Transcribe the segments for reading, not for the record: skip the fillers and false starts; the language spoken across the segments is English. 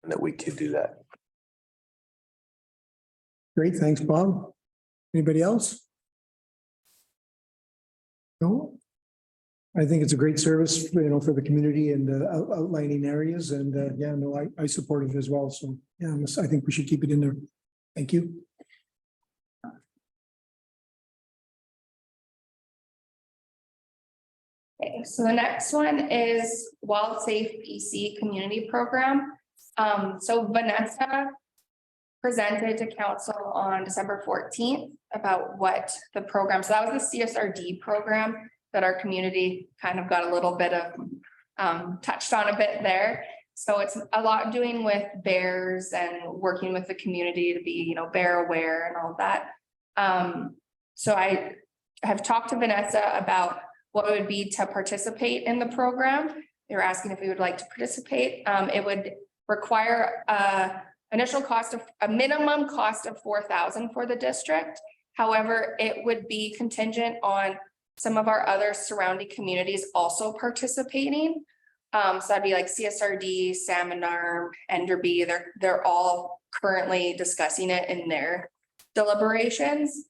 and that we could do that. Great, thanks, Bob. Anybody else? No? I think it's a great service, for the community and outlining areas and, yeah, no, I support it as well. So, yeah, I think we should keep it in there. Thank you. Okay, so the next one is Wild Safe BC Community Program. So Vanessa presented to council on December 14th about what the program, so that was the CSRD program that our community kind of got a little bit of touched on a bit there. So it's a lot doing with bears and working with the community to be, bear aware and all that. So I have talked to Vanessa about what it would be to participate in the program. They were asking if we would like to participate. It would require a minimum cost of $4,000 for the district. However, it would be contingent on some of our other surrounding communities also participating. So that'd be like CSRD, Salmon Arm, Enderby. They're all currently discussing it in their deliberations.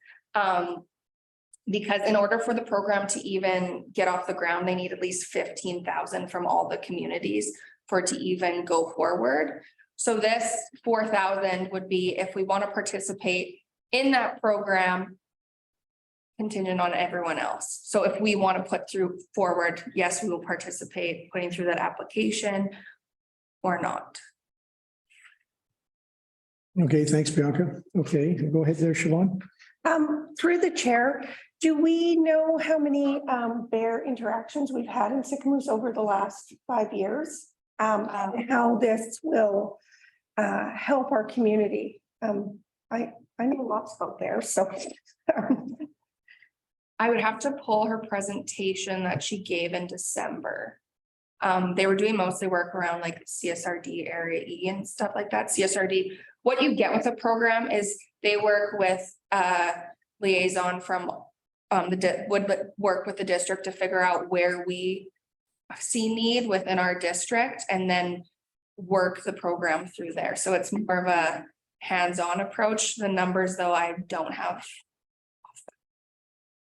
Because in order for the program to even get off the ground, they need at least 15,000 from all the communities for it to even go forward. So this 4,000 would be if we want to participate in that program, contingent on everyone else. So if we want to put forward, yes, we will participate, putting through that application or not. Okay, thanks, Bianca. Okay, go ahead there, Siobhan. Through the chair, do we know how many bear interactions we've had in Sycamoose over the last 5 years? And how this will help our community? I know lots about bears, so. I would have to pull her presentation that she gave in December. They were doing mostly work around like CSRD Area E and stuff like that. CSRD, what you get with the program is they work with liaison from would work with the district to figure out where we see need within our district and then work the program through there. So it's more of a hands-on approach. The numbers, though, I don't have.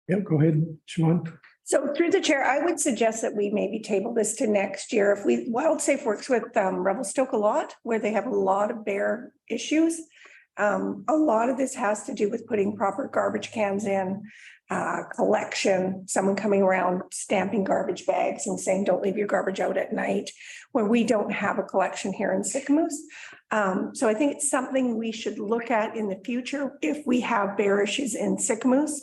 Yeah, go ahead, Siobhan. So through the chair, I would suggest that we maybe table this to next year. If Wild Safe works with Revelstoke a lot, where they have a lot of bear issues. A lot of this has to do with putting proper garbage cans in, collection, someone coming around stamping garbage bags and saying, don't leave your garbage out at night, where we don't have a collection here in Sycamoose. So I think it's something we should look at in the future if we have bear issues in Sycamoose.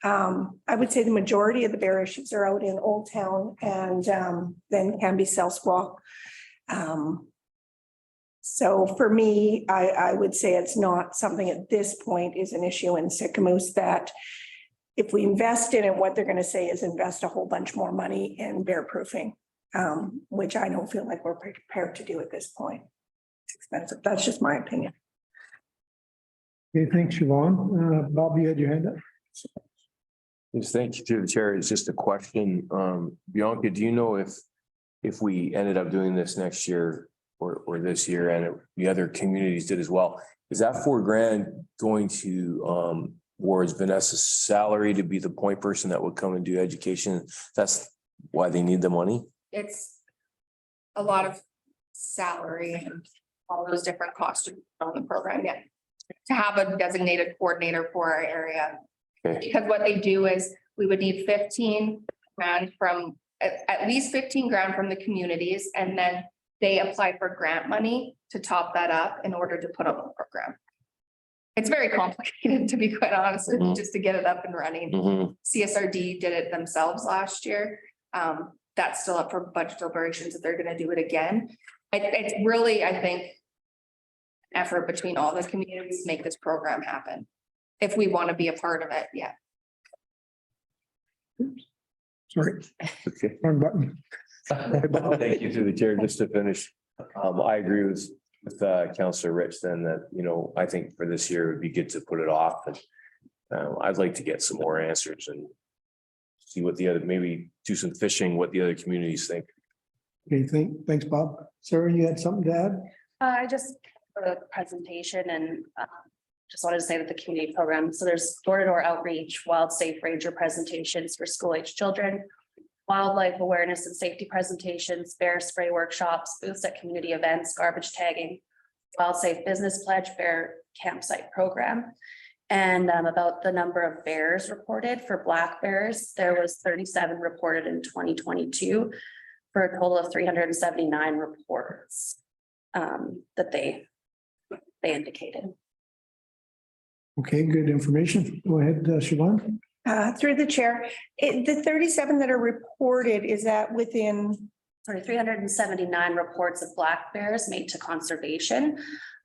I would say the majority of the bear issues are out in Old Town and then can be Selsquaw. So for me, I would say it's not something at this point is an issue in Sycamoose that if we invest in it, what they're going to say is invest a whole bunch more money in bear proofing, which I don't feel like we're prepared to do at this point. It's expensive. That's just my opinion. Okay, thanks, Siobhan. Bob, you had your hand up. Yes, thank you to the chair. It's just a question. Bianca, do you know if we ended up doing this next year or this year and the other communities did as well, is that $4,000 going to towards Vanessa's salary to be the point person that would come and do education? That's why they need the money? It's a lot of salary and all those different costs on the program. Yeah. To have a designated coordinator for our area. Okay. Because what they do is we would need 15 grand from at least 15 grand from the communities. And then they apply for grant money to top that up in order to put on the program. It's very complicated, to be quite honest, just to get it up and running. CSRD did it themselves last year. That's still up for budget deliberations if they're going to do it again. It's really, I think, effort between all the communities to make this program happen. If we want to be a part of it, yeah. Sorry. Okay. Wrong button. Thank you to the chair. Just to finish, I agree with Councillor Rich then that, I think for this year it would be good to put it off. And I'd like to get some more answers and see what maybe do some fishing, what the other communities think. Okay, thanks, Bob. Sarah, you had something to add? I just for the presentation and just wanted to say that the community program, so there's door-to-door outreach, wild safe ranger presentations for school-age children, wildlife awareness and safety presentations, bear spray workshops, booths at community events, garbage tagging, wild safe business pledge, bear campsite program. And about the number of bears reported for black bears, there was 37 reported in 2022 for a total of 379 reports that they indicated. Okay, good information. Go ahead, Siobhan. Through the chair, the 37 that are reported, is that within? Sorry, 379 reports of black bears made to conservation.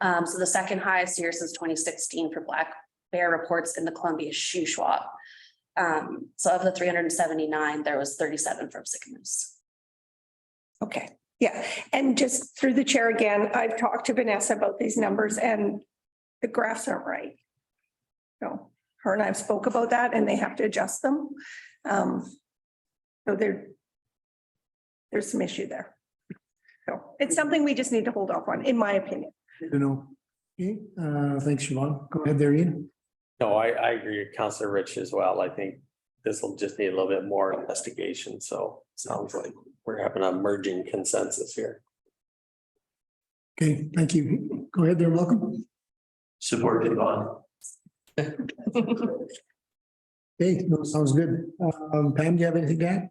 So the second highest year since 2016 for black bear reports in the Columbia Shuswap. So of the 379, there was 37 from Sycamoose. Okay, yeah, and just through the chair again, I've talked to Vanessa about these numbers and the graphs aren't right. So her and I've spoke about that and they have to adjust them. So there's some issue there. So it's something we just need to hold off on, in my opinion. You know. Okay, thanks, Siobhan. Go ahead there, Ian. No, I agree with Councillor Rich as well. I think this will just need a little bit more investigation. So it sounds like we're having a merging consensus here. Okay, thank you. Go ahead there, Malcolm. Support it on. Okay, no, sounds good. Pam, do you have anything to add?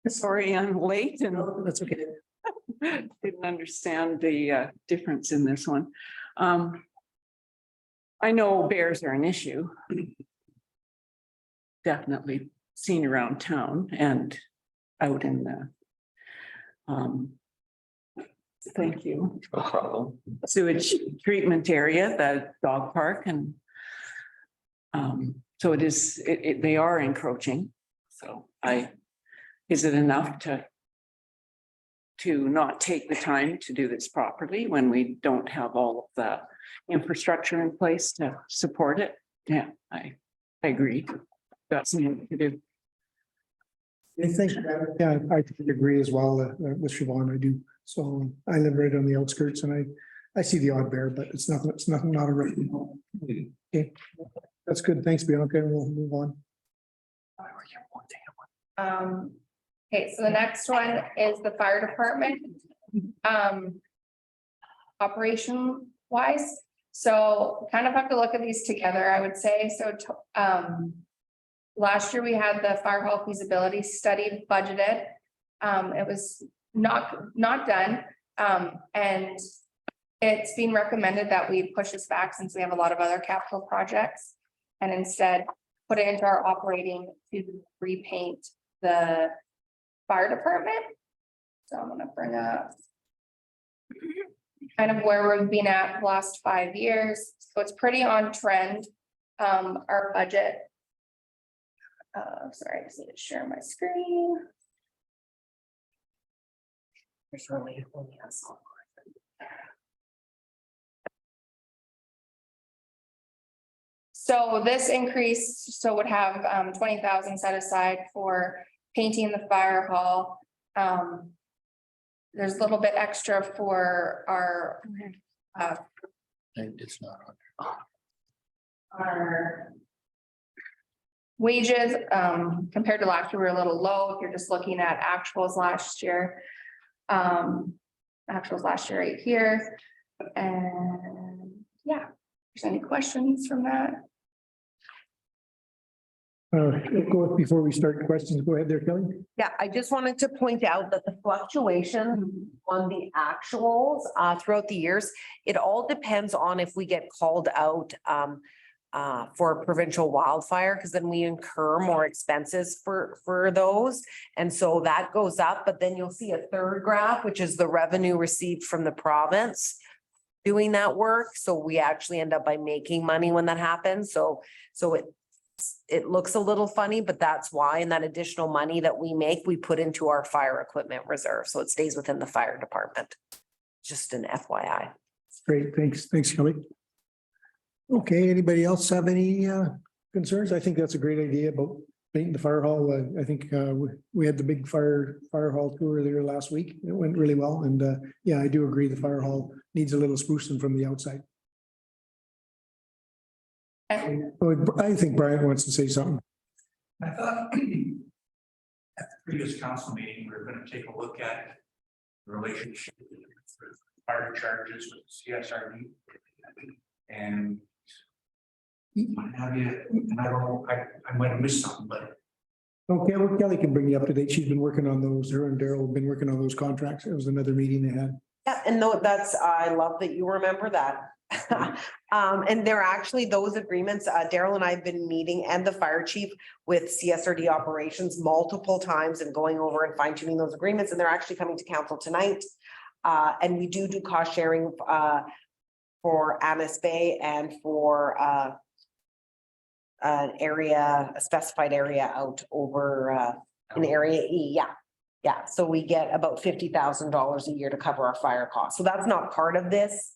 Sorry, I'm late and No, that's okay. didn't understand the difference in this one. I know bears are an issue. Definitely seen around town and out in the thank you. No problem. Sewage treatment area, the dog park, and so it is, they are encroaching. So is it enough to not take the time to do this properly when we don't have all of the infrastructure in place to support it? Yeah, I agree. Got something to do. I think, yeah, I agree as well with Siobhan. I do. So I live right on the outskirts and I see the odd bear, but it's nothing, not a record. Okay, that's good. Thanks, Bianca. We'll move on. Okay, so the next one is the fire department. Operation wise, so kind of have to look at these together, I would say. So last year we had the fire hall feasibility study budgeted. It was not done. And it's been recommended that we push this back since we have a lot of other capital projects and instead put it into our operating to repaint the fire department. So I'm gonna bring up kind of where we've been at the last 5 years. So it's pretty on trend. Our budget. Sorry, I just need to share my screen. There's really only a small. So this increase, so would have 20,000 set aside for painting the fire hall. There's a little bit extra for our It's not on. our wages, compared to last year, we're a little low. If you're just looking at actuals last year. Actuals last year right here. And yeah, if there's any questions from that? Before we start questions, go ahead there, Kelly. Yeah, I just wanted to point out that the fluctuation on the actuals throughout the years, it all depends on if we get called out for provincial wildfire, because then we incur more expenses for those. And so that goes up, but then you'll see a third graph, which is the revenue received from the province doing that work. So we actually end up by making money when that happens. So it looks a little funny, but that's why. And that additional money that we make, we put into our fire equipment reserve. So it stays within the fire department. Just an FYI. Great, thanks, Kelly. Okay, anybody else have any concerns? I think that's a great idea about painting the fire hall. I think we had the big fire hall tour there last week. It went really well. And yeah, I do agree. The fire hall needs a little sprucing from the outside. I think Brian wants to say something. I thought at the previous council meeting, we were gonna take a look at the relationship with fire charges with CSRD. And what have you, and I don't know, I might have missed something, but Okay, well, Kelly can bring you up to date. She's been working on those. Her and Daryl have been working on those contracts. It was another meeting they had. Yeah, and no, I love that you remember that. And they're actually those agreements, Daryl and I have been meeting and the fire chief with CSRD operations multiple times and going over and fine tuning those agreements, and they're actually coming to council tonight. And we do cost sharing for Annis Bay and for a specified area out over in area E, yeah. Yeah, so we get about $50,000 a year to cover our fire costs. So that's not part of this.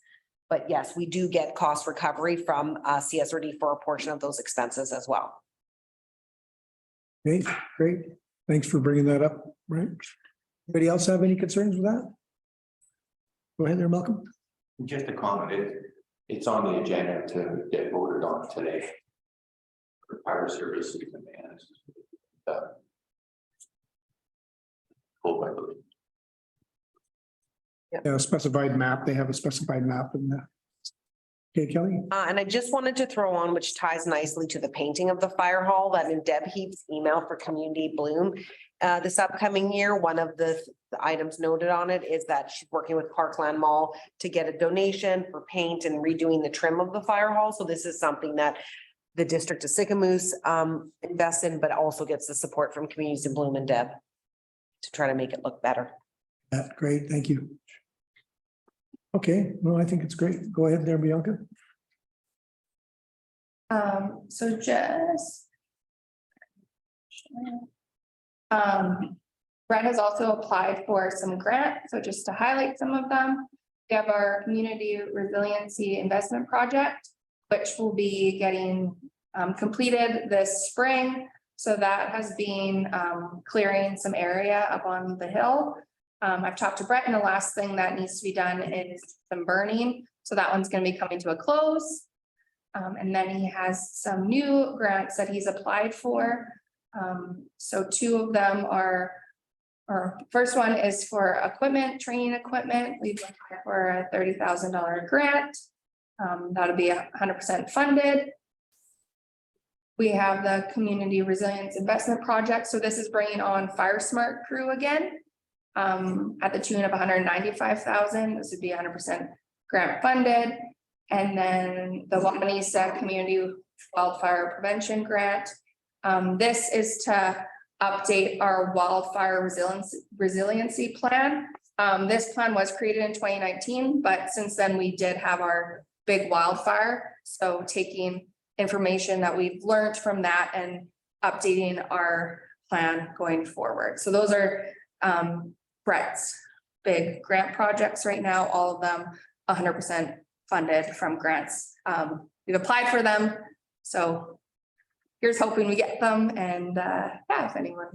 But yes, we do get cost recovery from CSRD for a portion of those expenses as well. Okay, great. Thanks for bringing that up, right? Anybody else have any concerns with that? Go ahead there, Malcolm. Just a comment, it's on the agenda to get voted on today. For fire services and full by the Yeah, specified map. They have a specified map in the. Okay, Kelly. And I just wanted to throw on, which ties nicely to the painting of the fire hall, that in Deb Heap's email for Community Bloom this upcoming year, one of the items noted on it is that she's working with Parkland Mall to get a donation for paint and redoing the trim of the fire hall. So this is something that the district of Sycamoose invests in, but also gets the support from Communities in Bloom and Deb to try to make it look better. Great, thank you. Okay, no, I think it's great. Go ahead there, Bianca. So just. Brett has also applied for some grants, so just to highlight some of them. We have our community resiliency investment project, which will be getting completed this spring. So that has been clearing some area up on the hill. I've talked to Brett, and the last thing that needs to be done is some burning. So that one's going to be coming to a close. And then he has some new grants that he's applied for. So two of them are, or first one is for equipment, training equipment. We've applied for a $30,000 grant. That'll be 100% funded. We have the community resilience investment project. So this is bringing on Fire Smart crew again. At the tune of $195,000. This would be 100% grant funded. And then the Wabanesa Community Wildfire Prevention Grant. This is to update our wildfire resiliency plan. This plan was created in 2019, but since then we did have our big wildfire. So taking information that we've learned from that and updating our plan going forward. So those are Brett's big grant projects right now, all of them 100% funded from grants. We've applied for them. So here's hoping we get them. And yeah, if anyone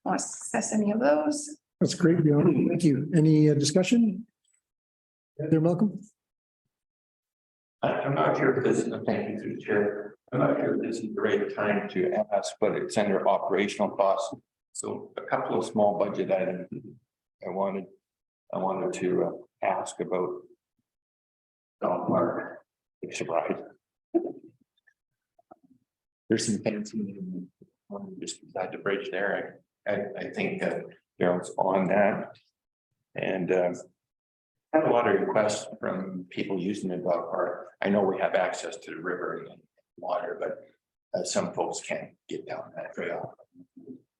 wants to access any of those. That's great, Bianca. Thank you. Any discussion? There, Malcolm. I'm not sure if this is, thank you through the chair. I'm not sure if this is the right time to ask, but it's under operational costs. So a couple of small budget items I wanted to ask about. Mark, big surprise. There's some fancy just beside the bridge there. I think Daryl's on that. And I have a lot of requests from people using the dog park. I know we have access to the river and water, but some folks can't get down that trail.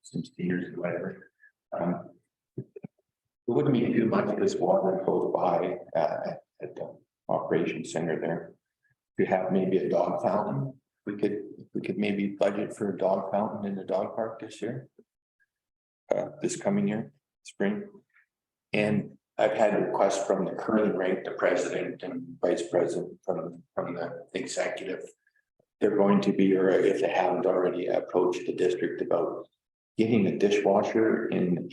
Some skiers and whatever. It wouldn't be too much of this water goes by at the operations center there. To have maybe a dog fountain, we could maybe budget for a dog fountain in the dog park this year. This coming year, spring. And I've had requests from the curling rink, the president and vice president from the executive they're going to be, or if they haven't already approached the district about getting a dishwasher in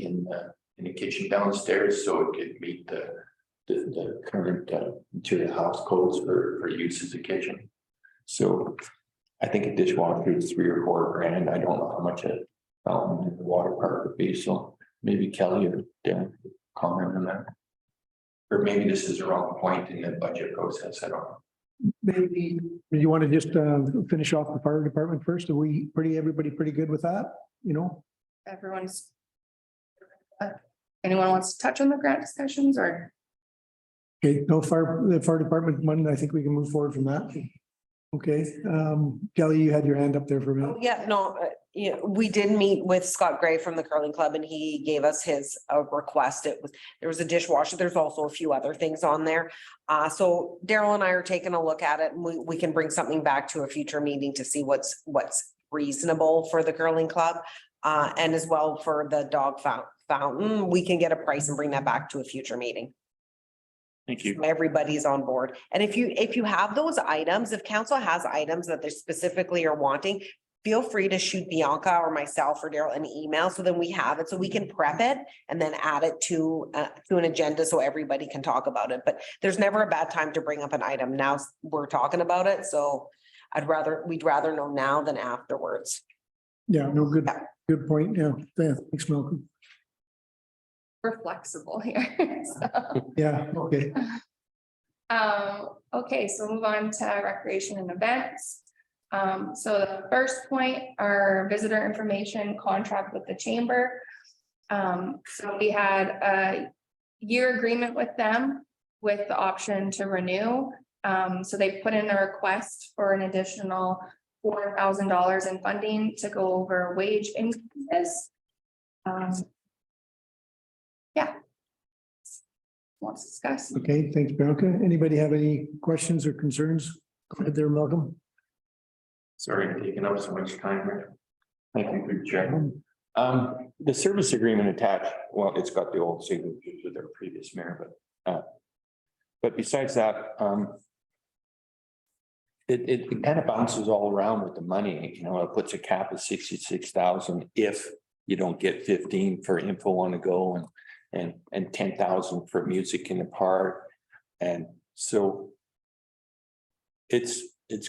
the kitchen downstairs, so it could meet the current interior house codes for use as a kitchen. So I think a dishwasher is $3 or $4 grand. I don't know how much a fountain in the water park would be, so maybe Kelly or Dan comment on that. Or maybe this is the wrong point in the budget process, I don't know. Maybe, you want to just finish off the fire department first? Are we everybody pretty good with that? You know? Everyone's. Anyone wants to touch on the grant discussions or? Okay, no the fire department one, I think we can move forward from that. Okay, Kelly, you had your hand up there for a minute. Yeah, no, yeah, we did meet with Scott Gray from the curling club and he gave us his request. There was a dishwasher. There's also a few other things on there. So Daryl and I are taking a look at it and we can bring something back to a future meeting to see what's reasonable for the curling club. And as well for the dog fountain, we can get a price and bring that back to a future meeting. Thank you. Everybody's on board. And if you have those items, if council has items that they specifically are wanting, feel free to shoot Bianca or myself or Daryl an email. So then we have it, so we can prep it and then add it to an agenda so everybody can talk about it. But there's never a bad time to bring up an item. Now we're talking about it. So we'd rather know now than afterwards. Yeah, no, good point. Yeah, thanks, Malcolm. We're flexible here. So. Yeah, okay. Okay, so move on to recreation and events. So the first point, our visitor information contract with the chamber. So we had a year agreement with them with the option to renew. So they put in a request for an additional $4,000 in funding to go over wage increases. Yeah. Want to discuss? Okay, thanks, Bianca. Anybody have any questions or concerns? Go ahead there, Malcolm. Sorry for taking up so much time here. Thank you, through the chair. The service agreement attached, well, it's got the old signatures with our previous mayor, but besides that, it kind of bounces all around with the money, you know, it puts a cap of 66,000 if you don't get 15 for info on the go and 10,000 for music in the park. And so it's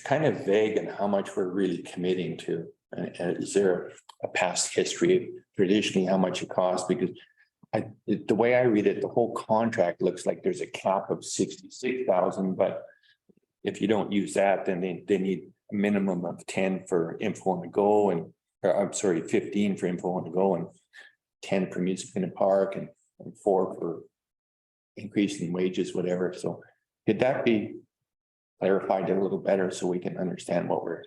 kind of vague in how much we're really committing to. And is there a past history, traditionally, how much it costs? Because the way I read it, the whole contract looks like there's a cap of 66,000, but if you don't use that, then they need a minimum of 10 for info on the go and, I'm sorry, 15 for info on the go and 10 for music in the park and 4 for increasing wages, whatever. So could that be clarified a little better so we can understand what we're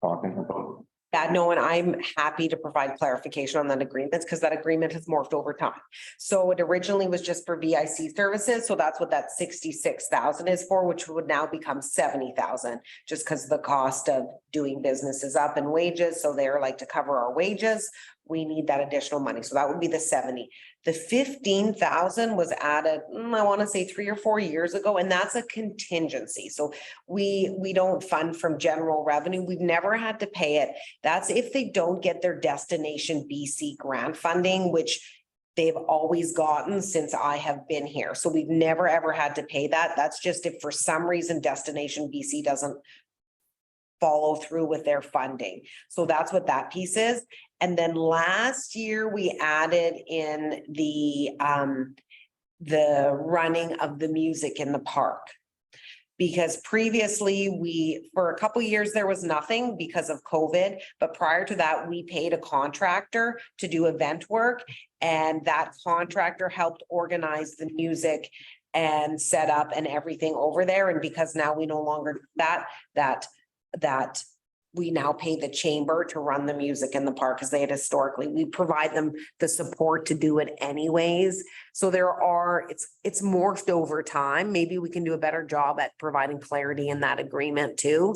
talking about? Yeah, no, and I'm happy to provide clarification on that agreement because that agreement has morphed over time. So it originally was just for VIC services. So that's what that 66,000 is for, which would now become 70,000 just because the cost of doing business is up in wages. So they're like to cover our wages. We need that additional money. So that would be the 70. The 15,000 was added, I want to say 3 or 4 years ago, and that's a contingency. So we don't fund from general revenue. We've never had to pay it. That's if they don't get their Destination BC grant funding, which they've always gotten since I have been here. So we've never, ever had to pay that. That's just if for some reason Destination BC doesn't follow through with their funding. So that's what that piece is. And then last year we added in the running of the music in the park. Because previously for a couple of years, there was nothing because of COVID, but prior to that, we paid a contractor to do event work. And that contractor helped organize the music and set up and everything over there. And because now we no longer do that we now pay the chamber to run the music in the park because they had historically, we provide them the support to do it anyways. So it's morphed over time. Maybe we can do a better job at providing clarity in that agreement too.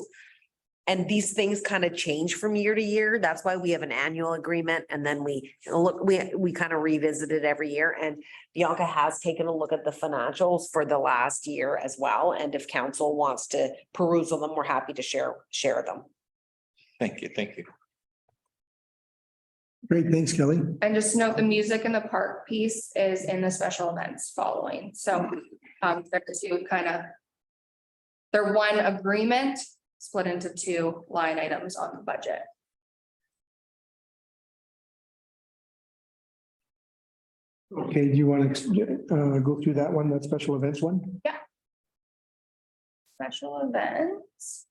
And these things kind of change from year to year. That's why we have an annual agreement and then we kind of revisit it every year. And Bianca has taken a look at the financials for the last year as well. And if council wants to peruse them, we're happy to share them. Thank you, thank you. Great, thanks, Kelly. And just note the music in the park piece is in the special events following, so they're two kind of. They're one agreement split into two line items on the budget. Okay, do you want to go through that one, that special events one? Special events.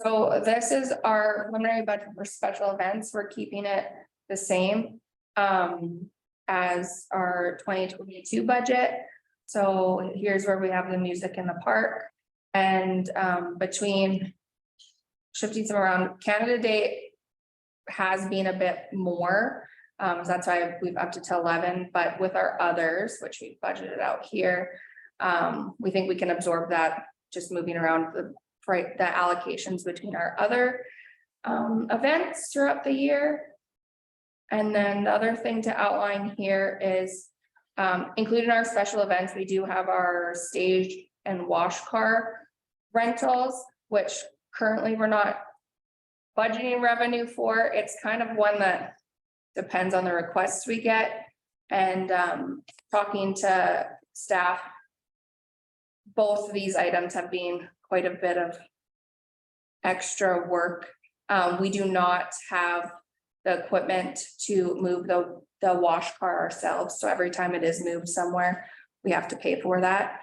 So this is our preliminary budget for special events. We're keeping it the same as our 2022 budget. So here's where we have the music in the park. And between shifting some around, Canada Day has been a bit more. So that's why we've upped it to 11, but with our others, which we budgeted out here, we think we can absorb that just moving around the allocations between our other events throughout the year. And then the other thing to outline here is including our special events, we do have our stage and wash car rentals, which currently we're not budgeting revenue for. It's kind of one that depends on the requests we get. And talking to staff, both of these items have been quite a bit of extra work. We do not have the equipment to move the wash car ourselves. So every time it is moved somewhere, we have to pay for that.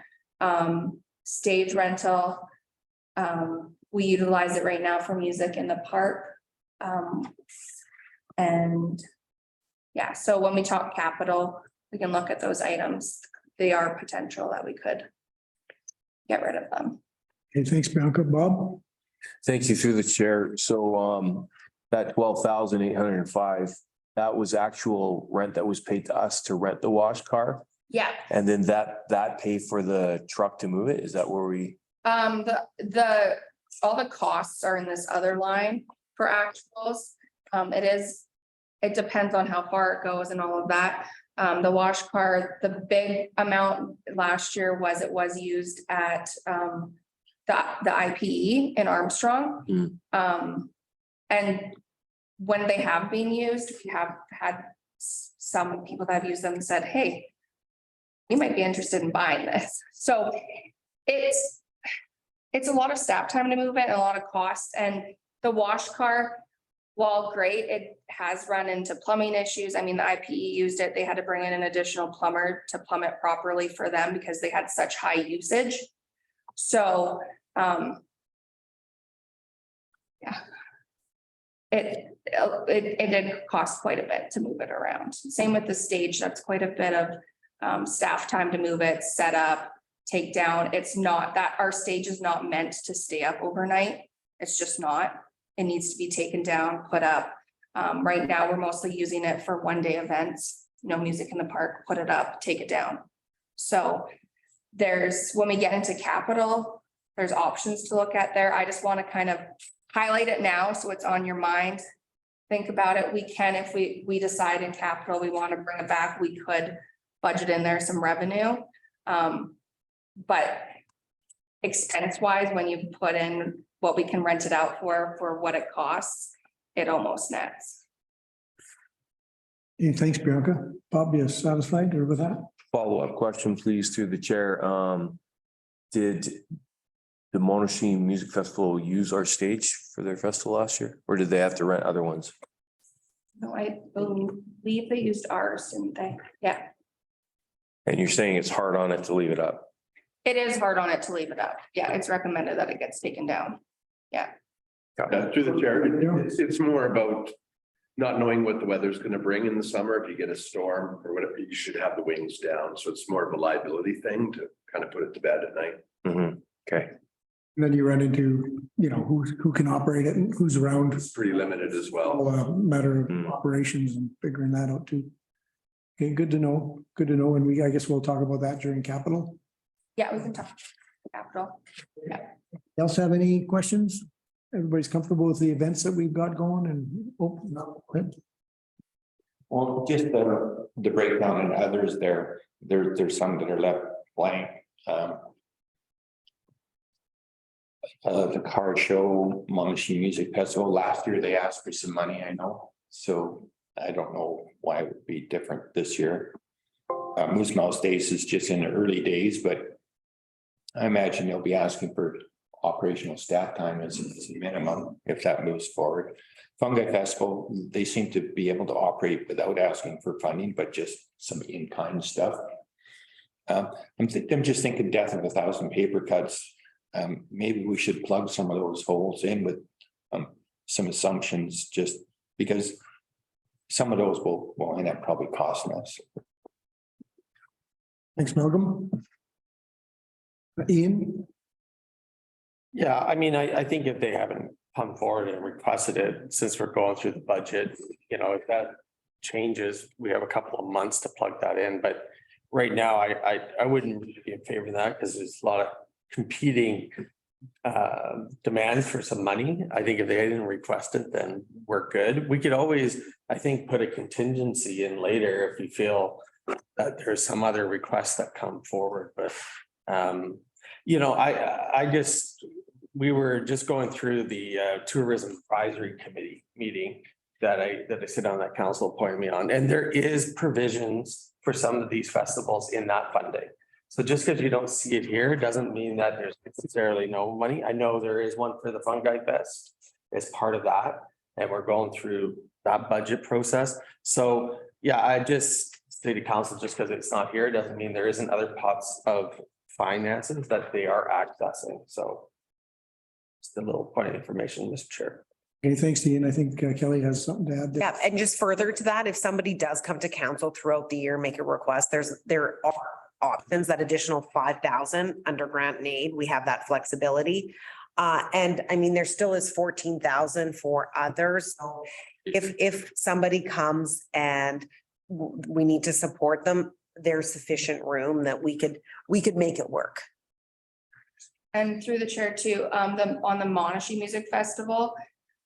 Stage rental, we utilize it right now for music in the park. And yeah, so when we talk capital, we can look at those items. They are potential that we could get rid of them. Okay, thanks, Bianca. Bob? Thank you through the chair. So that 12,805, that was actual rent that was paid to us to rent the wash car. Yeah. And then that pay for the truck to move it. Is that where we? All the costs are in this other line for actuals. It depends on how far it goes and all of that. The wash car, the big amount last year was used at the IPE in Armstrong. And when they have been used, we have had some people that have used them and said, hey, you might be interested in buying this. So it's a lot of staff time to move it and a lot of costs. And the wash car, while great, it has run into plumbing issues. I mean, the IPE used it. They had to bring in an additional plumber to plumb it properly for them because they had such high usage. So yeah, it did cost quite a bit to move it around. Same with the stage. That's quite a bit of staff time to move it, set up, take down. It's not that our stage is not meant to stay up overnight. It's just not. It needs to be taken down, put up. Right now, we're mostly using it for one-day events, music in the park, put it up, take it down. So when we get into capital, there's options to look at there. I just want to kind of highlight it now so it's on your mind. Think about it. We can, if we decide in capital, we want to bring it back, we could budget in there some revenue. But expense-wise, when you put in what we can rent it out for what it costs, it almost nets. Okay, thanks, Bianca. Bob, you satisfied or with that? Follow-up question, please, through the chair. Did the Monasheen Music Festival use our stage for their festival last year, or did they have to rent other ones? No, I believe they used ours, didn't they? Yeah. And you're saying it's hard on it to leave it up? It is hard on it to leave it up. Yeah, it's recommended that it gets taken down. Yeah. Through the chair, it's more about not knowing what the weather's gonna bring in the summer. If you get a storm or whatever, you should have the wings down. So it's more of a liability thing to kind of put it to bed at night. Okay. then you run into, you know, who can operate it and who's around. It's pretty limited as well. Matter of operations and figuring that out too. Okay, good to know. Good to know. And I guess we'll talk about that during capital. Yeah, we can talk capital. Else have any questions? Everybody's comfortable with the events that we've got going and, oh, no, go ahead. Well, just the breakdown and others there's some that are left blank. The car show, Mamashi Music Festival, last year they asked for some money, I know, so I don't know why it would be different this year. Moose Mouse Days is just in the early days, but I imagine they'll be asking for operational staff time as a minimum if that moves forward. Fungi Festival, they seem to be able to operate without asking for funding, but just some in-kind stuff. I'm just thinking death of 1,000 paper cuts. Maybe we should plug some of those holes in with some assumptions, just because some of those will end up probably costing us. Thanks, Malcolm. Ian? Yeah, I mean, I think if they haven't come forward and requested it, since we're going through the budget, you know, if that changes, we have a couple of months to plug that in, but right now, I wouldn't really be in favor of that because there's a lot of competing demands for some money. I think if they didn't request it, then we're good. We could always, I think, put a contingency in later if we feel that there's some other requests that come forward, but you know, we were just going through the tourism advisory committee meeting that I sit on, that council appointed me on, and there is provisions for some of these festivals in that funding. So just because you don't see it here doesn't mean that there's necessarily no money. I know there is one for the Fungi Fest as part of that, and we're going through that budget process. So yeah, I just stated council, just because it's not here doesn't mean there isn't other pots of finances that they are accessing. So just a little point of information, Mr. Chair. Okay, thanks, Ian. I think Kelly has something to add there. Yeah, and just further to that, if somebody does come to council throughout the year, make a request, there are options, that additional 5,000 under grant and aid, we have that flexibility. And I mean, there still is 14,000 for others. So if somebody comes and we need to support them, there's sufficient room that we could make it work. And through the chair too, on the Monashi Music Festival,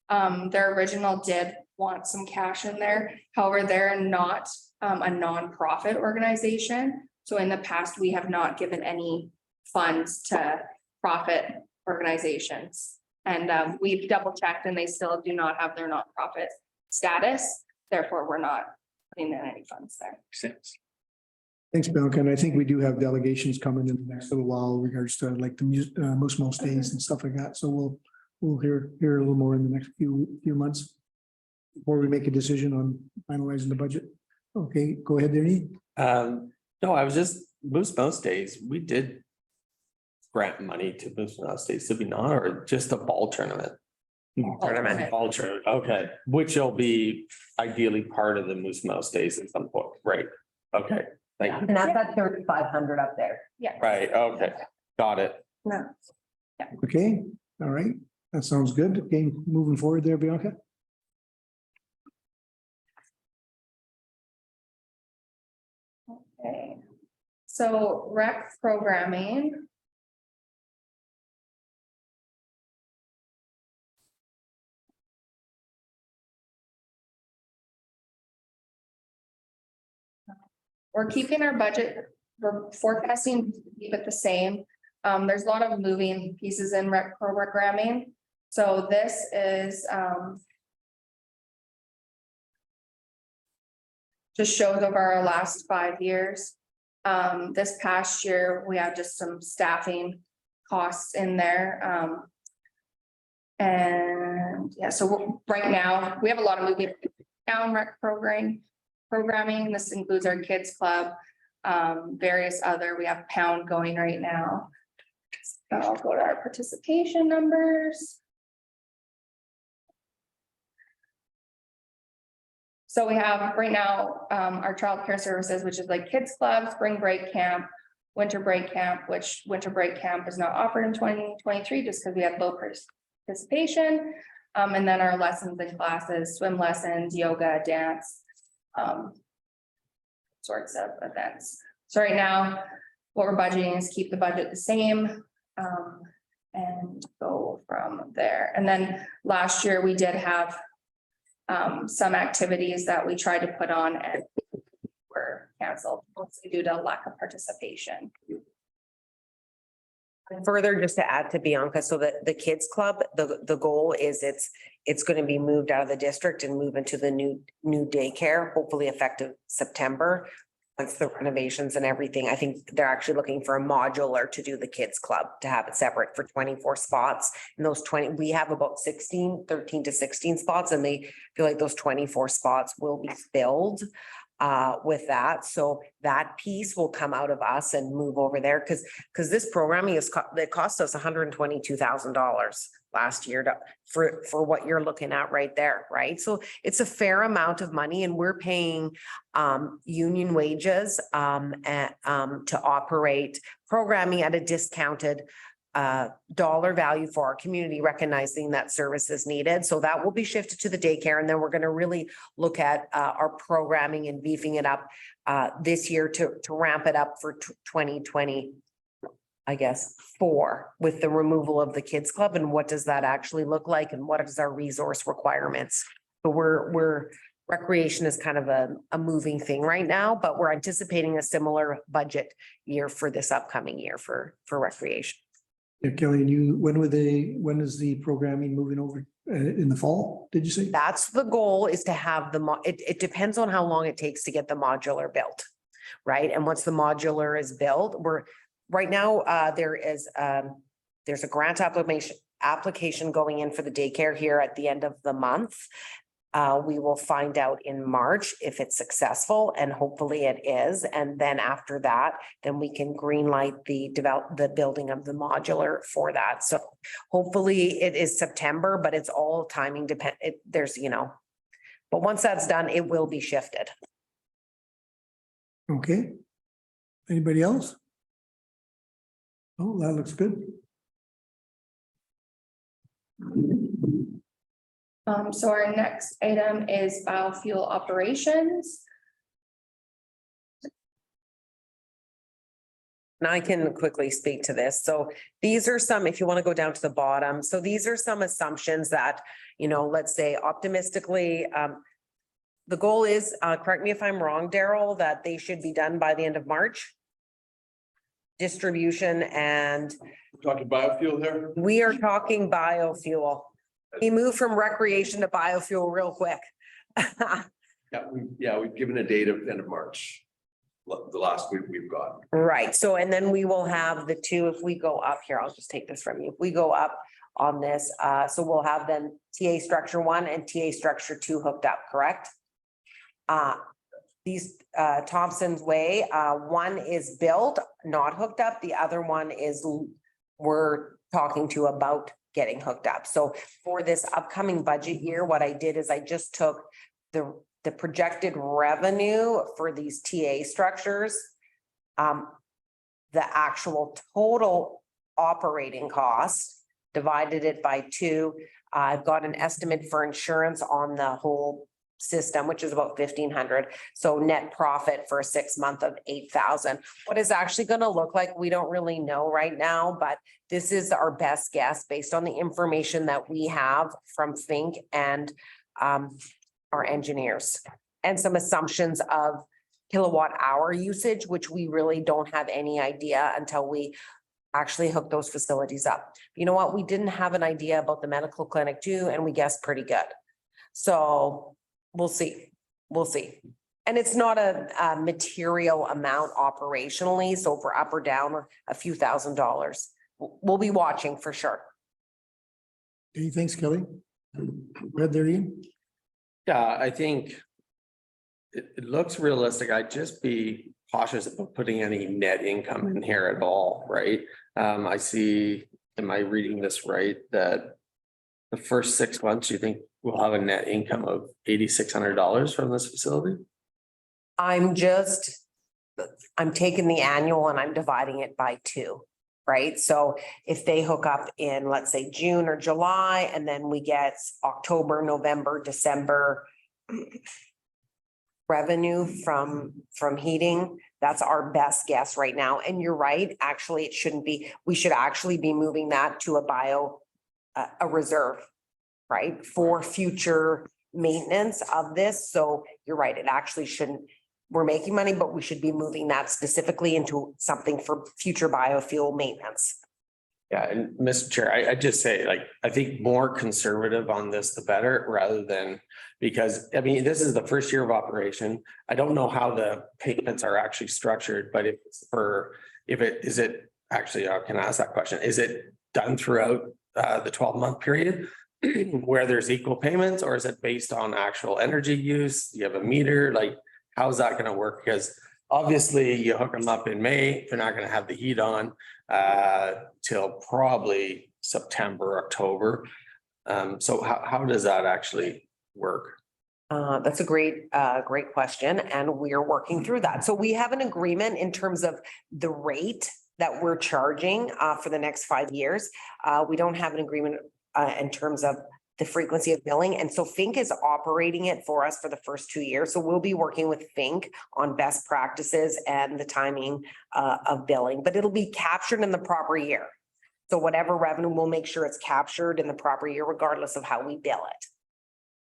their original did want some cash in there. However, they're not a nonprofit organization. So in the past, we have not given any funds to profit organizations. And we've double checked and they still do not have their nonprofit status. Therefore, we're not putting in any funds there. Sense. Thanks, Bianca. And I think we do have delegations coming in the next little while in regards to like the most days and stuff like that. So we'll hear a little more in the next few months before we make a decision on finalizing the budget. Okay, go ahead, Danny. No, I was just most days we did grant money to Moose Days, to be not, or just a ball tournament. Ball tournament, okay, which will be ideally part of the Moose Mouse Days at some point, right? Okay, thank you. And that's at 3,500 up there. Yeah. Right, okay, got it. No. Okay, all right. That sounds good. Okay, moving forward there, Bianca. Okay. So rec programming. We're keeping our budget, we're forecasting to keep it the same. There's a lot of moving pieces in rec programming. So this is just shows over our last 5 years. This past year, we have just some staffing costs in there. And yeah, so right now we have a lot of moving down rec programming. This includes our kids club, various other, we have pound going right now. So I'll go to our participation numbers. So we have right now, our childcare services, which is like kids club, spring break camp, winter break camp, which winter break camp is not offered in 2023 just because we had low participation. And then our lessons and classes, swim lessons, yoga, dance, sorts of events. So right now, what we're budgeting is keep the budget the same, and go from there. And then last year we did have some activities that we tried to put on and were canceled, mostly due to lack of participation. Further, just to add to Bianca, so that the kids club, the goal is it's going to be moved out of the district and move into the new daycare, hopefully effective September. Once the renovations and everything, I think they're actually looking for a modular to do the kids club, to have it separate for 24 spots. And those 20, we have about 13 to 16 spots, and they feel like those 24 spots will be filled with that. So that piece will come out of us and move over there because this programming it cost us $122,000 last year for what you're looking at right there, right? So it's a fair amount of money, and we're paying union wages to operate programming at a discounted dollar value for our community, recognizing that service is needed. So that will be shifted to the daycare. And then we're going to really look at our programming and beefing it up this year to ramp it up for 2020, I guess, 4 with the removal of the kids club. And what does that actually look like? And what is our resource requirements? But we're recreation is kind of a moving thing right now, but we're anticipating a similar budget year for this upcoming year for recreation. Yeah, Kelly, and when is the programming moving over in the fall? Did you say? That's the goal, is to have it depends on how long it takes to get the modular built, right? And once the modular is built, right now, there's a grant application going in for the daycare here at the end of the month. We will find out in March if it's successful, and hopefully it is. And then after that, then we can green light the building of the modular for that. So hopefully it is September, but it's all timing dependent. But once that's done, it will be shifted. Okay. Anybody else? Oh, that looks good. So our next item is biofuel operations. And I can quickly speak to this. So these are some, if you want to go down to the bottom. So these are some assumptions that, let's say optimistically, the goal is, correct me if I'm wrong, Daryl, that they should be done by the end of March. Distribution, and Talking biofuel there? we are talking biofuel. We moved from recreation to biofuel real quick. We've given a date of end of March. The last we've got. Right. So, and then we will have the two, if we go up here, I'll just take this from you. If we go up on this, so we'll have then TA structure 1 and TA structure 2 hooked up, correct? These Thompson's Way, one is built, not hooked up. The other one is we're talking to about getting hooked up. So for this upcoming budget year, what I did is I just took the projected revenue for these TA structures, the actual total operating cost, divided it by 2. I've got an estimate for insurance on the whole system, which is about 1,500. So net profit for a 6 month of 8,000. What is actually going to look like, we don't really know right now, but this is our best guess based on the information that we have from Fink and our engineers, and some assumptions of kilowatt hour usage, which we really don't have any idea until we actually hook those facilities up. You know what? We didn't have an idea about the medical clinic too, and we guessed pretty good. So we'll see. And it's not a material amount operationally. So if we're up or down or a few $1,000s, we'll be watching for sure. Okay, thanks, Kelly. Red there, Ian? Yeah, I think it looks realistic. I'd just be cautious about putting any net income in here at all, right? I see, am I reading this right, that the first 6 months, you think we'll have a net income of $8,600 from this facility? I'm just I'm taking the annual and I'm dividing it by 2, right? So if they hook up in, let's say, June or July, and then we get October, November, December revenue from heating, that's our best guess right now. And you're right, actually, it shouldn't be, we should actually be moving that to a reserve, right? For future maintenance of this. So you're right, it actually shouldn't, we're making money, but we should be moving that specifically into something for future biofuel maintenance. Yeah, and Mr. Chair, I just say, like, I think more conservative on this, the better, rather than, because, I mean, this is the first year of operation. I don't know how the payments are actually structured, but actually, I can ask that question. Is it done throughout the 12-month period where there's equal payments, or is it based on actual energy use? Do you have a meter? Like, how's that gonna work? Because obviously you hook them up in May, they're not gonna have the heat on till probably September, October. So how does that actually work? That's a great question, and we're working through that. So we have an agreement in terms of the rate that we're charging for the next 5 years. We don't have an agreement in terms of the frequency of billing. And so Fink is operating it for us for the first 2 years. So we'll be working with Fink on best practices and the timing of billing, but it'll be captured in the proper year. So whatever revenue, we'll make sure it's captured in the proper year, regardless of how we bill it.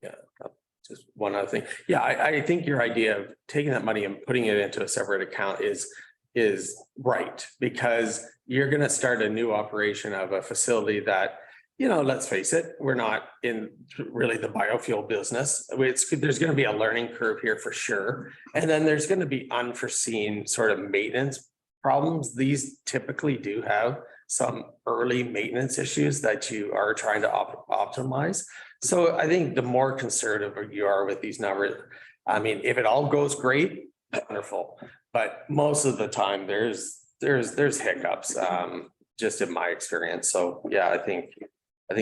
Yeah, just one other thing. Yeah, I think your idea of taking that money and putting it into a separate account is right, because you're gonna start a new operation of a facility that, you know, let's face it, we're not in really the biofuel business. There's going to be a learning curve here for sure. And then there's going to be unforeseen sort of maintenance problems. These typically do have some early maintenance issues that you are trying to optimize. So I think the more conservative you are with these numbers, I mean, if it all goes great, wonderful. But most of the time there's hiccups, just in my experience. So yeah, I think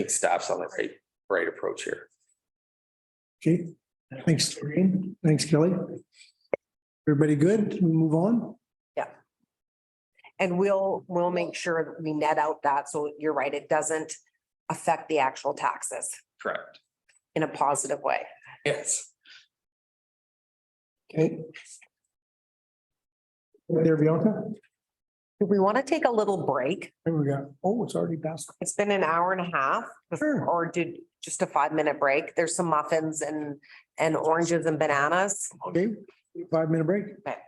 staff's on the right approach here. Okay, thanks, Doreen. Thanks, Kelly. Everybody good? We move on? Yeah. And we'll make sure that we net out that. So you're right, it doesn't affect the actual taxes Correct. in a positive way. Yes. Okay. There, Bianca? Do we want to take a little break? There we go. Oh, it's already past. It's been an hour and a half. Sure. Or did just a 5-minute break? There's some muffins and oranges and bananas. Okay, 5-minute break. Okay.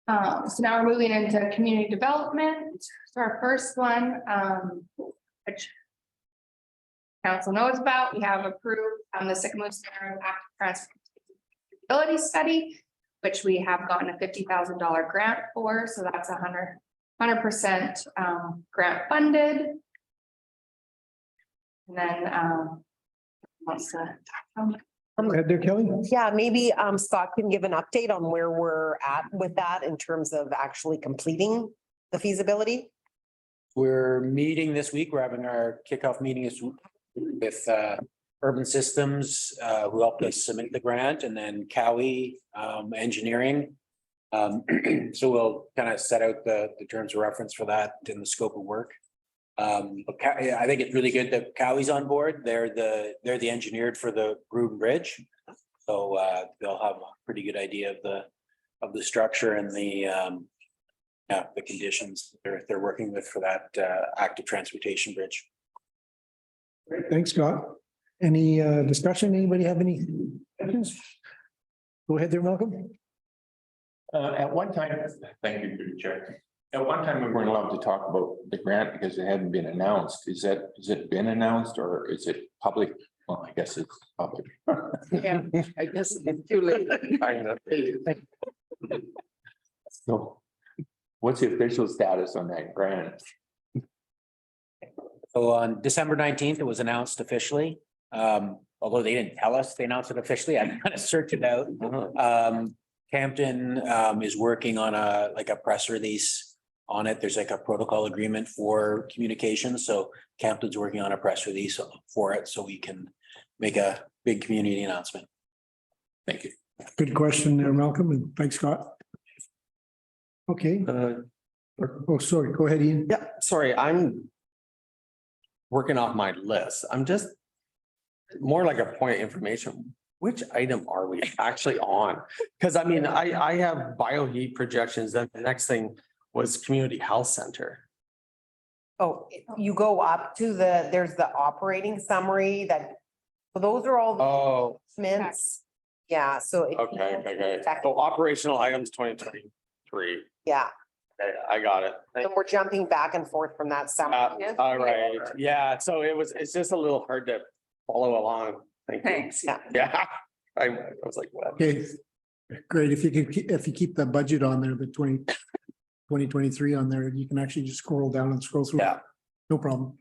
So now we're moving into community development. So our first one, which council knows about, we have approved the Sycamore Center Active Transportability Study, which we have gotten a $50,000 grant for. So that's 100% grant funded. And then wants to Go ahead there, Kelly. Yeah, maybe Scott can give an update on where we're at with that in terms of actually completing the feasibility. We're meeting this week. We're having our kickoff meeting this week with Urban Systems, who helped us submit the grant, and then Cowie Engineering. So we'll kind of set out the terms of reference for that and the scope of work. But I think it's really good that Cowie's on board. They're the engineer for the Gruden Bridge. So they'll have a pretty good idea of the structure and the conditions they're working with for that active transportation bridge. Great, thanks, Scott. Any discussion? Anybody have any questions? Go ahead there, Malcolm. At one time, thank you, Chair. At one time, we weren't allowed to talk about the grant because it hadn't been announced. Is it been announced or is it public? Well, I guess it's public. Yeah, I guess it's too late. So what's the official status on that grant? So on December 19th, it was announced officially. Although they didn't tell us, they announced it officially. I kind of searched it out. Campton is working on a press release on it. There's like a protocol agreement for communication. So Campton's working on a press release for it so we can make a big community announcement. Thank you. Good question there, Malcolm, and thanks, Scott. Okay. Oh, sorry, go ahead, Ian. Yeah, sorry, I'm working off my list. I'm just more like a point of information. Which item are we actually on? Because I mean, I have bioheat projections. Then the next thing was community health center. Oh, you go up to there's the operating summary that, so those are all Oh, the mints. Yeah, so. okay. So operational items 2023. Yeah, Okay, I got it. and we're jumping back and forth from that summary. All right, yeah, so it's just a little hard to follow along. Thank you. Thanks. Yeah, I was like, what? Okay, great. If you keep the budget on there, the 2023 on there, you can actually just scroll down and scroll through. Yeah. No problem.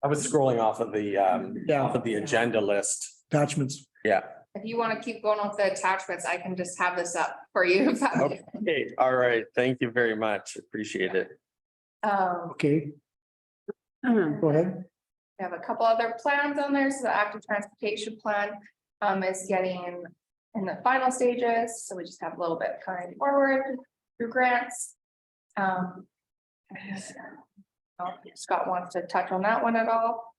I was scrolling off of the agenda list. Attachments. Yeah. If you want to keep going with the attachments, I can just have this up for you. if that- Okay, all right. Thank you very much. Appreciate it. Okay, go ahead. We have a couple other plans on there. So the active transportation plan is getting in the final stages. So we just have a little bit coming forward through grants. Scott wants to touch on that one at all.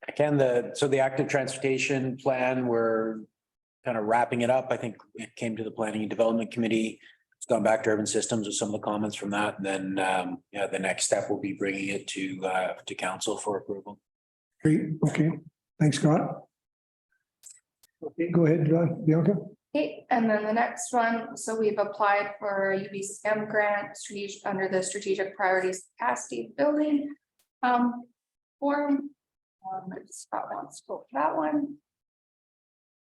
Again, the active transportation plan, we're kind of wrapping it up. I think it came to the Planning and Development Committee. It's gone back to Urban Systems with some of the comments from that. And then, the next step will be bringing it to council for approval. Great, okay. Thanks, Scott. Okay, go ahead, Bianca. Okay, and then the next one, so we've applied for a UBCM grant under the strategic priorities capacity building form. Scott wants to go for that one.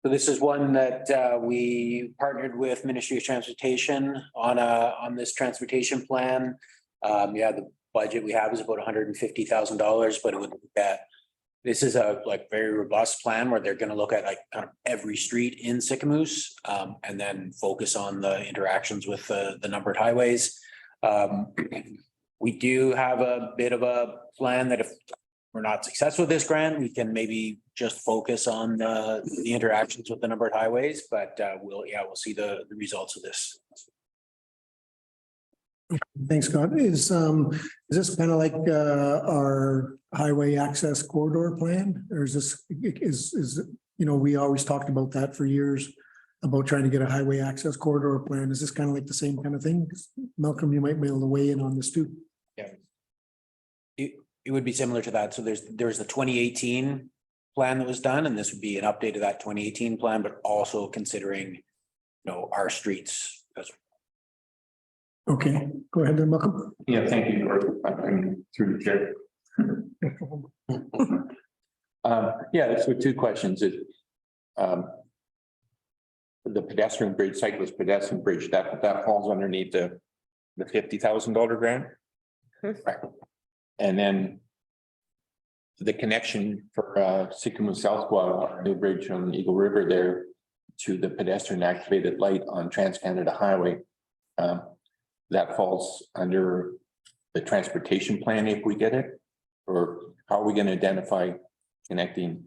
So this is one that we partnered with Ministry of Transportation on this transportation plan. The budget we have is about $150,000, but it would look at, this is a very robust plan where they're going to look at kind of every street in Sycamoose and then focus on the interactions with the numbered highways. We do have a bit of a plan that if we're not successful with this grant, we can maybe just focus on the interactions with the numbered highways, but we'll see the results of this. Thanks, Scott. Is this kind of like our highway access corridor plan? Or is this, we always talked about that for years, about trying to get a highway access corridor plan. Is this kind of like the same kind of thing? Malcolm, you might be able to weigh in on this too. Yeah. It would be similar to that. So there's the 2018 plan that was done, and this would be an update of that 2018 plan, but also considering, our streets as well. Okay, go ahead then, Malcolm. Yeah, thank you, George. I'm through the chair. So two questions. The pedestrian bridge, cyclist pedestrian bridge, that falls underneath the $50,000 grant. Right. And then the connection for Sycamore South Squad, new bridge on Eagle River there to the pedestrian activated light on Trans-Canada Highway. That falls under the transportation plan if we get it, or how are we going to identify connecting,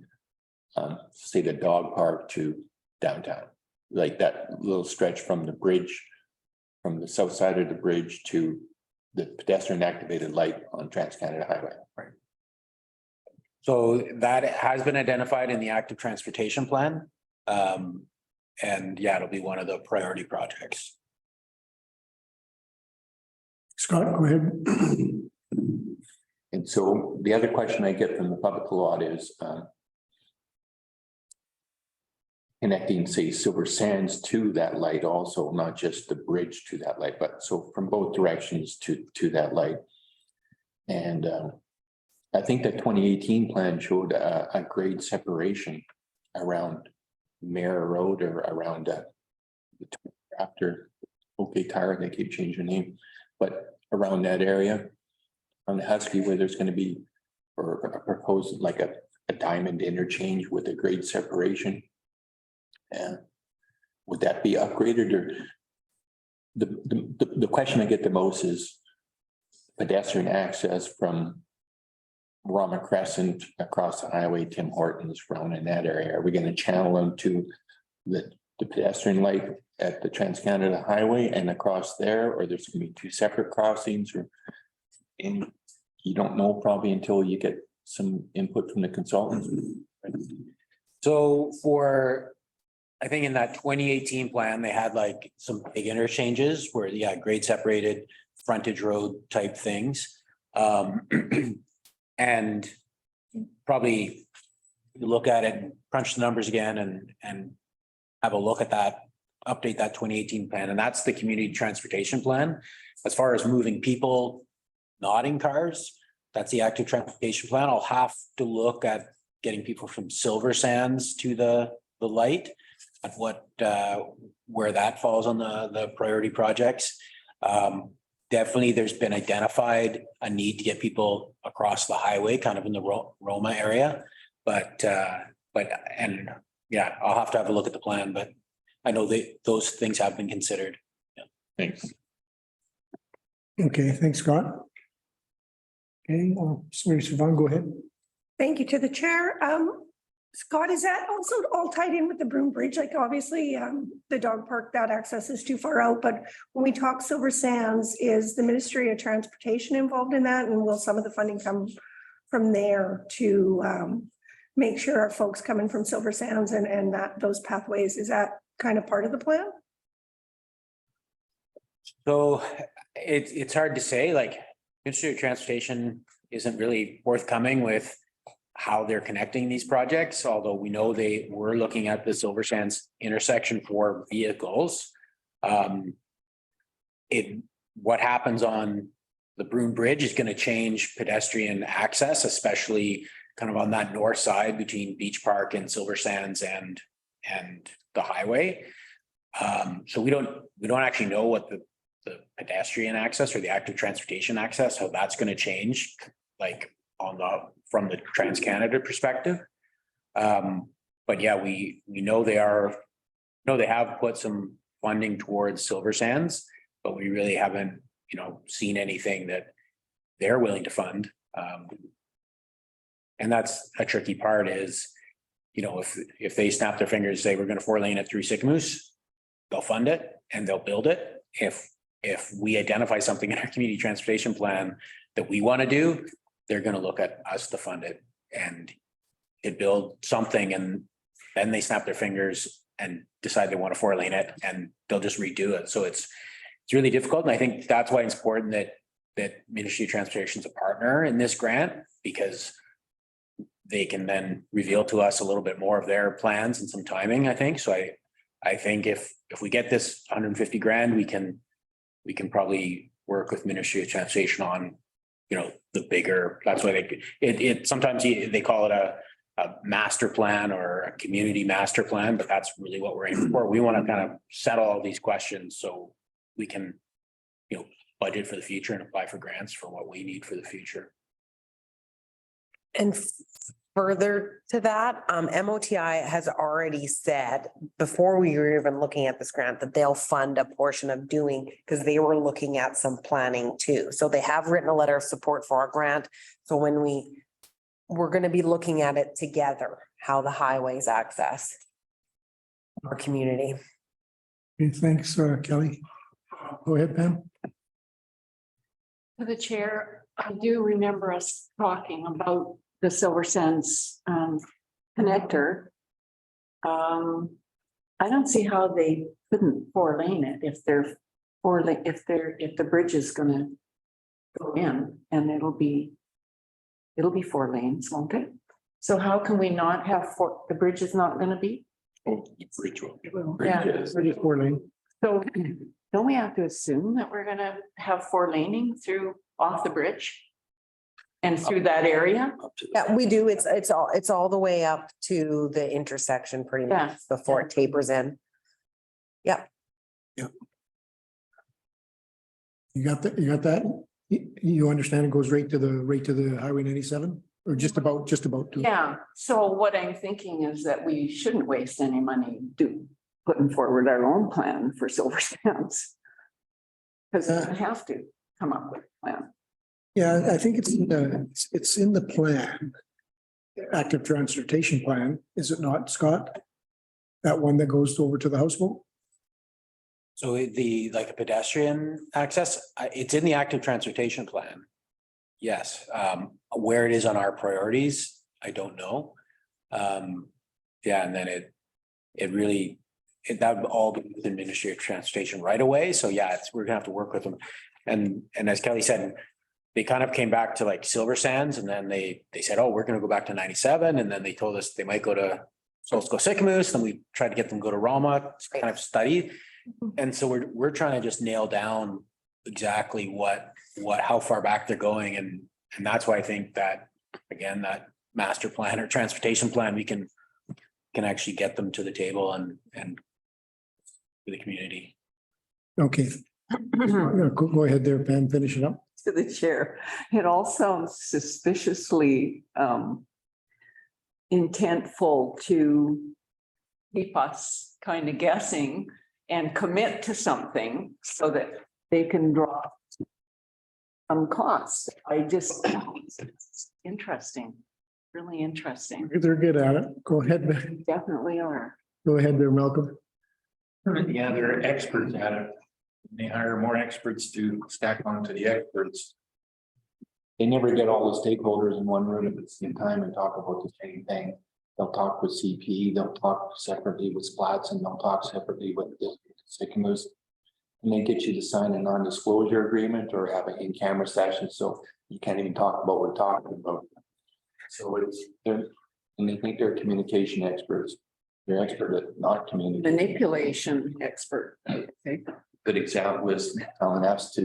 say, the dog park to downtown, like that little stretch from the bridge, from the south side of the bridge to the pedestrian activated light on Trans-Canada Highway. Right. So that has been identified in the active transportation plan. It'll be one of the priority projects. Scott, go ahead. And so the other question I get from the public a lot is, connecting, say, Silver Sands to that light also, not just the bridge to that light, but so from both directions to that light. And I think that 2018 plan showed a grade separation around Mare Road or around after OK Tire, they keep changing the name, but around that area on the Husky where there's going to be or a proposed like a diamond interchange with a grade separation. And would that be upgraded or the question I get the most is pedestrian access from Rama Crescent across the highway, Tim Hortons, around in that area. Are we going to channel them to the pedestrian light at the Trans-Canada Highway and across there, or there's going to be two separate crossings or any, you don't know probably until you get some input from the consultants. So for, I think in that 2018 plan, they had like some big interchanges where, yeah, grade separated frontage road type things. And probably look at it and crunch the numbers again and have a look at that, update that 2018 plan. And that's the community transportation plan. As far as moving people, not in cars, that's the active transportation plan. I'll have to look at getting people from Silver Sands to the light at what, where that falls on the priority projects. Definitely, there's been identified a need to get people across the highway, kind of in the Roma area. But and yeah, I'll have to have a look at the plan, but I know those things have been considered. Yeah. Thanks. Okay, thanks, Scott. Okay, sorry, Siobhan, go ahead. Thank you to the chair. Scott, is that also all tied in with the Broom Bridge? Like obviously, the dog park, that access is too far out, but when we talk Silver Sands, is the Ministry of Transportation involved in that? And will some of the funding come from there to make sure our folks coming from Silver Sands and that those pathways, is that kind of part of the plan? So it's hard to say, like Ministry of Transportation isn't really forthcoming with how they're connecting these projects, although we know they were looking at the Silver Sands intersection for vehicles. What happens on the Broom Bridge is going to change pedestrian access, especially kind of on that north side between Beach Park and Silver Sands and the highway. So we don't actually know what the pedestrian access or the active transportation access, how that's going to change, like from the Trans-Canada perspective. But yeah, we know they have put some funding towards Silver Sands, but we really haven't, seen anything that they're willing to fund. And that's a tricky part is, if they snap their fingers, say we're going to 4-lane it through Sycamoose, they'll fund it and they'll build it. If we identify something in our community transportation plan that we want to do, they're going to look at us to fund it and to build something, and then they snap their fingers and decide they want to 4-lane it and they'll just redo it. So it's really difficult. And I think that's why it's important that Ministry of Transportation is a partner in this grant, because they can then reveal to us a little bit more of their plans and some timing, I think. So I think if we get this 150 grand, we can probably work with Ministry of Transportation on, the bigger, that's why it sometimes they call it a master plan or a community master plan, but that's really what we're aiming for. We want to kind of settle all these questions so we can, budget for the future and apply for grants for what we need for the future. And further to that, MOTI has already said before we were even looking at this grant that they'll fund a portion of doing, because they were looking at some planning too. So they have written a letter of support for our grant. So when we're going to be looking at it together, how the highways access our community. Okay, thanks, Kelly. Go ahead, Pam. To the chair, I do remember us talking about the Silver Sands connector. I don't see how they couldn't 4-lane it if the bridge is gonna go in, and it'll be 4 lanes, won't it? So how can we not have the bridge is not gonna be? Oh, the bridge will. Yeah. Bridges. Or just 4-lane. So don't we have to assume that we're gonna have 4 laning through off the bridge? And through that area? Up to the- Yeah, we do. It's all the way up to the intersection pretty Yeah. much before it tapers in. Yep. You got that? You understand it goes right to the Highway 97 or just about to? Yeah, so what I'm thinking is that we shouldn't waste any money putting forward our own plan for Silver Sands. Because we have to come up with a plan. Yeah, I think it's in the plan. Active transportation plan, is it not, Scott? That one that goes over to the houseboat? So like a pedestrian access, it's in the active transportation plan. Yes, where it is on our priorities, I don't know. Yeah, and then that would all be with the Ministry of Transportation right away. So yeah, we're gonna have to work with them. And as Kelly said, they kind of came back to like Silver Sands and then they said, oh, we're gonna go back to 97. And then they told us they might go to Solstice Sycamoose, and we tried to get them to go to Rama to kind of study. And so we're trying to just nail down exactly how far back they're going. And that's why I think that, again, that master plan or transportation plan, we can actually get them to the table and for the community. Okay. Go ahead there, Pam, finish it up. To the chair, it all sounds suspiciously intentful to keep us kind of guessing and commit to something so that they can draw some costs. It's interesting, really interesting. They're good at it. Go ahead, Definitely are. go ahead there, Malcolm. Yeah, they're experts at it. They hire more experts to stack onto the experts. They never get all the stakeholders in one room at the same time and talk about the same thing. They'll talk with CP, they'll talk separately with Splats, and they'll talk separately with the Sycamoose. And they get you to sign a non-disclosure agreement or have an in-camera session, so you can't even talk about what we're talking about. So and they think they're communication experts. They're expert at not communicating. Manipulation expert. Okay. Good example is telling us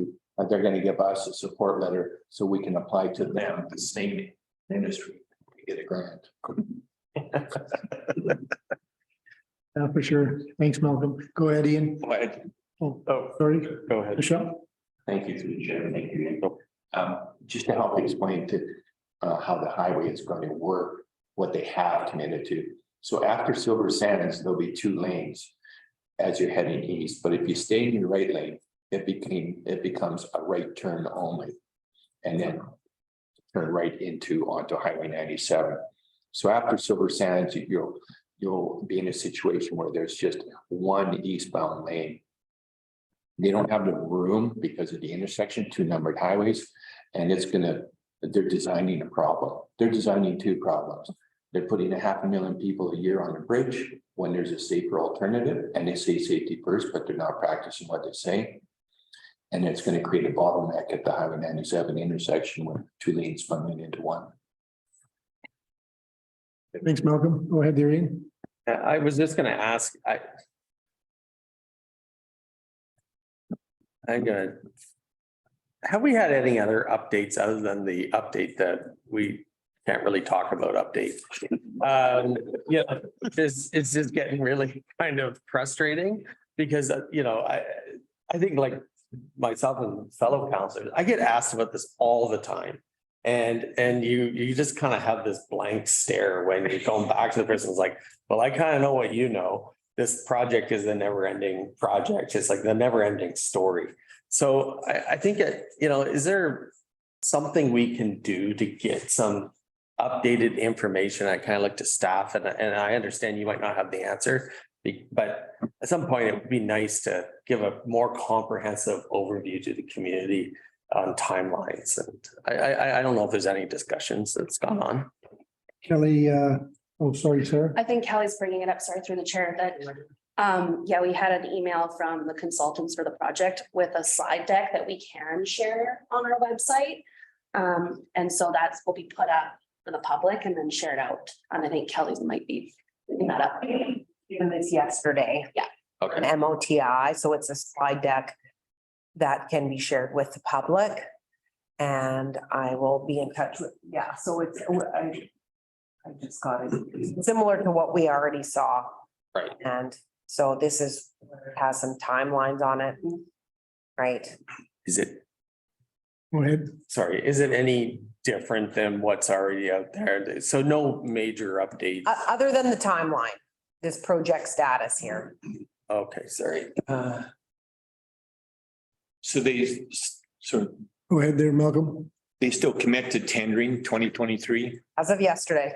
they're gonna give us a support letter so we can apply to them, the same industry, to get a grant. Yeah, for sure. Thanks, Malcolm. Go ahead, Ian. Oh, sorry. Go ahead. Michelle? Thank you through the chair. Thank you. Just to help explain to how the highway is going to work, what they have committed to. So after Silver Sands, there'll be 2 lanes as you're heading east. But if you stay in your right lane, it becomes a right turn only. And then turn right onto Highway 97. So after Silver Sands, you'll be in a situation where there's just one eastbound lane. They don't have the room because of the intersection, 2 numbered highways, and they're designing a problem. They're designing 2 problems. They're putting 500,000 people a year on the bridge when there's a safer alternative, and they say safety first, but they're not practicing what they say. And it's going to create a bottleneck at the Highway 97 intersection with 2 lanes fumbling into one. Thanks, Malcolm. Go ahead there, Ian. I was just gonna ask, have we had any other updates other than the update that we can't really talk about update? Yeah, it's just getting really kind of frustrating because, I think like myself and fellow counselors, I get asked about this all the time. And you just kind of have this blank stare when you're going back to the person. It's like, well, I kind of know what you know. This project is a never ending project. It's like the never ending story. So I think, is there something we can do to get some updated information? I kind of look to staff and I understand you might not have the answer, but at some point it would be nice to give a more comprehensive overview to the community on timelines. And I don't know if there's any discussions that's gone on. Kelly, sorry, Sarah. I think Kelly's bringing it up, sorry, through the chair, that we had an email from the consultants for the project with a slide deck that we can share on our website. And so that will be put up for the public and then shared out. And I think Kelly's might be putting that up. given this yesterday. Yeah. Okay. An MOTI, so it's a slide deck that can be shared with the public. And I will be in touch with, yeah, so it's, I just got it, similar to what we already saw. Right. And so this is, has some timelines on it. Right. Is it, Go ahead. sorry, is it any different than what's already out there? So no major updates? Other than the timeline, this project status here. Okay, sorry. So they, so Go ahead there, Malcolm. they still commit to tendering 2023? As of yesterday,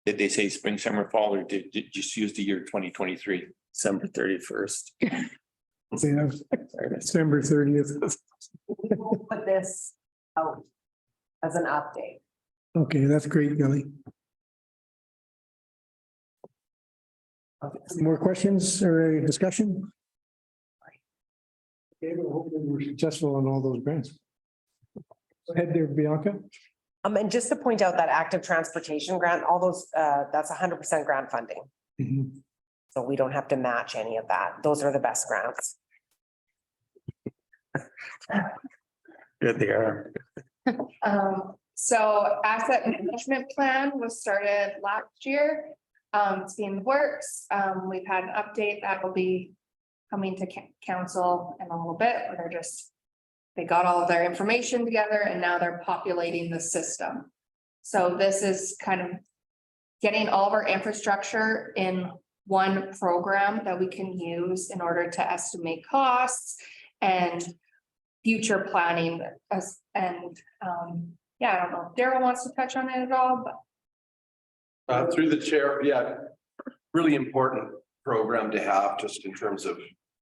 Did they say spring, summer, fall, or did you just use the year 2023? December 31st. Yeah, December 30th. we'll put this out as an update. Okay, that's great, Kelly. More questions or discussion? Okay, well, hopefully we're successful on all those grants. Go ahead there, Bianca. And just to point out that active transportation grant, all those, that's 100% grant funding. Mhm. So we don't have to match any of that. Those are the best grants. Good they are. So asset management plan was started last year. It's being in the works. We've had an update that will be coming to council in a little bit, where they're just, they got all of their information together and now they're populating the system. So this is kind of getting all of our infrastructure in one program that we can use in order to estimate costs and future planning as, and, yeah, I don't know if Daryl wants to touch on it at all, but Through the chair, yeah, really important program to have just in terms of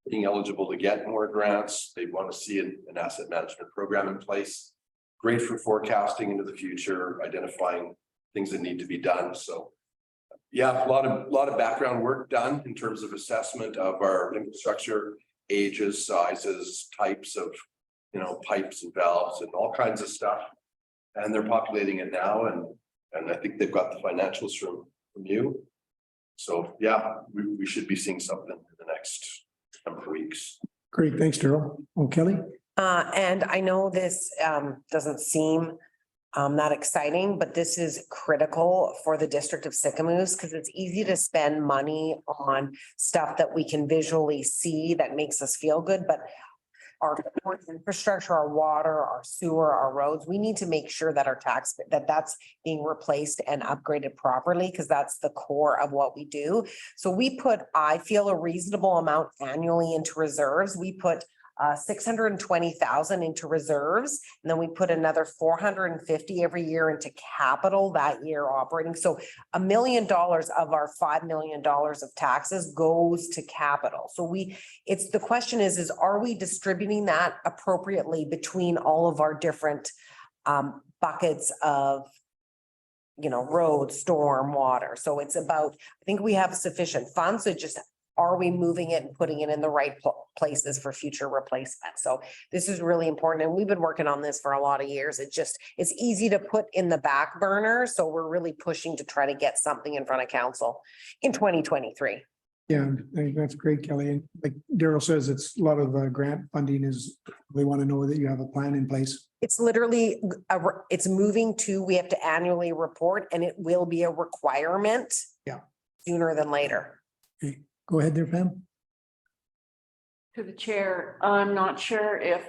being eligible to get more grants. They want to see an asset management program in place. Great for forecasting into the future, identifying things that need to be done. So yeah, a lot of background work done in terms of assessment of our infrastructure, ages, sizes, types of, pipes and valves and all kinds of stuff. And they're populating it now, and I think they've got the financials from you. So yeah, we should be seeing something in the next number of weeks. Great, thanks, Daryl. Oh, Kelly? And I know this doesn't seem that exciting, but this is critical for the district of Sycamoose because it's easy to spend money on stuff that we can visually see that makes us feel good, but our infrastructure, our water, our sewer, our roads, we need to make sure that our that's being replaced and upgraded properly because that's the core of what we do. So we put, I feel, a reasonable amount annually into reserves. We put 620,000 into reserves, and then we put another 450 every year into capital that year operating. So $1 million of our $5 million of taxes goes to capital. So the question is are we distributing that appropriately between all of our different buckets of road, storm, water? So it's about, I think we have sufficient funds. So just are we moving it and putting it in the right places for future replacement? So this is really important. And we've been working on this for a lot of years. It's easy to put in the back burner. So we're really pushing to try to get something in front of council in 2023. Yeah, I think that's great, Kelly. And like Daryl says, it's a lot of grant funding is, we want to know that you have a plan in place. It's literally, it's moving to, we have to annually report and it will be a requirement. Yeah. Sooner than later. Okay. Go ahead there, Pam. To the chair, I'm not sure if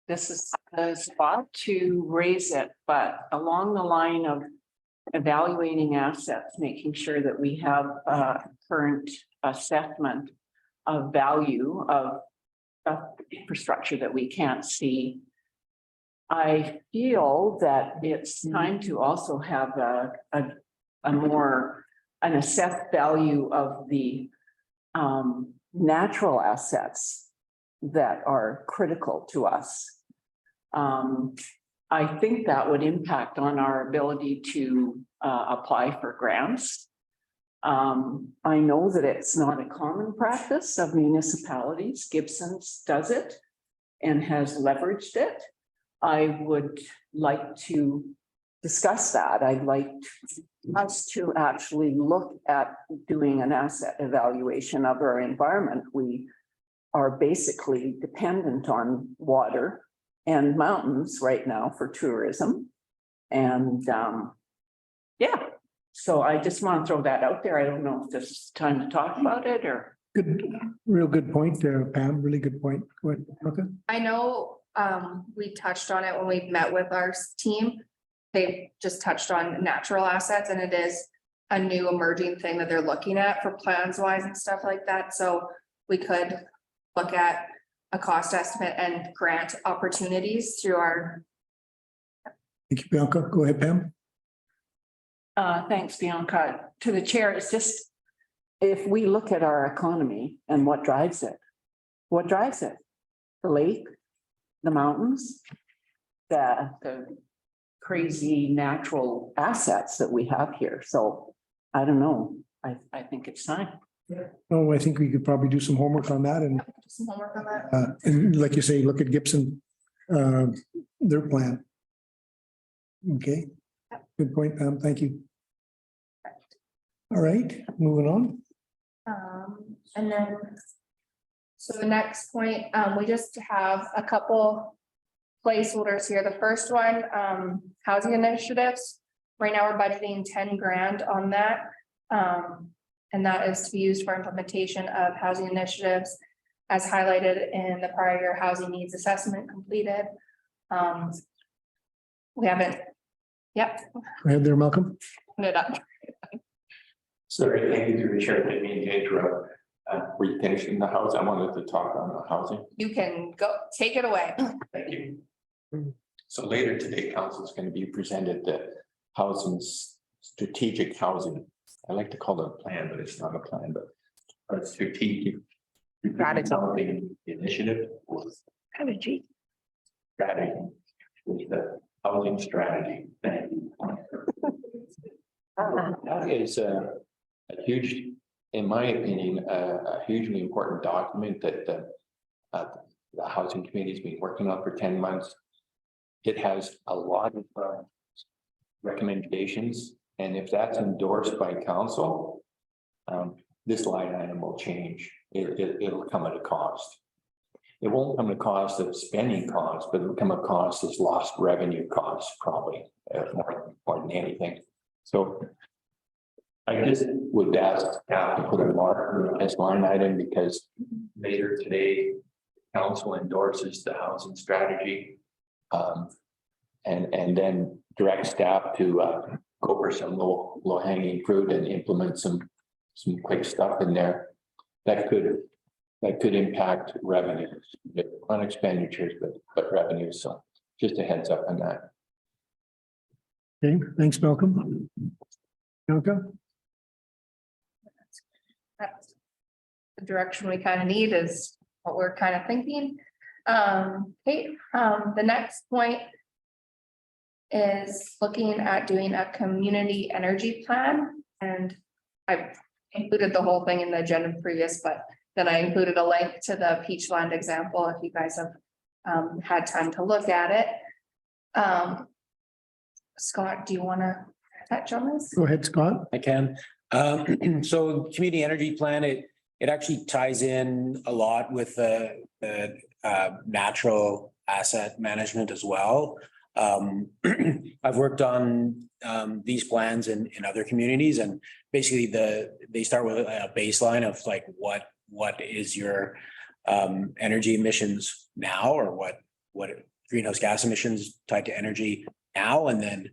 this is the spot to raise it, but along the line of evaluating assets, making sure that we have a current assessment of value of infrastructure that we can't see. I feel that it's time to also have an assessed value of the natural assets that are critical to us. I think that would impact on our ability to apply for grants. I know that it's not a common practice of municipalities. Gibson's does it and has leveraged it. I would like to discuss that. I'd like us to actually look at doing an asset evaluation of our environment. We are basically dependent on water and mountains right now for tourism. And yeah, so I just want to throw that out there. I don't know if this is time to talk about it or. Good, real good point there, Pam. Really good point. Go ahead. Okay. I know, we touched on it when we met with our team. They just touched on natural assets and it is a new emerging thing that they're looking at for plans wise and stuff like that. So we could look at a cost estimate and grant opportunities through our. Thank you, Bianca. Go ahead, Pam. Thanks, Bianca. To the chair, it's just, if we look at our economy and what drives it? What drives it? The lake, the mountains, the crazy natural assets that we have here. So I don't know. I think it's time. Oh, I think we could probably do some homework on that and, Some homework on that. and like you say, look at Gibson, their plan. Okay, good point, Pam. Thank you. All right, moving on. And then. So the next point, we just have a couple placeholders here. The first one, housing initiatives. Right now, we're budgeting 10 grand on that. And that is to be used for implementation of housing initiatives as highlighted in the prior year housing needs assessment completed. We haven't, yep. Go ahead there, Malcolm. Put it up. Sorry, thank you through the chair, didn't mean to interrupt. Were you finishing the house? I wanted to talk on the housing. You can go, take it away. Thank you. So later today, council is going to be presented the housing strategic housing. I like to call it a plan, but it's not a plan, but a strategic housing initiative or Strategy. strategy. With the housing strategy. Thank you. That is a huge, in my opinion, a hugely important document that the housing committee has been working on for 10 months. It has a lot of recommendations, and if that's endorsed by council, this line item will change. It'll come at a cost. It won't come at a cost of spending costs, but it'll come at a cost as lost revenue costs, probably more than anything. So I just would ask staff to put a marker as line item because later today, council endorses the housing strategy. And then direct staff to go for some low hanging fruit and implement some quick stuff in there that could impact revenues, on expenditures, but revenues. So just a heads up on that. Okay, thanks, Malcolm. Bianca? That's the direction we kind of need is what we're kind of thinking. Okay, the next point is looking at doing a community energy plan. And I've included the whole thing in the agenda previous, but then I included a link to the Peachland example if you guys have had time to look at it. Scott, do you want to touch on this? Go ahead, Scott. I can. So community energy plan, it actually ties in a lot with the natural asset management as well. I've worked on these plans in other communities, and basically they start with a baseline of like what is your energy emissions now, or what greenhouse gas emissions tied to energy now, and then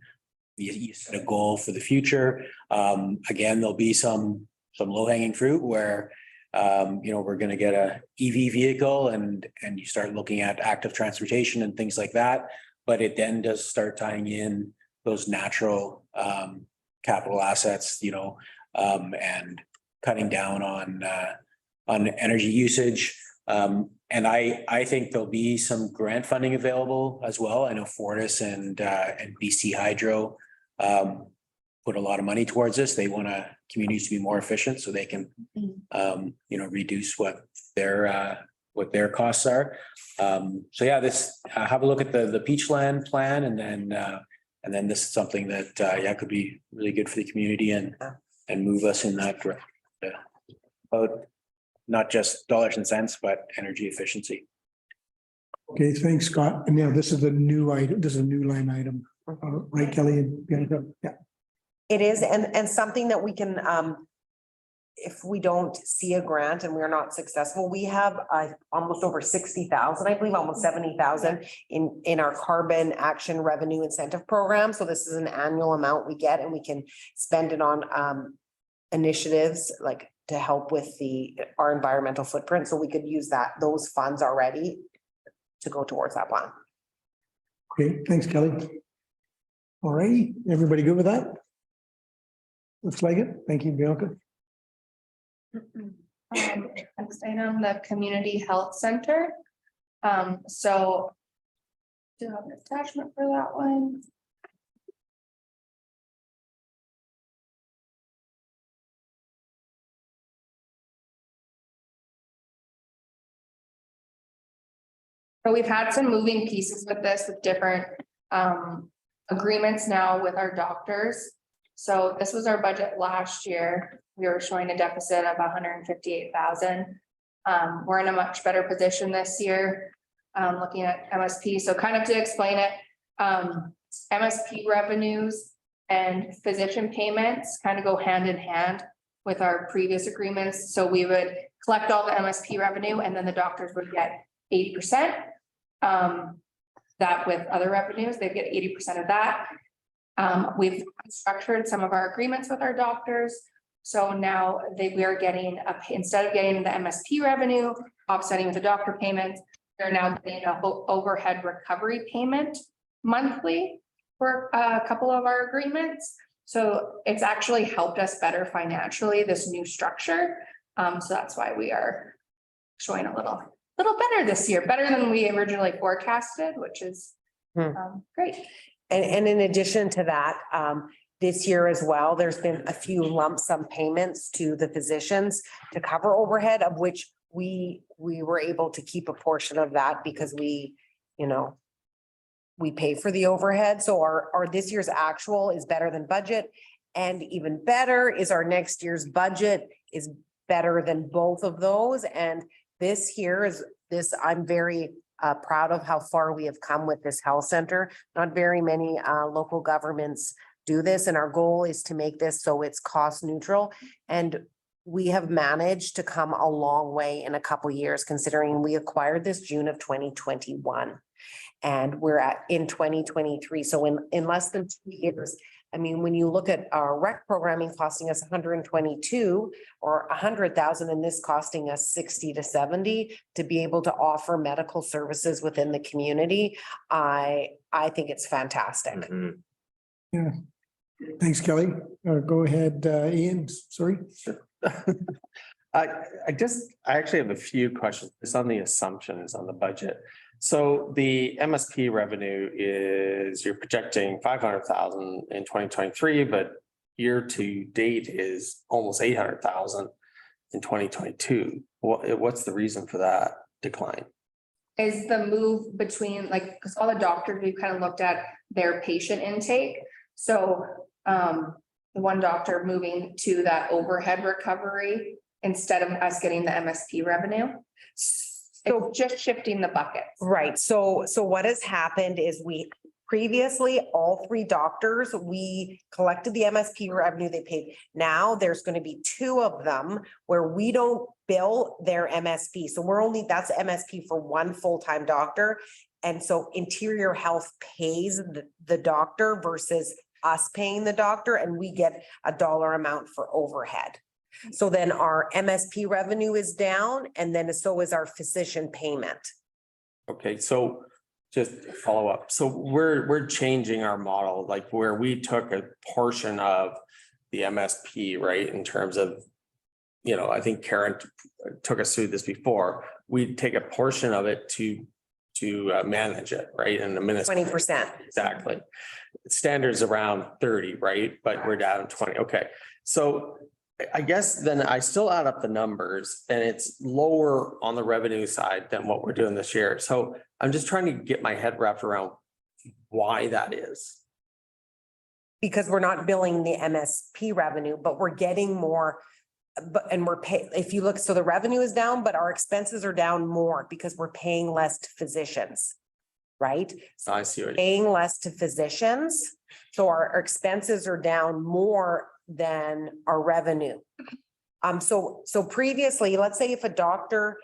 you set a goal for the future. Again, there'll be some low-hanging fruit where we're going to get a EV vehicle and you start looking at active transportation and things like that. But it then does start tying in those natural capital assets, and cutting down on energy usage. And I think there'll be some grant funding available as well. I know Fortis and BC Hydro put a lot of money towards this. They want communities to be more efficient so they can, reduce what their costs are. So yeah, have a look at the Peachland plan, and then And then this is something that, could be really good for the community and move us in that direction. About not just dollars and cents, but energy efficiency. Okay, thanks, Scott. And now this is a new item, this is a new line item, right, Kelly and Bianca? Yeah. It is, and something that we can, if we don't see a grant and we're not successful, we have almost over 60,000, I believe, almost 70,000 in our carbon action revenue incentive program. So this is an annual amount we get, and we can spend it on initiatives like to help with our environmental footprint. So we could use those funds already to go towards that plan. Okay, thanks, Kelly. All righty, everybody good with that? Looks like it. Thank you, Bianca. Next item, the community health center. So do you have an attachment for that one? So we've had some moving pieces with this, with different agreements now with our doctors. So this was our budget last year. We were showing a deficit of 158,000. We're in a much better position this year, looking at MSP. So kind of to explain it, MSP revenues and physician payments kind of go hand in hand with our previous agreements. So we would collect all the MSP revenue, and then the doctors would get 80%. That with other revenues, they get 80% of that. We've structured some of our agreements with our doctors. So now we are getting instead of getting the MSP revenue offsetting with the doctor payments, they're now getting a overhead recovery payment monthly for a couple of our agreements. So it's actually helped us better financially, this new structure. So that's why we are showing a little better this year, better than we originally forecasted, which is great. And in addition to that, this year as well, there's been a few lump sum payments to the physicians to cover overhead, of which we were able to keep a portion of that because we pay for the overhead. So our this year's actual is better than budget, and even better is our next year's budget is better than both of those. And this here is I'm very proud of how far we have come with this health center. Not very many local governments do this, and our goal is to make this so it's cost neutral. And we have managed to come a long way in a couple of years, considering we acquired this June of 2021. And we're in 2023. So in less than 2 years, I mean, when you look at our rec programming costing us 122 or 100,000, and this costing us 60 to 70 to be able to offer medical services within the community, I think it's fantastic. Mm-hmm. Yeah. Thanks, Kelly. Go ahead, Ian. Sorry. Sure. I actually have a few questions. It's on the assumptions on the budget. So the MSP revenue is, you're projecting 500,000 in 2023, but year to date is almost 800,000 in 2022. What's the reason for that decline? Is the move between, like, because all the doctors, we've kind of looked at their patient intake. So the one doctor moving to that overhead recovery instead of us getting the MSP revenue. So just shifting the buckets. Right. So what has happened is we previously, all three doctors, we collected the MSP revenue they paid. Now there's going to be two of them where we don't bill their MSP. So that's MSP for one full-time doctor. And so Interior Health pays the doctor versus us paying the doctor, and we get a dollar amount for overhead. So then our MSP revenue is down, and then so is our physician payment. Okay, so just follow up. So we're changing our model, like where we took a portion of the MSP, right? In terms of, I think Karen took us through this before. We take a portion of it to manage it, right? And the 20%. Exactly. Standards around 30, right? But we're down 20. Okay. So I guess then I still add up the numbers, and it's lower on the revenue side than what we're doing this year. So I'm just trying to get my head wrapped around why that is. because we're not billing the MSP revenue, but we're getting more. But, and we're paying, if you look, so the revenue is down, but our expenses are down more because we're paying less to physicians. Right? I see what Paying less to physicians. So our expenses are down more than our revenue. So previously, let's say if a doctor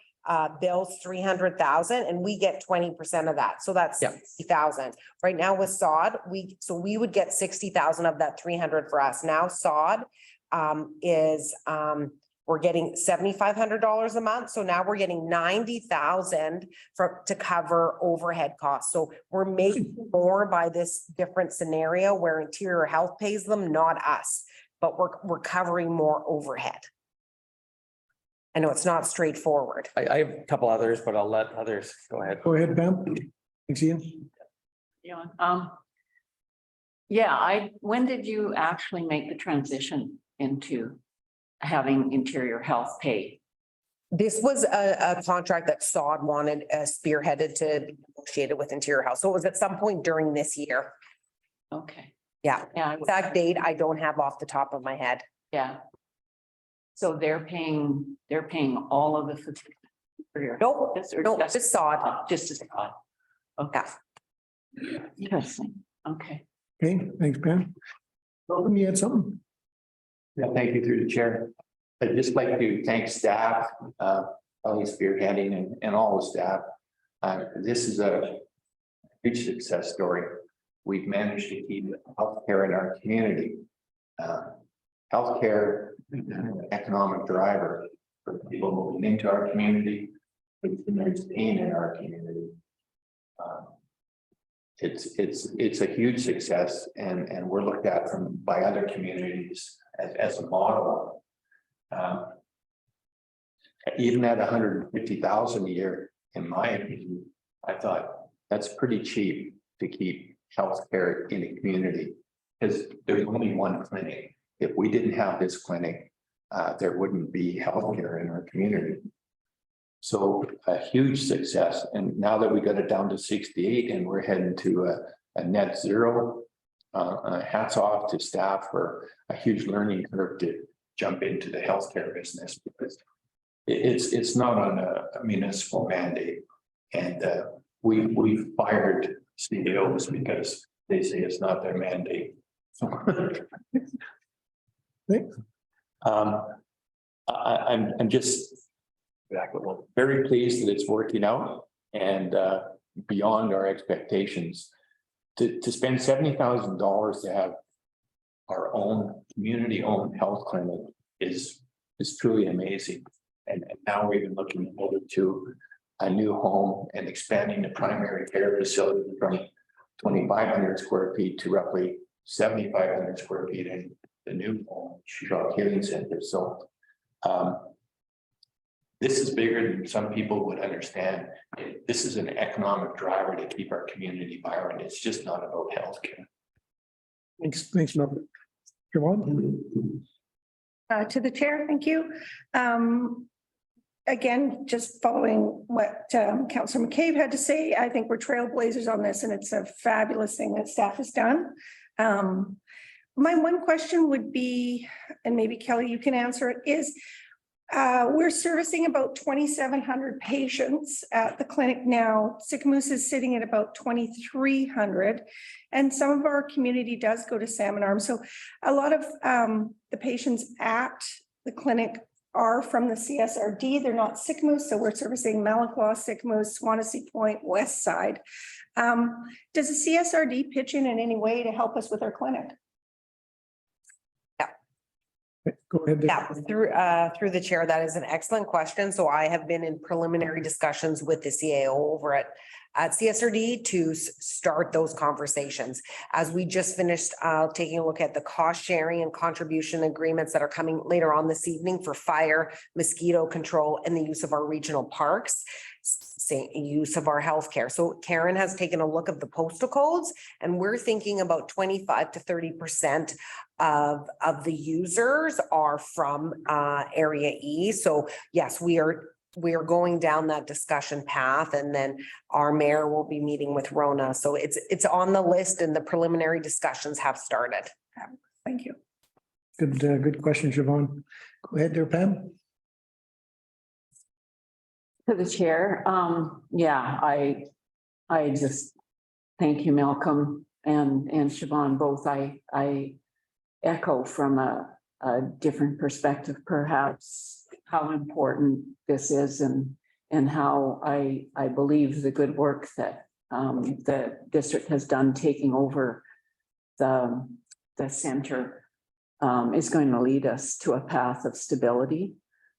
bills 300,000 and we get 20% of that. So that's Yeah. 60,000. Right now with SOD, we would get 60,000 of that 300 for us. Now SOD we're getting $7,500 a month. So now we're getting 90,000 to cover overhead costs. So we're making more by this different scenario where Interior Health pays them, not us, but we're covering more overhead. I know it's not straightforward. I have a couple others, but I'll let others go ahead. Go ahead, Pam. Thanks, Ian. Yeah, when did you actually make the transition into having Interior Health pay? This was a contract that SOD wanted spearheaded to be negotiated with Interior Health. So it was at some point during this year. Okay. Yeah. Yeah. Exact date, I don't have off the top of my head. Yeah. So they're paying all of the. Nope, just SOD. Just as odd. Okay. Interesting. Okay. Okay, thanks, Pam. Welcome, you had something? Yeah, thank you through the chair. I'd just like to thank staff, Ellie spearheading and all the staff. This is a huge success story. We've managed to keep healthcare in our community. Healthcare is an economic driver for people moving into our community, for staying in our community. It's a huge success, and we're looked at by other communities as a model. Even at 150,000 a year, in my opinion, I thought that's pretty cheap to keep healthcare in a community, because there's only one clinic. If we didn't have this clinic, there wouldn't be healthcare in our community. So a huge success. And now that we got it down to 68 and we're heading to a net zero, hats off to staff for a huge learning curve to jump into the healthcare business, because it's not on a municipal mandate. And we fired CEOs because they say it's not their mandate. I'm just very pleased that it's working out and beyond our expectations. To spend $70,000 to have our own community-owned health clinic is truly amazing. And now we're even looking forward to a new home and expanding the primary care facility from 2,500 square feet to roughly 7,500 square feet in the new home, Shuswap Healing Center. So this is bigger than some people would understand. This is an economic driver to keep our community vibrant. It's just not about healthcare. Thanks, Robert. Siobhan? To the chair, thank you. Again, just following what Councillor McCabe had to say, I think we're trailblazers on this, and it's a fabulous thing that staff has done. My one question would be, and maybe Kelly, you can answer it, is we're servicing about 2,700 patients at the clinic now. Sycamoose is sitting at about 2,300, and some of our community does go to Salmon Arm. So a lot of the patients at the clinic are from the CSRD. They're not Sycamoose, so we're servicing Malaclaw, Sycamoose, Swansea Point, West Side. Does the CSRD pitch in any way to help us with our clinic? Go ahead. Yeah, through the chair, that is an excellent question. So I have been in preliminary discussions with the CAO over at CSRD to start those conversations. As we just finished taking a look at the cost sharing and contribution agreements that are coming later on this evening for fire, mosquito control, and the use of our regional parks, use of our healthcare. So Karen has taken a look of the postal codes, and we're thinking about 25 to 30% of the users are from Area E. So yes, we are we are going down that discussion path, and then our mayor will be meeting with Rona. So it's on the list and the preliminary discussions have started. Thank you. Good question, Siobhan. Go ahead there, Pam. To the chair, yeah, I just thank you, Malcolm and Siobhan, both. I echo from a different perspective, perhaps, how important this is and how I believe the good work that the district has done taking over the center is going to lead us to a path of stability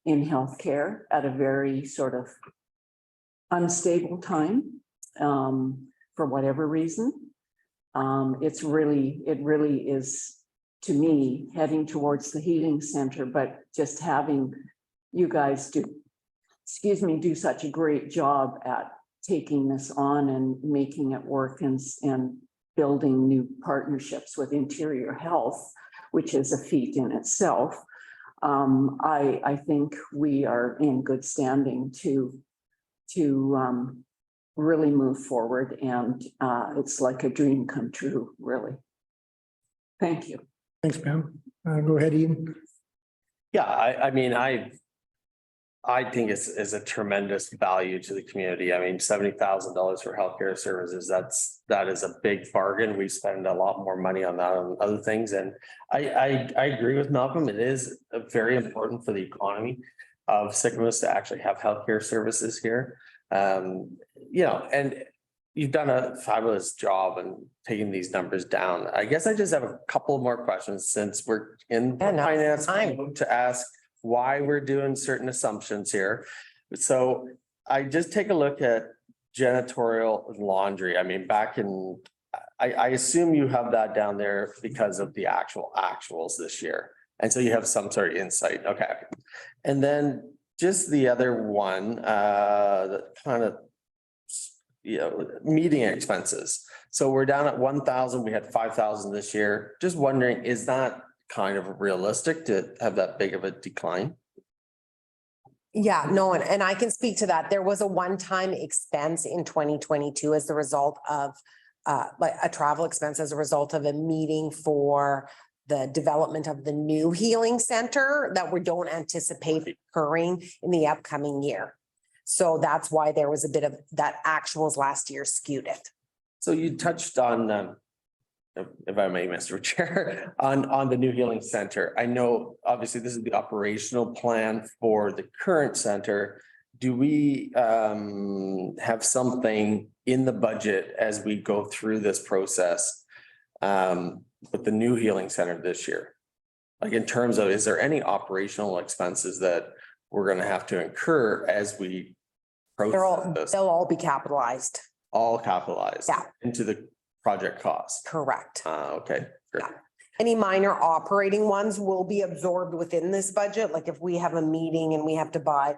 in healthcare at a very sort of unstable time for whatever reason. It really is, to me, heading towards the healing center, but just having you guys do such a great job at taking this on and making it work and building new partnerships with Interior Health, which is a feat in itself. I think we are in good standing to really move forward, and it's like a dream come true, really. Thank you. Thanks, Pam. Go ahead, Ian. Yeah, I mean, I think it's a tremendous value to the community. I mean, $70,000 for healthcare services, that is a big bargain. We spend a lot more money on that on other things. And I agree with Malcolm. It is very important for the economy of Sycamus to actually have healthcare services here. You know, and you've done a fabulous job in taking these numbers down. I guess I just have a couple more questions since we're in finance to ask why we're doing certain assumptions here. So I just take a look at janitorial and laundry. I mean, I assume you have that down there because of the actuals this year. And so you have some sort of insight. Okay. And then just the other one, that kind of, meeting expenses. So we're down at 1,000. We had 5,000 this year. Just wondering, is that kind of realistic to have that big of a decline? Yeah, no, and I can speak to that. There was a one-time expense in 2022 as the result of like a travel expense as a result of a meeting for the development of the new healing center that we don't anticipate occurring in the upcoming year. So that's why there was a bit of that actuals last year skewed it. So you touched on, if I may, Mr. Chair, on the new healing center. I know obviously this is the operational plan for the current center. Do we have something in the budget as we go through this process with the new healing center this year? Like in terms of, is there any operational expenses that we're going to have to incur as we process? They'll all be capitalized. All capitalized? Yeah. Into the project cost? Correct. Okay, great. Yeah. Any minor operating ones will be absorbed within this budget. Like if we have a meeting and we have to buy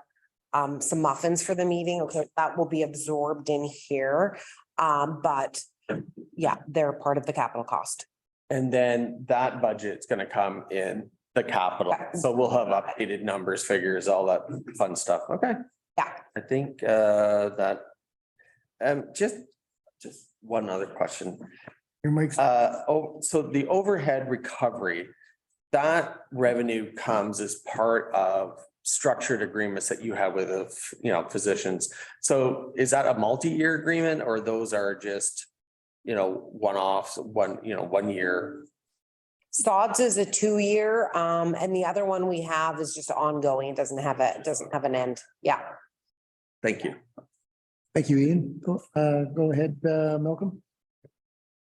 some muffins for the meeting, okay, that will be absorbed in here. But yeah, they're part of the capital cost. And then that budget's gonna come in the capital. So we'll have updated numbers, figures, all that fun stuff. Okay. Yeah. I think just one other question. Your mic's. So the overhead recovery, that revenue comes as part of structured agreements that you have with physicians. So is that a multi-year agreement, or those are just, one-offs, 1 year? SODS is a 2-year, and the other one we have is just ongoing. It doesn't have an end. Yeah. Thank you. Thank you, Ian. Go ahead, Malcolm.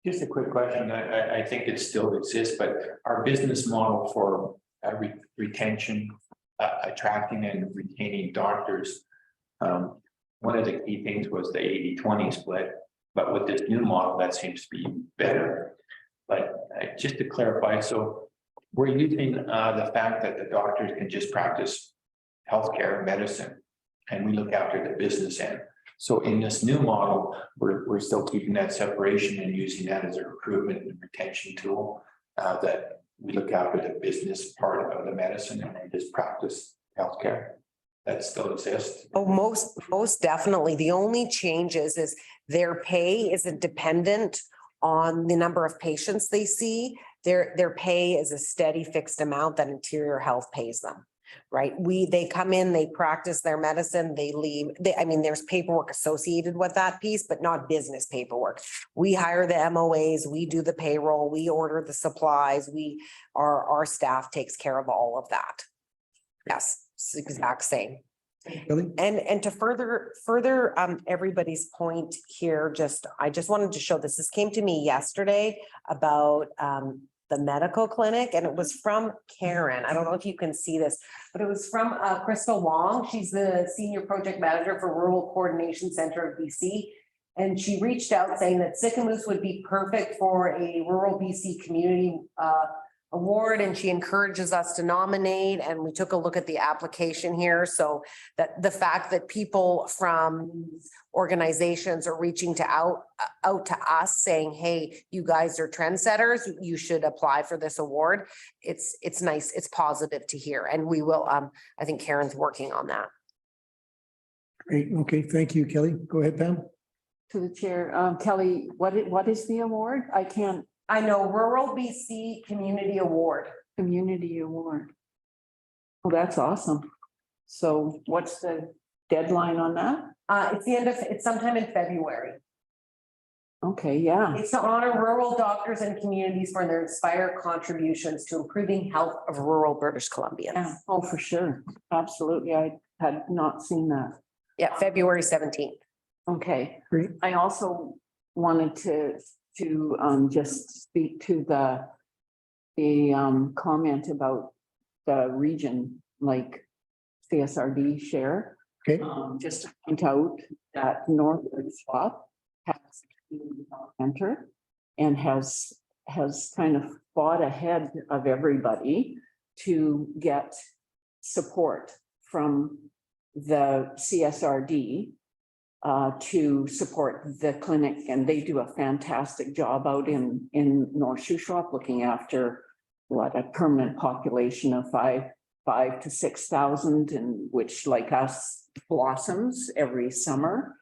Just a quick question. I think it still exists, but our business model for retention, attracting and retaining doctors. One of the key things was the 80-20 split, but with this new model, that seems to be better. But just to clarify, so we're using the fact that the doctors can just practice healthcare medicine, and we look after the business end. So in this new model, we're still keeping that separation and using that as a recruitment and retention tool, that we look after the business part of the medicine and just practice healthcare. that still exist? Oh, most definitely. The only changes is their pay isn't dependent on the number of patients they see. Their pay is a steady fixed amount that Interior Health pays them. Right? They come in, they practice their medicine, they leave. There's paperwork associated with that piece, but not business paperwork. We hire the MOAs, we do the payroll, we order the supplies, our staff takes care of all of that. Yes, it's the exact same. Kelly? And to further everybody's point here, I just wanted to show this. This came to me yesterday about the medical clinic, and it was from Karen. I don't know if you can see this, but it was from Crystal Wong. She's the Senior Project Manager for Rural Coordination Center of BC. And she reached out saying that Sicamous would be perfect for a rural BC community award, and she encourages us to nominate, and we took a look at the application here. So that the fact that people from organizations are reaching out to us saying, hey, you guys are trendsetters, you should apply for this award. It's nice, it's positive to hear, and we will, I think Karen's working on that. Great. Okay. Thank you, Kelly. Go ahead, Pam. To the chair, Kelly, what is the award? I know, Rural BC Community Award. Community award. Oh, that's awesome. So what's the deadline on that? It's sometime in February. Okay, yeah. It's to honor rural doctors and communities for their inspired contributions to improving health of rural British Columbians. Yeah. Oh, for sure. Absolutely. I had not seen that. Yeah, February 17th. Okay. Great. I also wanted to just speak to the comment about the region, like CSRD share. Okay. Just to point out that Northwood Swap has enter and has kind of fought ahead of everybody to get support from the CSRD to support the clinic, and they do a fantastic job out in North Shuswap, looking after a permanent population of 5,000 to 6,000, and which, like us, blossoms every summer.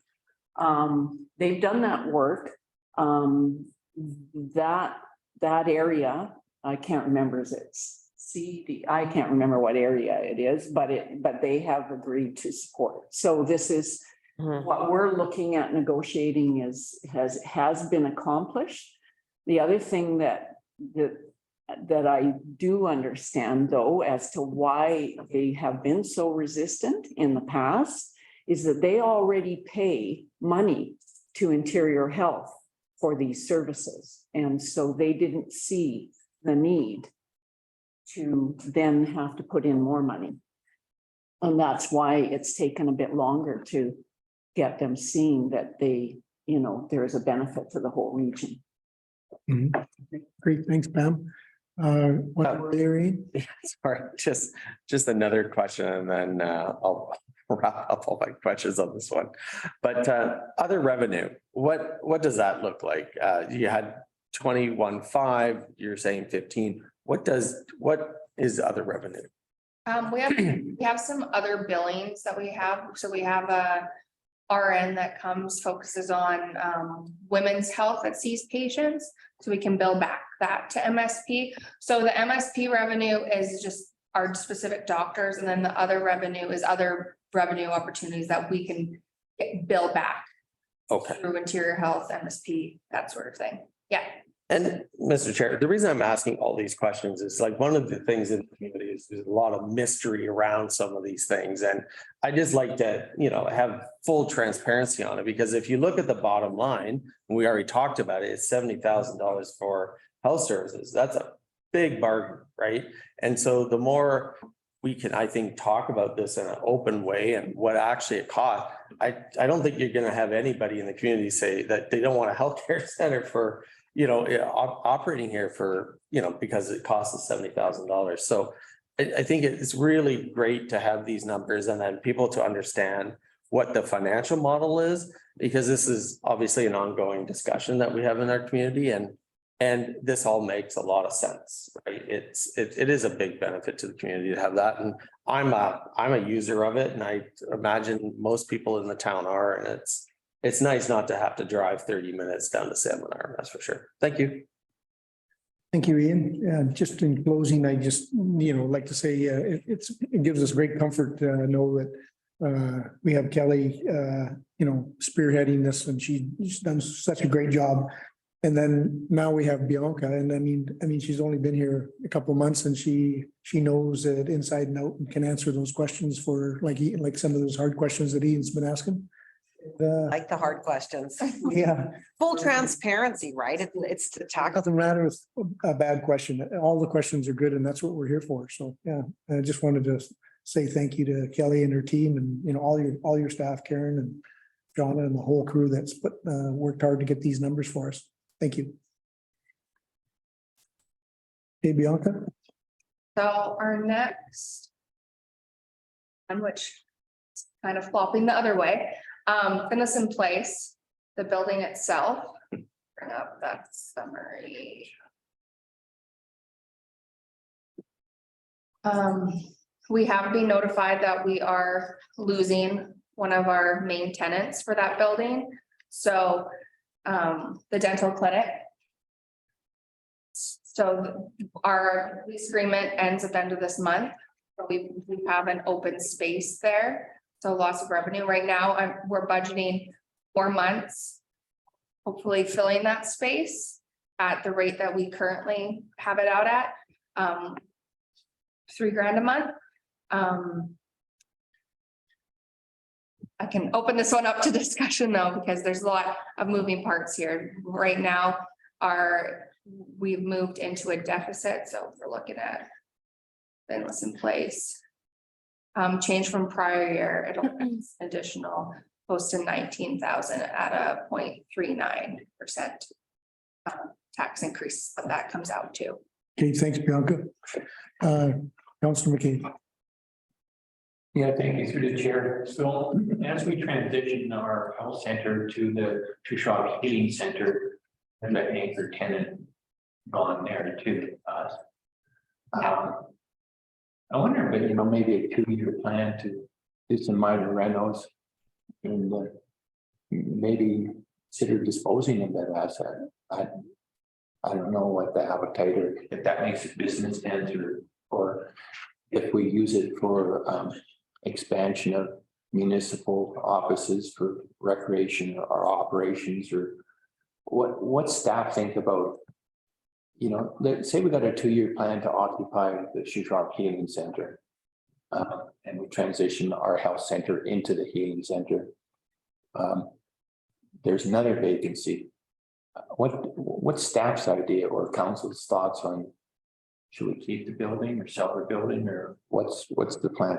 They've done that work. That area, I can't remember, is it CD? I can't remember what area it is, but they have agreed to support. So this is what we're looking at negotiating has been accomplished. The other thing that I do understand, though, as to why they have been so resistant in the past, is that they already pay money to Interior Health for these services. And so they didn't see the need to then have to put in more money. And that's why it's taken a bit longer to get them seeing that there is a benefit to the whole region. Great. Thanks, Pam. What were you, Irene? Sorry, just another question, and then I'll wrap up all my questions on this one. But other revenue, what does that look like? You had 21.5, you're saying 15. What is other revenue? We have some other billings that we have. So we have a RN that focuses on women's health that sees patients. So we can bill back that to MSP. So the MSP revenue is just our specific doctors. And then the other revenue is other revenue opportunities that we can bill back. Okay. Through Interior Health, MSP, that sort of thing. Yeah. And Mr. Chair, the reason I'm asking all these questions is like one of the things in the community is there's a lot of mystery around some of these things. And I just like to, have full transparency on it, because if you look at the bottom line, and we already talked about it, it's $70,000 for health services. That's a big bargain, right? And so the more we can, I think, talk about this in an open way and what actually it costs, I don't think you're going to have anybody in the community say that they don't want a healthcare center for, operating here for, because it costs us $70,000. So I think it's really great to have these numbers and then people to understand what the financial model is, because this is obviously an ongoing discussion that we have in our community. And And this all makes a lot of sense, right? It is a big benefit to the community to have that. And I'm a user of it, and I imagine most people in the town are, and it's nice not to have to drive 30 minutes down to Seminar, that's for sure. Thank you. Thank you, Ian. Just in closing, I just, like to say, it gives us great comfort to know that we have Kelly, spearheading this, and she's done such a great job. And then now we have Bianca, and I mean, she's only been here a couple of months, and she knows it inside and out and can answer those questions for like some of those hard questions that Ian's been asking. Like the hard questions. Yeah. Full transparency, right? It's to tackle. Nothing matter with a bad question. All the questions are good, and that's what we're here for. So, yeah, I just wanted to say thank you to Kelly and her team, and, all your staff, Karen and Jonna and the whole crew that's worked hard to get these numbers for us. Thank you. Hey, Bianca. So our next one, which is kind of flopping the other way, fitness in place, the building itself. Bring up that summary. We have been notified that we are losing one of our main tenants for that building. So the dental clinic. So our lease agreement ends at the end of this month. But we have an open space there. So lots of revenue right now. We're budgeting 4 months. Hopefully filling that space at the rate that we currently have it out at. $3,000 a month. I can open this one up to discussion though, because there's a lot of moving parts here. Right now, we've moved into a deficit, so we're looking at fitness in place. Change from prior year, it'll be additional close to 19,000 at a 0.39% tax increase, but that comes out too. Okay, thanks, Bianca. Councilor McKay. Yeah, thank you through the chair. So as we transition our health center to the Shuswap Healing Center, and the anchor tenant gone there to us. I wonder, but maybe a 2-year plan to do some minor renos and maybe consider disposing of that asset. I don't know what the appetite, or if that makes it business sense, or if we use it for expansion of municipal offices for recreation or operations, or what staff think about, let's say we got a 2-year plan to occupy the Shuswap Healing Center. And we transition our health center into the healing center. There's another vacancy. What's staff's idea or council's thoughts on, should we keep the building or sell the building, or what's the plan?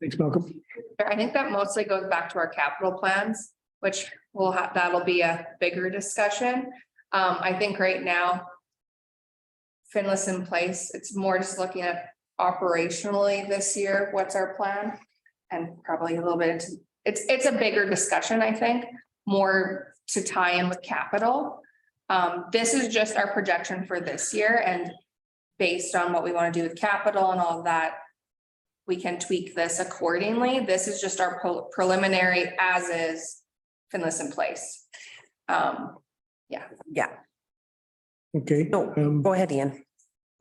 Thanks, Malcolm. I think that mostly goes back to our capital plans, which that'll be a bigger discussion. I think right now, fitness in place, it's more just looking at operationally this year, what's our plan? And probably a little bit into, it's a bigger discussion, I think, more to tie in with capital. This is just our projection for this year, and based on what we want to do with capital and all of that, we can tweak this accordingly. This is just our preliminary as is fitness in place. Yeah. Okay. No, go ahead, Ian.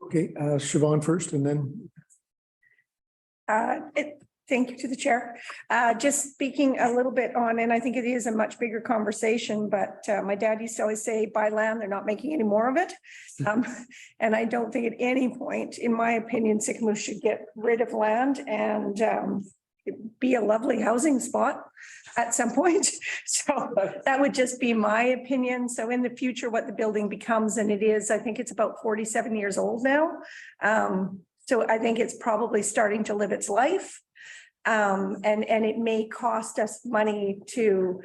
Okay, Siobhan first, and then. Thank you to the chair. Just speaking a little bit on, and I think it is a much bigger conversation, but my dad used to always say, buy land, they're not making any more of it. And I don't think at any point, in my opinion, Sycamore should get rid of land and be a lovely housing spot at some point. So that would just be my opinion. So in the future, what the building becomes, and it is, I think it's about 47 years old now. So I think it's probably starting to live its life. And it may cost us money to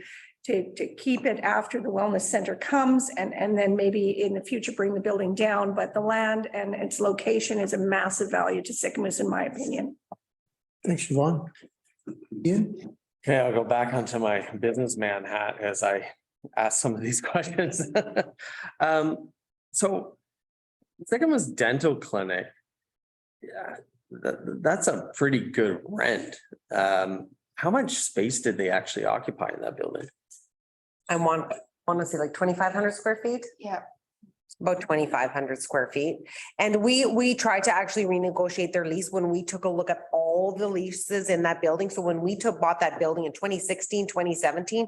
keep it after the wellness center comes, and then maybe in the future bring the building down, but the land and its location is a massive value to Sycamore, in my opinion. Thanks, Siobhan. Ian? Okay, I'll go back onto my businessman hat as I ask some of these questions. So Sycamores Dental Clinic. Yeah, that's a pretty good rent. How much space did they actually occupy in that building? I want to say like 2,500 square feet. Yeah. About 2,500 square feet. And we tried to actually renegotiate their lease when we took a look at all the leases in that building. So when we bought that building in 2016, 2017,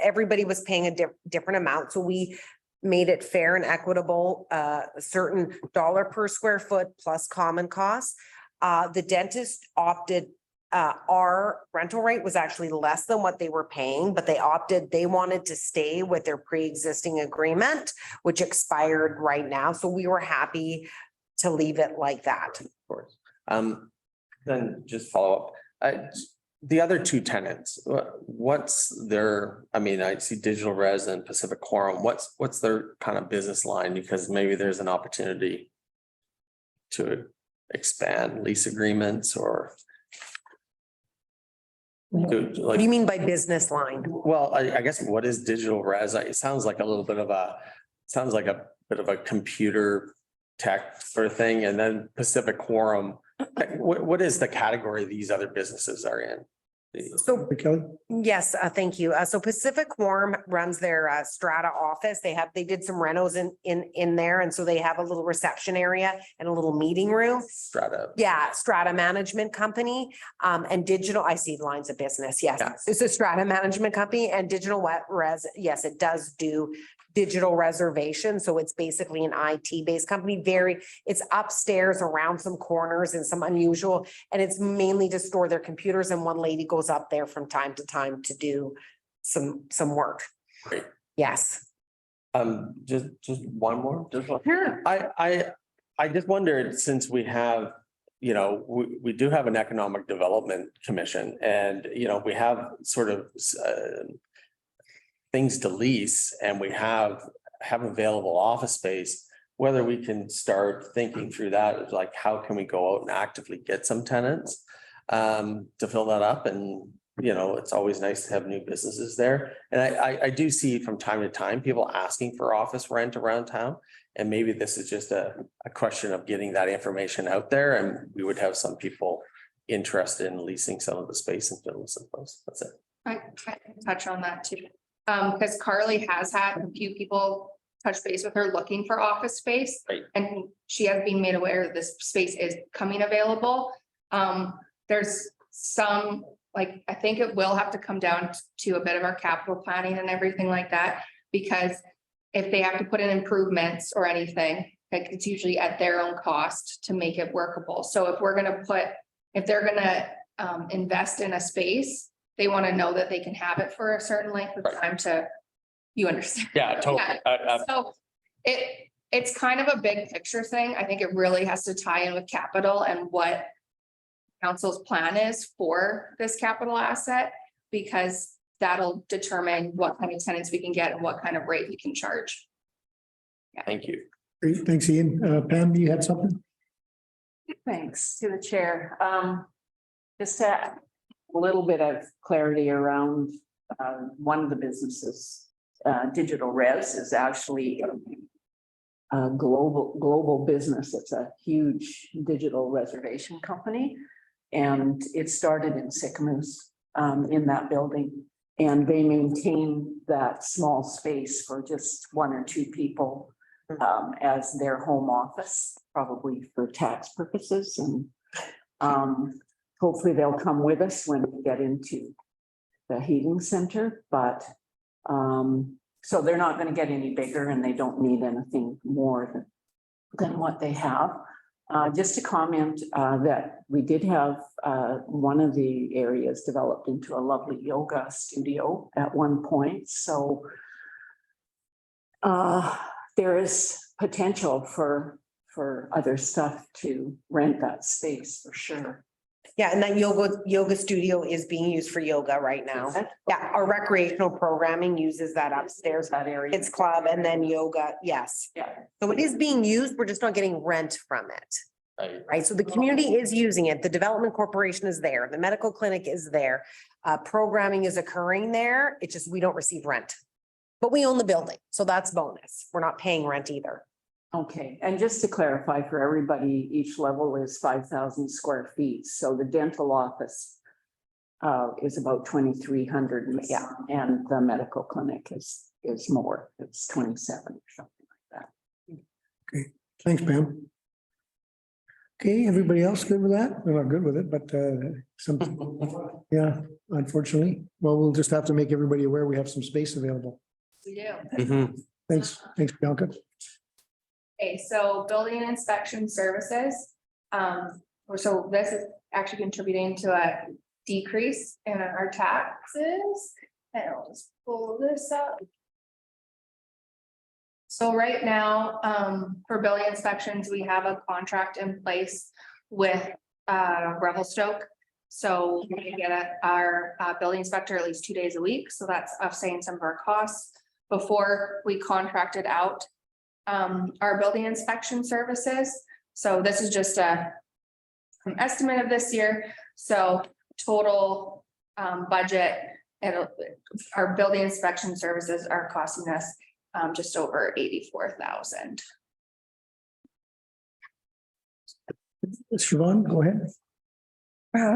everybody was paying a different amount. So we made it fair and equitable, a certain dollar per square foot plus common costs. The dentist opted, our rental rate was actually less than what they were paying, but they wanted to stay with their pre-existing agreement, which expired right now. So we were happy to leave it like that. Of course. Then just follow up. The other two tenants, what's their, I mean, I see Digital Res and Pacific Quorum. What's their kind of business line? Because maybe there's an opportunity to expand lease agreements or. What do you mean by business line? Well, I guess what is Digital Res? It sounds like a little bit of a computer tech sort of thing. And then Pacific Quorum, what is the category these other businesses are in? So Kelly? yes, thank you. So Pacific Quorum runs their Strata office. They did some renos in there. And so they have a little reception area and a little meeting room. Strata. Yeah, Strata Management Company, and Digital, I see lines of business, yes. Yeah. It's a Strata Management Company and Digital Res, yes, it does do digital reservation. So it's basically an IT-based company, it's upstairs around some corners and some unusual, and it's mainly to store their computers, and one lady goes up there from time to time to do some work. Great. Yes. Just one more. Sure. I just wondered, since we have, we do have an economic development commission, and, we have sort of things to lease, and we have available office space, whether we can start thinking through that, like how can we go out and actively get some tenants to fill that up. And, it's always nice to have new businesses there. And I do see from time to time, people asking for office rent around town. And maybe this is just a question of getting that information out there, and we would have some people interested in leasing some of the space and filling some place. That's it. I can touch on that too. Because Carly has had a few people touch base with her looking for office space. Right. And she has been made aware that this space is coming available. There's some, I think it will have to come down to a bit of our capital planning and everything like that. Because if they have to put in improvements or anything, it's usually at their own cost to make it workable. So if they're gonna invest in a space, they want to know that they can have it for a certain length of time you understand? Yeah, totally. Yeah. So it's kind of a big picture thing. I think it really has to tie in with capital and what council's plan is for this capital asset, because that'll determine what kind of tenants we can get and what kind of rate we can charge. Thank you. Great, thanks, Ian. Pam, you had something? Thanks to the chair. Just a little bit of clarity around one of the businesses. Digital Res is actually a global business. It's a huge digital reservation company. And it started in Sycamores in that building. And they maintain that small space for just one or two people as their home office, probably for tax purposes. And hopefully they'll come with us when we get into the heating center, but so they're not going to get any bigger, and they don't need anything more than what they have. Just to comment that we did have one of the areas developed into a lovely yoga studio at one point. So there is potential for other stuff to rent that space for sure. Yeah, and that yoga studio is being used for yoga right now. Yeah, our recreational programming uses that upstairs, That area. kids club, and then yoga, yes. Yeah. So it is being used, we're just not getting rent from it. Right, so the community is using it, the development corporation is there, the medical clinic is there. Programming is occurring there, it's just we don't receive rent. but we own the building, so that's bonus. We're not paying rent either. Okay, and just to clarify for everybody, each level is 5,000 square feet, so the dental office is about 2,300. Yeah. And the medical clinic is more, it's 27 or something like that. Thanks, Pam. Okay, everybody else good with that? We're not good with it, but some, yeah, unfortunately. Well, we'll just have to make everybody aware we have some space available. We do. Thanks, Bianca. Okay, so building inspection services. So this is actually contributing to a decrease in our taxes. And I'll just pull this up. So right now, for building inspections, we have a contract in place with Revelstoke. So we get our building inspector at least 2 days a week. So that's offsetting some of our costs. Before we contracted out our building inspection services. So this is just an estimate of this year. So total budget, our building inspection services are costing us just over 84,000. Siobhan, go ahead.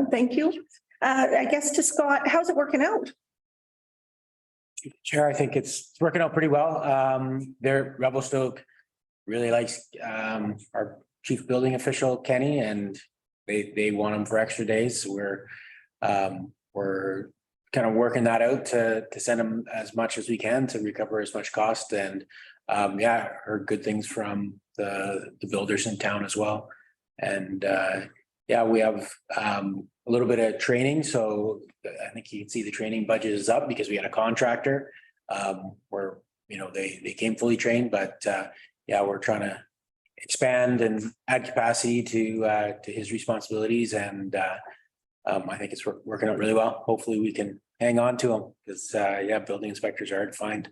Thank you. I guess to Scott, how's it working out? Chair, I think it's working out pretty well. Revelstoke really likes our chief building official, Kenny, and they want him for extra days. So we're kind of working that out to send him as much as we can to recover as much cost. And yeah, heard good things from the builders in town as well. And yeah, we have a little bit of training. So I think you can see the training budget is up because we had a contractor where, you know, they came fully trained, but yeah, we're trying to expand and add capacity to his responsibilities. And I think it's working out really well. Hopefully we can hang on to him because yeah, building inspectors are hard to find.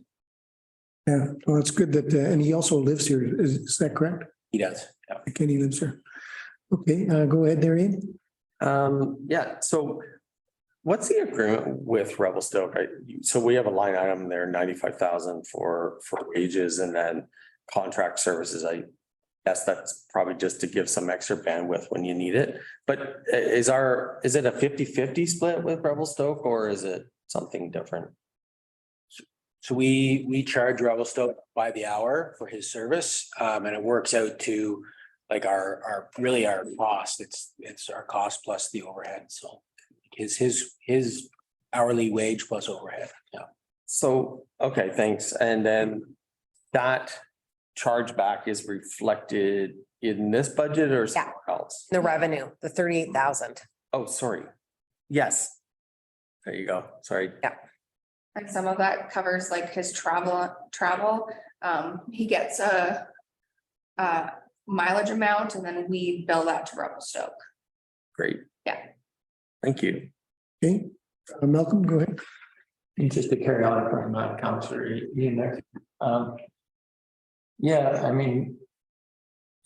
Yeah, well, it's good that, and he also lives here. Is that correct? He does. Yeah. Kenny lives here. Okay, go ahead, Darian. Yeah, so what's the agreement with Revelstoke? So we have a line item there, 95,000 for wages and then contract services. I guess that's probably just to give some extra bandwidth when you need it. But is it a 50-50 split with Revelstoke or is it something different? So we charge Revelstoke by the hour for his service, and it works out to like our cost. It's our cost plus the overhead. So his hourly wage plus overhead. Yeah. So, okay, thanks. And then that chargeback is reflected in this budget or somewhere else? The revenue, the 38,000. Oh, sorry. Yes. There you go. Sorry. Yeah. And some of that covers like his travel. He gets a mileage amount and then we bill that to Revelstoke. Great. Yeah. Thank you. Okay, Malcolm, go ahead. And just to carry on from Councillor Ian there. Yeah, I mean,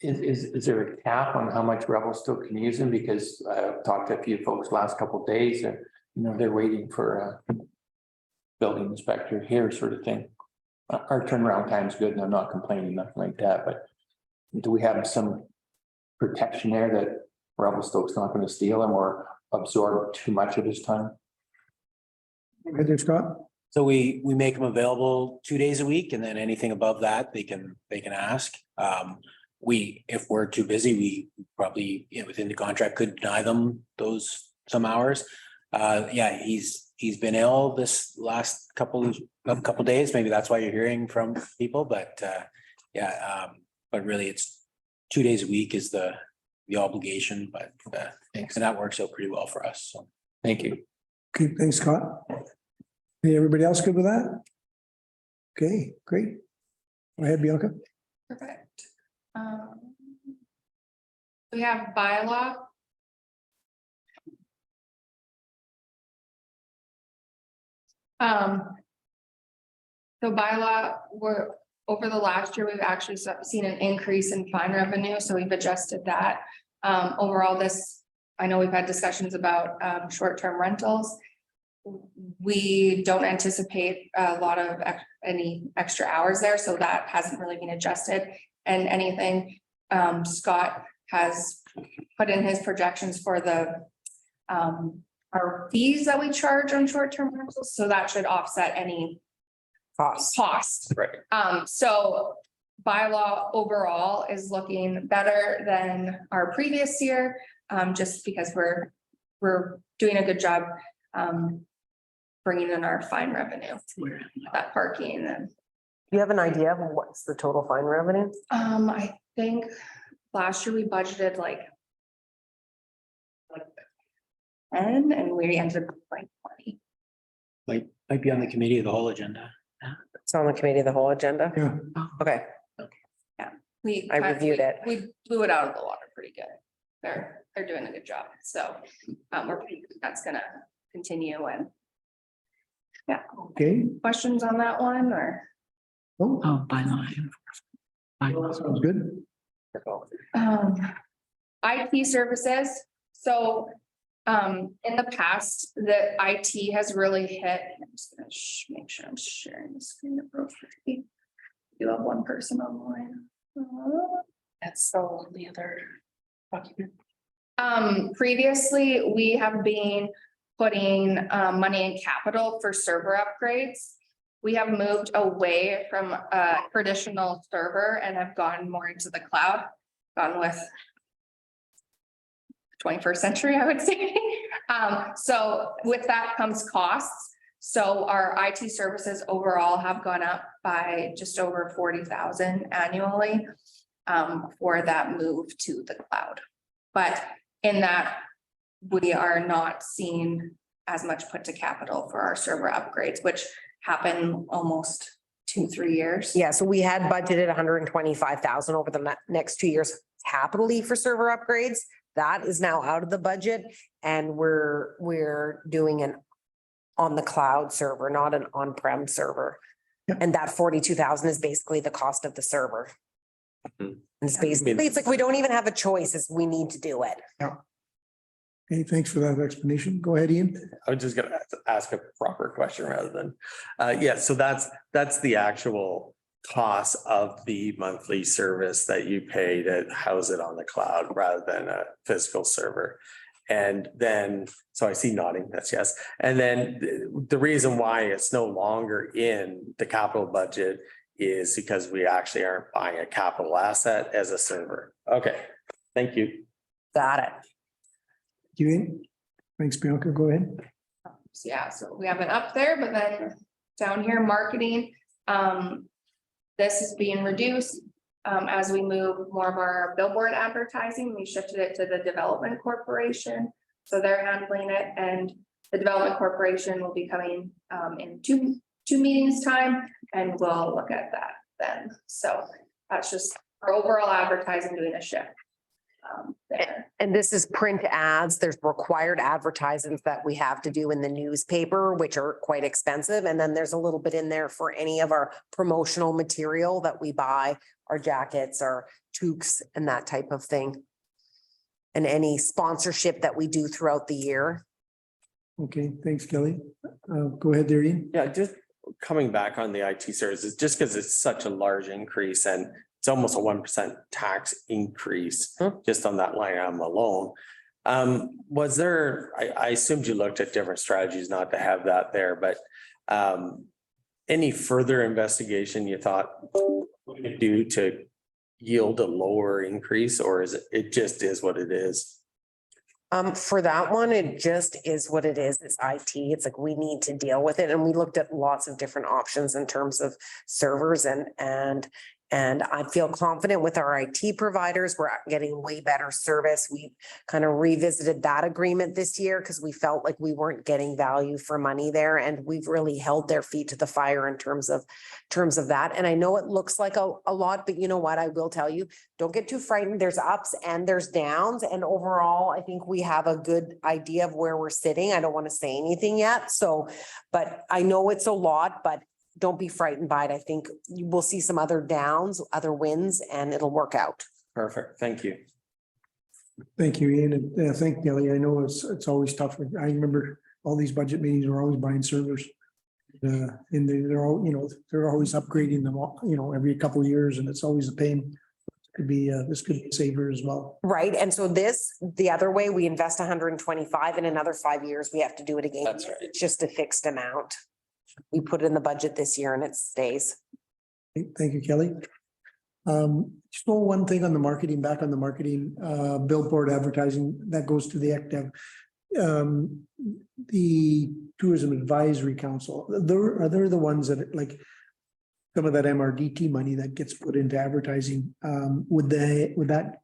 is there a cap on how much Revelstoke can use them? Because I've talked to a few folks last couple of days and, you know, they're waiting for a building inspector here sort of thing. Our turnaround time is good and I'm not complaining, nothing like that, but do we have some protection there that Revelstoke's not going to steal him or absorb too much of his time? Right there, Scott. So we make them available 2 days a week, and then anything above that, they can ask. If we're too busy, we probably, you know, within the contract could deny them some hours. Yeah, he's been ill this last couple days. Maybe that's why you're hearing from people, but yeah, but really it's 2 days a week is the obligation, but and that works out pretty well for us. So Thank you. Okay, thanks, Scott. Hey, everybody else good with that? Okay, great. Go ahead, Bianca. Perfect. We have bylaw. So bylaw, over the last year, we've actually seen an increase in fine revenue, so we've adjusted that. Overall, I know we've had discussions about short-term rentals. we don't anticipate a lot of any extra hours there, so that hasn't really been adjusted. And anything, Scott has put in his projections for the our fees that we charge on short-term rentals, so that should offset any cost. Right. So bylaw overall is looking better than our previous year, just because we're doing a good job bringing in our fine revenue, that parking and. You have an idea of what's the total fine revenue? I think last year we budgeted like 10 and we ended up like 20. Might be on the committee of the whole agenda. It's on the committee of the whole agenda? Yeah. Okay, We I reviewed it. We blew it out of the water pretty good. They're doing a good job. So that's gonna continue. And yeah, Okay. questions on that one or? Oh, Bylaw. sounds good. IT services. So in the past, the IT has really hit. I'm just gonna make sure I'm sharing the screen appropriately. You have one person online. That's so the other document. Previously, we have been putting money in capital for server upgrades. We have moved away from a traditional server and have gone more into the cloud, gone with 21st century, I would say. So with that comes costs. So our IT services overall have gone up by just over 40,000 annually for that move to the cloud. But in that, we are not seeing as much put to capital for our server upgrades, which happen almost 2-3 years. Yeah, so we had budgeted 125,000 over the next 2 years capitally for server upgrades. That is now out of the budget and we're doing an on the cloud server, not an on-prem server. Yep. And that 42,000 is basically the cost of the server. Mhm. It's basically, it's like we don't even have a choice, is we need to do it. Okay, thanks for that explanation. Go ahead, Ian. I was just gonna ask a proper question rather than, yeah, so that's the actual cost of the monthly service that you pay to house it on the cloud rather than a physical server. And then, so I see nodding, that's yes. And then the reason why it's no longer in the capital budget is because we actually aren't buying a capital asset as a server. Okay, thank you. Got it. You in? Thanks, Bianca. Go ahead. So yeah, so we have it up there, but then down here, marketing, this is being reduced. As we move more of our billboard advertising, we shifted it to the Development Corporation. So they're handling it, and the Development Corporation will be coming in two meetings time, and we'll look at that then. So that's just our overall advertising doing a shift there. And this is print ads. There's required advertisements that we have to do in the newspaper, which are quite expensive. And then there's a little bit in there for any of our promotional material that we buy, our jackets, our toques and that type of thing. And any sponsorship that we do throughout the year. Okay, thanks, Kelly. Go ahead there, Ian. Yeah, just coming back on the IT services, just because it's such a large increase and it's almost a 1% tax increase just on that line item alone. Was there, I assumed you looked at different strategies not to have that there, but any further investigation you thought we could do to yield a lower increase, or is it just is what it is? For that one, it just is what it is. It's IT. It's like we need to deal with it. And we looked at lots of different options in terms of servers and I feel confident with our IT providers. We're getting way better service. We kind of revisited that agreement this year because we felt like we weren't getting value for money there. And we've really held their feet to the fire in terms of that. And I know it looks like a lot, but you know what? I will tell you, don't get too frightened. There's ups and there's downs. And overall, I think we have a good idea of where we're sitting. I don't want to say anything yet. So, but I know it's a lot, but don't be frightened by it. I think you will see some other downs, other wins, and it'll work out. Perfect. Thank you. Thank you, Ian, and thank Kelly. I know it's always tough. I remember all these budget meetings are always buying servers. And they're all, they're always upgrading them, every couple of years, and it's always a pain. Could be, this could be a saver as well. Right, and so the other way, we invest 125, in another 5 years, we have to do it again. That's right. It's just a fixed amount. We put it in the budget this year and it stays. Thank you, Kelly. Just one thing on the marketing, back on the marketing, billboard advertising, that goes to the ECDEV. The Tourism Advisory Council, they're the ones that like some of that MRDT money that gets put into advertising. Would that,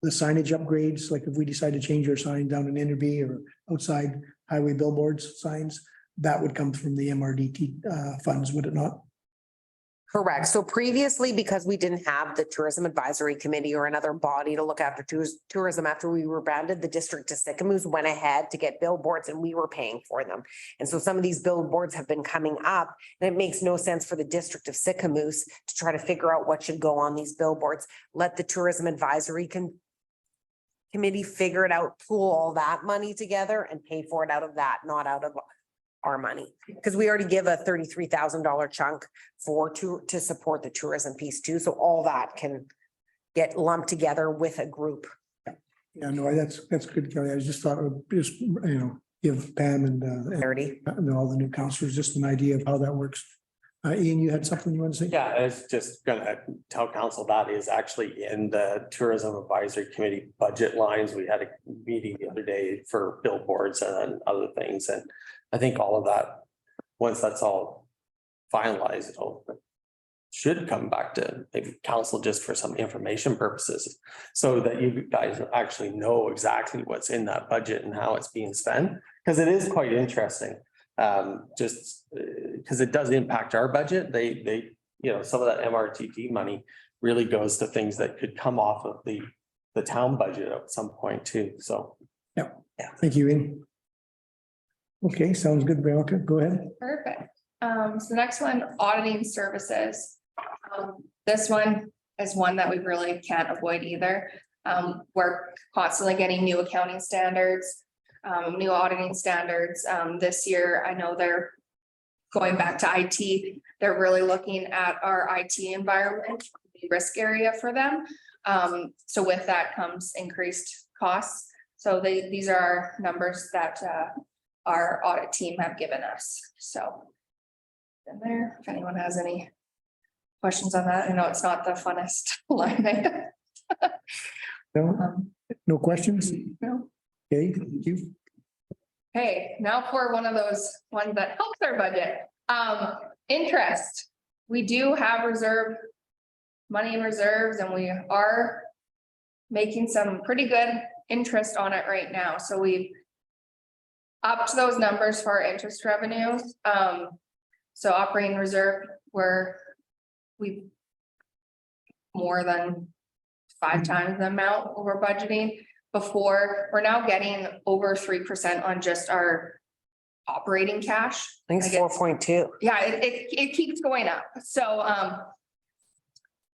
the signage upgrades, like if we decide to change our sign down in Enderby or outside highway billboards signs, that would come from the MRDT funds, would it not? Correct. So previously, because we didn't have the Tourism Advisory Committee or another body to look after tourism after we rebranded, the district to Sycamoose went ahead to get billboards and we were paying for them. And so some of these billboards have been coming up and it makes no sense for the district of Sycamoose to try to figure out what should go on these billboards. Let the Tourism Advisory Committee figure it out, pool all that money together and pay for it out of that, not out of our money, because we already give a $33,000 chunk to support the tourism piece too. So all that can get lumped together with a group. Yeah, no, that's good, Kelly. I just thought it would just, give Pam and all the new counselors just an idea of how that works. Ian, you had something you want to say? Yeah, I was just gonna tell council that is actually in the Tourism Advisory Committee budget lines. We had a meeting the other day for billboards and other things, and I think all of that, once that's all finalized, it'll should come back to maybe council just for some information purposes, so that you guys actually know exactly what's in that budget and how it's being spent, because it is quite interesting. Just because it does impact our budget. They, some of that MRTT money really goes to things that could come off of the town budget at some point too. So. Yeah. Thank you, Ian. Okay, sounds good, Bianca. Go ahead. Perfect. So the next one, auditing services. This one is one that we really can't avoid either. We're constantly getting new accounting standards, new auditing standards. This year, I know they're going back to IT. They're really looking at our IT environment, the risk area for them. So with that comes increased costs. So these are our numbers that our audit team have given us. So in there, if anyone has any questions on that, I know it's not the funnest line item. No questions? No. Okay, thank you. Hey, now for one of those ones that helps our budget. Interest. We do have money in reserves and we are making some pretty good interest on it right now. So we've upped those numbers for our interest revenue. So operating reserve, we've more than 5 times the amount we're budgeting. Before, we're now getting over 3% on just our operating cash. I think it's 4.2. Yeah, it keeps going up. So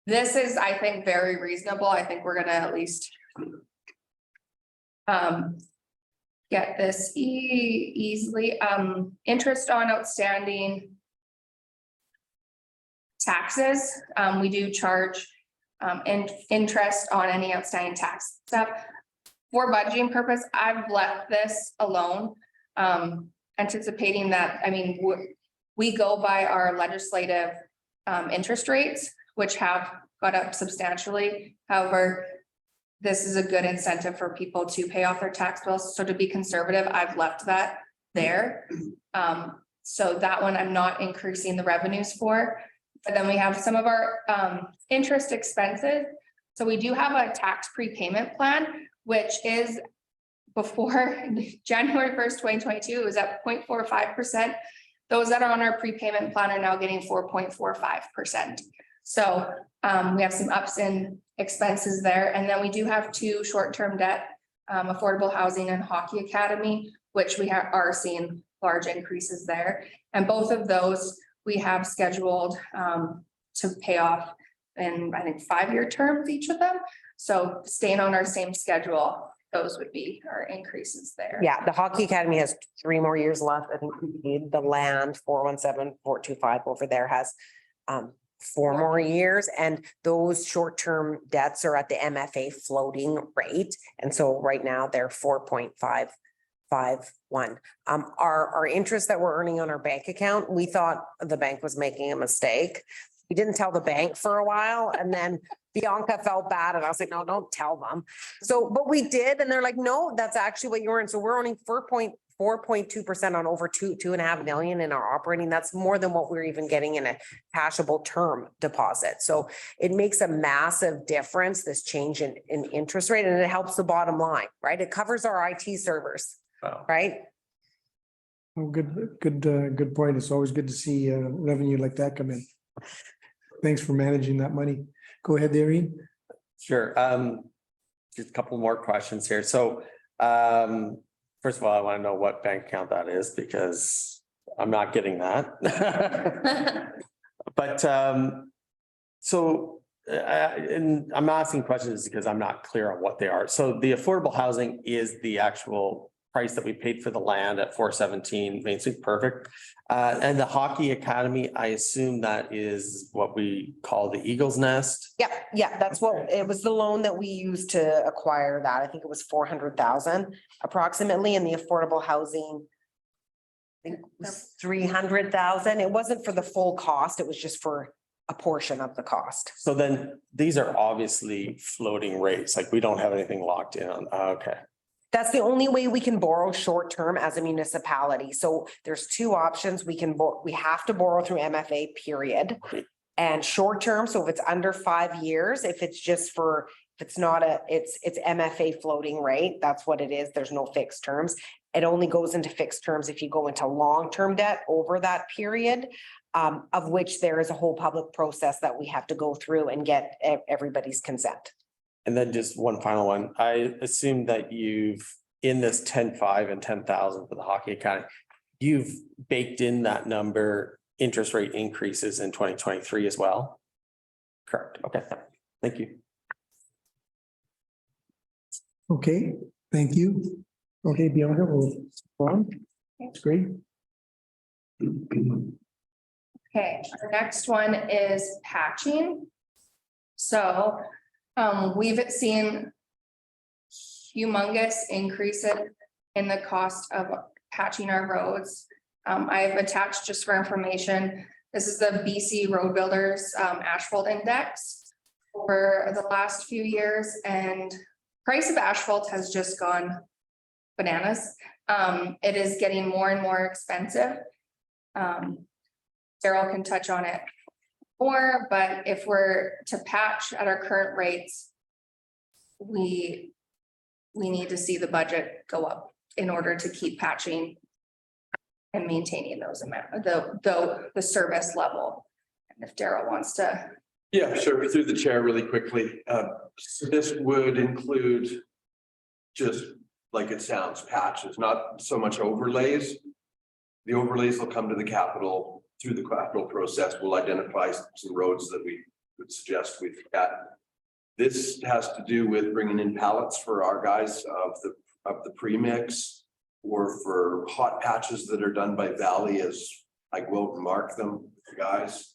this is, I think, very reasonable. I think we're gonna at least get this easily. Interest on outstanding taxes. We do charge interest on any outstanding tax stuff. For budgeting purpose, I've left this alone, anticipating that, we go by our legislative interest rates, which have got up substantially. However, this is a good incentive for people to pay off their tax bills. So to be conservative, I've left that there. So that one I'm not increasing the revenues for. But then we have some of our interest expenses. So we do have a tax prepayment plan, which is before January 1st, 2022, it was at 0.45%. Those that are on our prepayment plan are now getting 4.45%. So we have some ups in expenses there. And then we do have 2 short-term debt, affordable housing and hockey academy, which we are seeing large increases there. And both of those we have scheduled to pay off in, I think, 5-year terms, each of them. So staying on our same schedule, those would be our increases there. Yeah, the Hockey Academy has 3 more years left. I think we need the land 417-425 over there has 4 more years, and those short-term debts are at the MFA floating rate. And so right now they're 4.551. Our interest that we're earning on our bank account, we thought the bank was making a mistake. We didn't tell the bank for a while, and then Bianca felt bad, and I was like, no, don't tell them. So, but we did, and they're like, no, that's actually what you earn. So we're earning 4.2% on over 2.5 million in our operating. That's more than what we're even getting in a cashable term deposit. So it makes a massive difference, this change in interest rate, and it helps the bottom line, right? It covers our IT servers, right? Well, good point. It's always good to see revenue like that come in. Thanks for managing that money. Go ahead, Irene. Sure. Just a couple more questions here. So, first of all, I want to know what bank account that is because I'm not getting that. But, and I'm asking questions because I'm not clear on what they are. So the affordable housing is the actual price that we paid for the land at 417 Main Street, perfect. And the Hockey Academy, I assume that is what we call the Eagle's Nest. Yeah, that's what, it was the loan that we used to acquire that. I think it was 400,000 approximately, and the affordable housing, I think it was 300,000. It wasn't for the full cost, it was just for a portion of the cost. So then these are obviously floating rates, like we don't have anything locked in on, okay. That's the only way we can borrow short term as a municipality. So there's 2 options. We have to borrow through MFA, period. And short term, so if it's under 5 years, if it's not it's MFA floating rate, that's what it is. There's no fixed terms. It only goes into fixed terms if you go into long-term debt over that period, of which there is a whole public process that we have to go through and get everybody's consent. And then just one final one. I assume that in this 10.5 and 10,000 for the Hockey Academy, you've baked in that number, interest rate increases in 2023 as well? Correct. Okay. Thank you. Okay, thank you. Okay, Bianca, we'll go on. That's great. Okay, our next one is patching. So we've seen humongous increases in the cost of patching our roads. I've attached, just for information, this is the BC Road Builders asphalt index over the last few years, and price of asphalt has just gone bananas. It is getting more and more expensive. Daryl can touch on it more, but if we're to patch at our current rates, we need to see the budget go up in order to keep patching and maintaining those the service level. And if Daryl wants to. Yeah, sure. Through the chair really quickly. So this would include just like it sounds, patches, not so much overlays. The overlays will come to the capital. Through the capital process, we'll identify some roads that we would suggest we've got. This has to do with bringing in pallets for our guys of the premix, or for hot patches that are done by Valley, as I go and mark them, guys.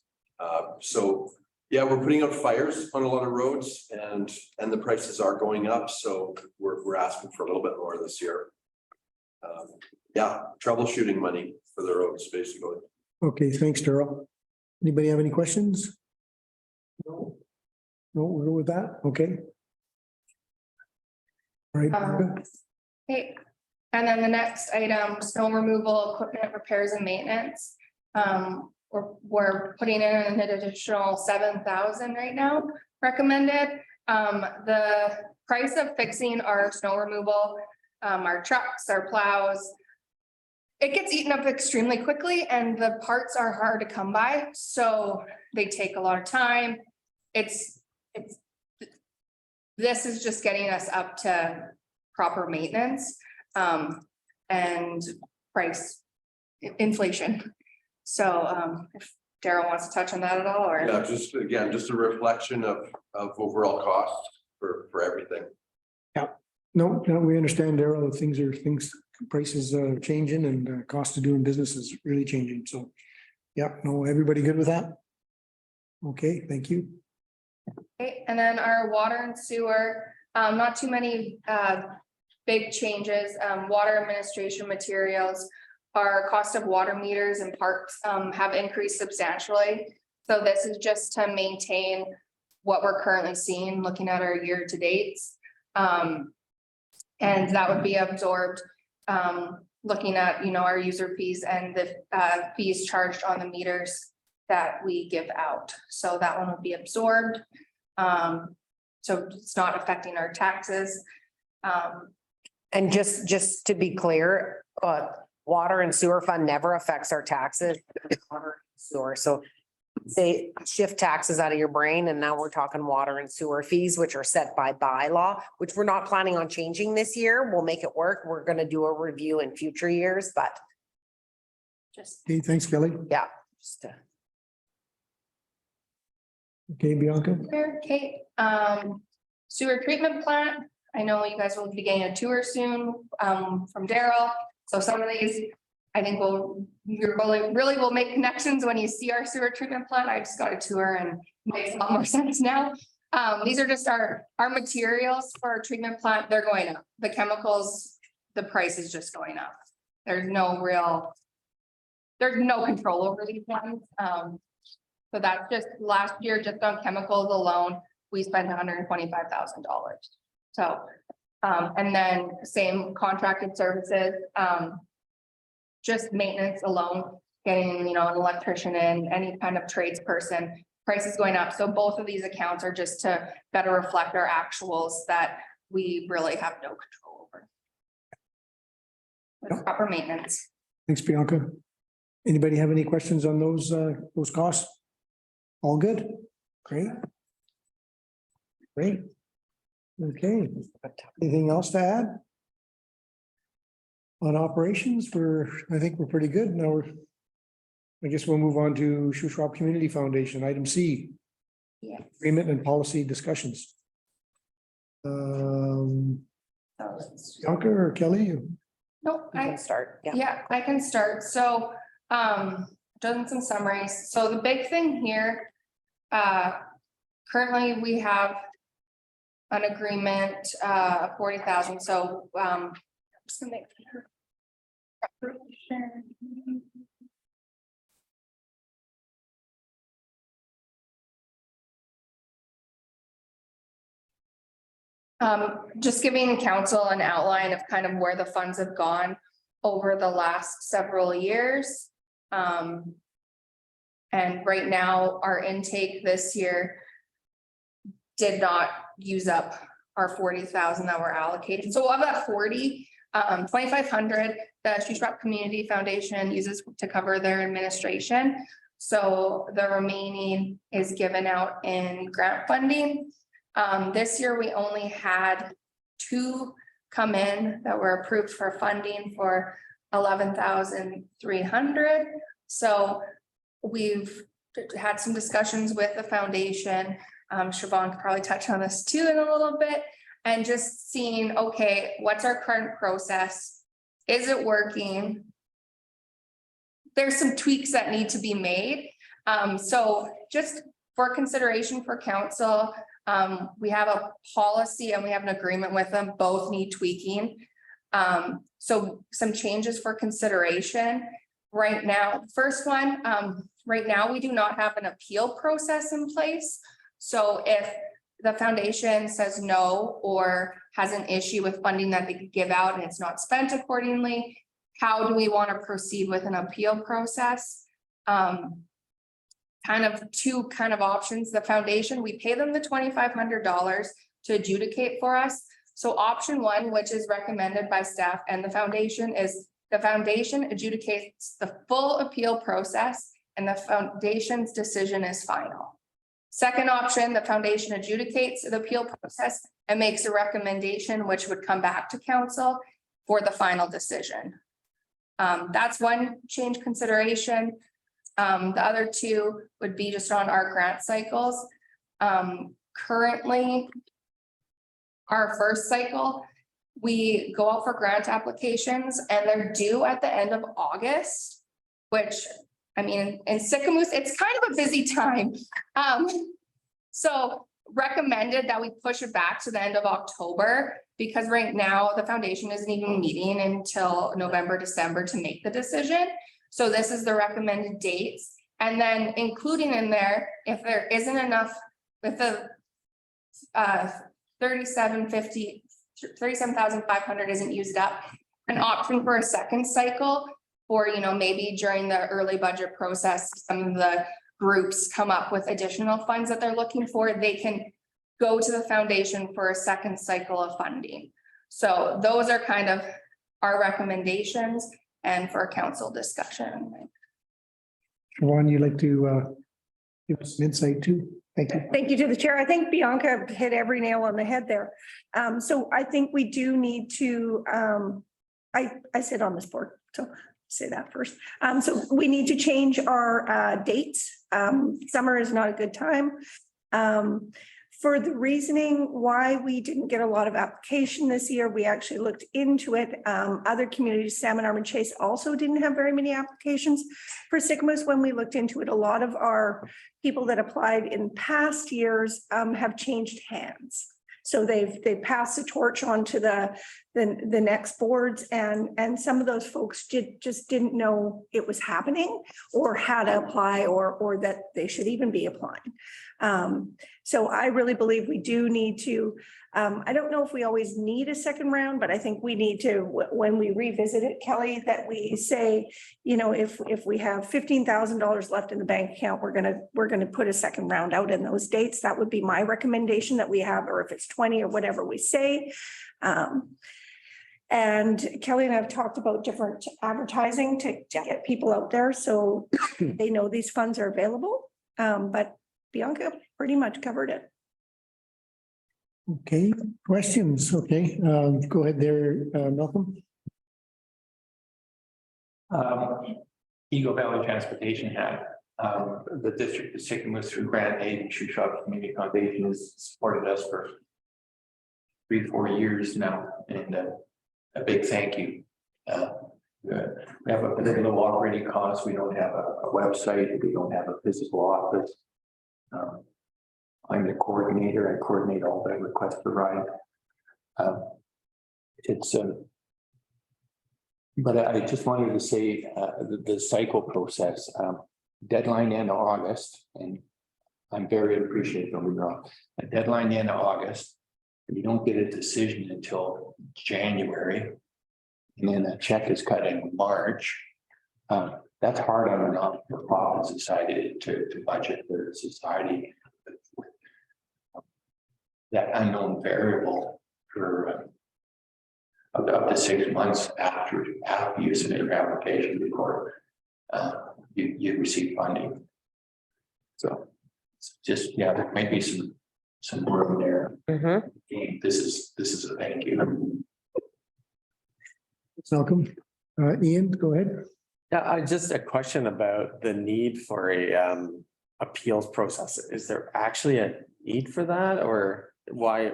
So yeah, we're putting out fires on a lot of roads, and the prices are going up. So we're asking for a little bit more this year. Yeah, troubleshooting money for the roads, basically. Okay, thanks, Daryl. Anybody have any questions? No, we'll go with that. Okay. All right. Bianca? Okay, and then the next item, snow removal, equipment repairs and maintenance. We're putting in an additional 7,000 right now recommended. The price of fixing our snow removal, our trucks, our plows, it gets eaten up extremely quickly, and the parts are hard to come by, so they take a lot of time. This is just getting us up to proper maintenance and price inflation. So if Daryl wants to touch on that at all, or yeah, just a reflection of overall cost for everything. Yeah. No, no, we understand, Daryl, things, prices changing and cost of doing business is really changing, so. Yeah, no, everybody good with that? Okay, thank you. Okay, and then our water and sewer, not too many big changes. Water administration materials. Our cost of water meters and parks have increased substantially. So this is just to maintain what we're currently seeing, looking at our year to dates. And that would be absorbed, looking at, our user fees and the fees charged on the meters that we give out. So that one will be absorbed. So it's not affecting our taxes. And just to be clear, water and sewer fund never affects our taxes. Water and Sewer, so say shift taxes out of your brain, and now we're talking water and sewer fees, which are set by bylaw, which we're not planning on changing this year. We'll make it work. We're gonna do a review in future years, but Just Okay, thanks, Kelly. yeah, just Okay, Bianca. there, Kate. Sewer treatment plant. I know you guys will be getting a tour soon from Daryl. So some of these, I think you really will make connections when you see our sewer treatment plant. I just got a tour and it makes a lot more sense now. These are just our materials for our treatment plant. They're going up. The chemicals, the price is just going up. There's no control over these ones. So that's just last year, just on chemicals alone, we spent $125,000. So, and then same contracted services, just maintenance alone, getting, an electrician in, any kind of tradesperson, price is going up. So both of these accounts are just to better reflect our actuals that we really have no control over. With proper maintenance. Thanks, Bianca. Anybody have any questions on those costs? All good? Great. Great. Okay, anything else to add? On operations, I think we're pretty good. Now I guess we'll move on to Shuswap Community Foundation, item C. Yeah. Agreement and policy discussions. Bianca or Kelly? No, you can start. Yeah. Yeah, I can start. So, done some summaries. So the big thing here, currently we have an agreement, 40,000. So, just gonna make sure. Just giving council an outline of kind of where the funds have gone over the last several years. And right now, our intake this year did not use up our 40,000 that were allocated. So of that 40, 2,500, the Shuswap Community Foundation uses to cover their administration. So the remaining is given out in grant funding. This year, we only had 2 come in that were approved for funding for 11,300. So we've had some discussions with the foundation. Siobhan could probably touch on this too in a little bit, and just seeing, okay, what's our current process? Is it working? There's some tweaks that need to be made. So just for consideration for council, we have a policy and we have an agreement with them, both need tweaking. So some changes for consideration. Right now, first one, right now we do not have an appeal process in place. So if the foundation says no or has an issue with funding that they could give out and it's not spent accordingly, how do we want to proceed with an appeal process? Kind of 2 kind of options. The foundation, we pay them the $2,500 to adjudicate for us. So option 1, which is recommended by staff and the foundation, is the foundation adjudicates the full appeal process and the foundation's decision is final. Second option, the foundation adjudicates the appeal process and makes a recommendation, which would come back to council for the final decision. That's one change consideration. The other 2 would be just on our grant cycles. Currently, our first cycle we go out for grant applications and they're due at the end of August, which, I mean, in Sycamoose, it's kind of a busy time. So recommended that we push it back to the end of October, because right now the foundation isn't even meeting until November, December to make the decision. So this is the recommended dates. And then including in there, if there isn't enough, if the 37,500 isn't used up, an option for a second cycle, or, you know, maybe during the early budget process, some of the groups come up with additional funds that they're looking for, they can go to the foundation for a second cycle of funding. So those are kind of our recommendations and for council discussion. Siobhan, you'd like to give us some insight too? Thank you. Thank you to the chair. I think Bianca hit every nail on the head there. So I think we do need to, I sit on this board, so say that first. So we need to change our dates. Summer is not a good time. For the reasoning why we didn't get a lot of application this year, we actually looked into it. Other communities, Salmon Arm and Chase, also didn't have very many applications for Sycamoose. When we looked into it, a lot of our people that applied in past years have changed hands. So they've passed the torch on to the next boards, and some of those folks just didn't know it was happening or how to apply or that they should even be applying. So I really believe we do need to, I don't know if we always need a second round, but I think we need to, when we revisit it, Kelly, that we say, you know, if we have $15,000 left in the bank account, we're gonna put a second round out in those dates. That would be my recommendation that we have, or if it's 20 or whatever we say. And Kelly and I have talked about different advertising to get people out there so they know these funds are available. But Bianca pretty much covered it. Okay, questions? Okay, go ahead there, Malcolm. Eagle Valley Transportation had, the district of Sycamoose through grant aid and Shuswap Community Foundation has supported us for 3-4 years now, and a big thank you. We have a very low operating cost. We don't have a website. We don't have a physical office. I'm the coordinator. I coordinate all the requests for ride. But I just wanted to say the cycle process, deadline in August, and I'm very appreciative of a deadline in August. You don't get a decision until January, and then a check is cut in March. That's hard on a not-for-profit society to budget their society. That unknown variable for up to 6 months after you submit your application before you receive funding. So it's just, yeah, there might be some room there. This is a thank you. Malcolm, Ian, go ahead. Yeah, just a question about the need for a appeals process. Is there actually a need for that, or why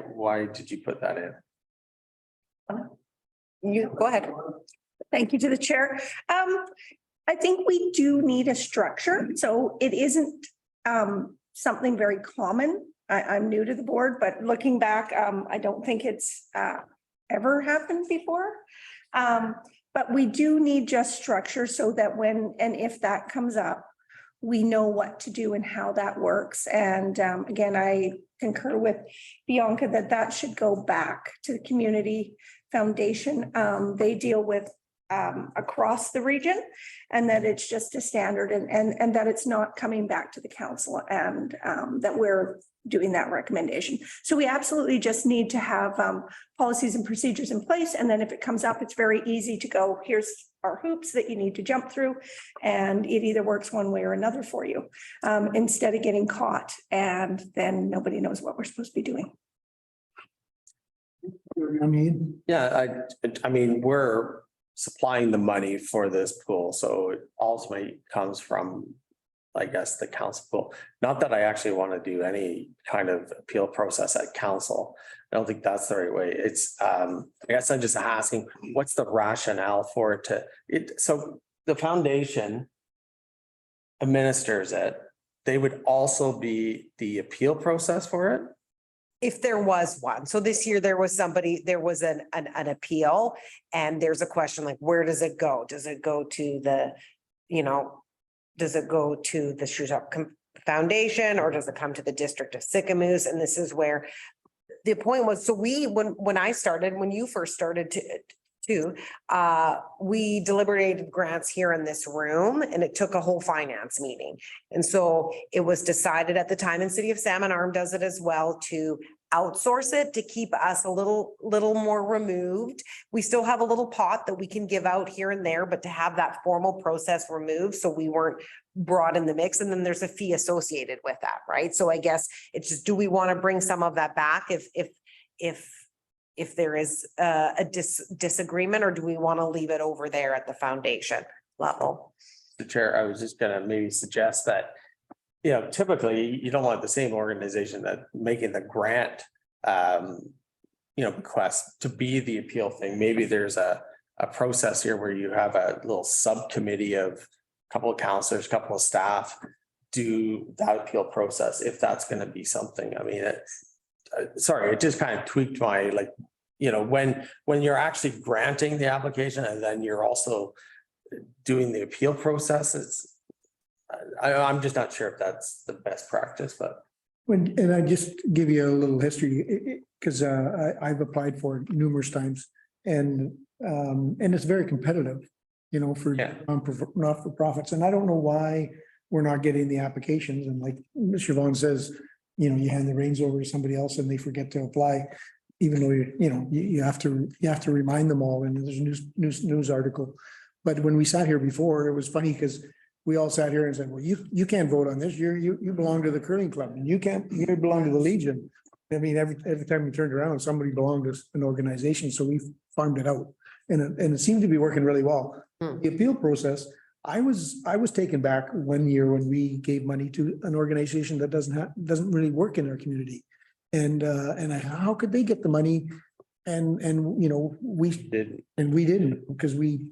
did you put that in? You go ahead. Thank you to the chair. I think we do need a structure. So it isn't something very common. I'm new to the board, but looking back, I don't think it's ever happened before. But we do need just structure so that when and if that comes up, we know what to do and how that works. And again, I concur with Bianca that should go back to the community foundation. They deal with across the region, and that it's just a standard and that it's not coming back to the council, and that we're doing that recommendation. So we absolutely just need to have policies and procedures in place. And then if it comes up, it's very easy to go, here's our hoops that you need to jump through. And it either works one way or another for you, instead of getting caught and then nobody knows what we're supposed to be doing. Yeah, I mean, we're supplying the money for this pool, so it ultimately comes from I guess, the council. Not that I actually want to do any kind of appeal process at council. I don't think that's the right way. It's, I guess I'm just asking, what's the rationale for it to, so the foundation administers it. They would also be the appeal process for it? If there was one. So this year there was an appeal and there's a question like, where does it go? Does it go to the, does it go to the Shutop Foundation or does it come to the District of Sycamoose? And this is where the point was, so when I started, when you first started we deliberated grants here in this room and it took a whole finance meeting. And so it was decided at the time, and City of Salmon Arm does it as well, to outsource it to keep us a little more removed. We still have a little pot that we can give out here and there, but to have that formal process removed so we weren't brought in the mix. And then there's a fee associated with that, right? So I guess it's just, do we want to bring some of that back if there is a disagreement, or do we want to leave it over there at the foundation level? The chair, I was just gonna maybe suggest that, typically you don't want the same organization that making the grant, request to be the appeal thing. Maybe there's a process here where you have a little subcommittee of a couple of counselors, a couple of staff do that appeal process, if that's going to be something. I mean, sorry, it just kind of tweaked my, when you're actually granting the application and then you're also doing the appeal processes. I'm just not sure if that's the best practice, but. And I just give you a little history, because I've applied for it numerous times and it's very competitive, for not for profits. And I don't know why we're not getting the applications. And like Mr. Vaughn says, you hand the reins over to somebody else and they forget to apply, even though you have to remind them all. And there's a news article. But when we sat here before, it was funny because we all sat here and said, well, you can't vote on this. You belong to the curling club and you belong to the Legion. I mean, every time we turned around, somebody belonged to an organization. So we farmed it out and it seemed to be working really well. The appeal process, I was taken back one year when we gave money to an organization that doesn't really work in our community. And how could they get the money? And we didn't, because we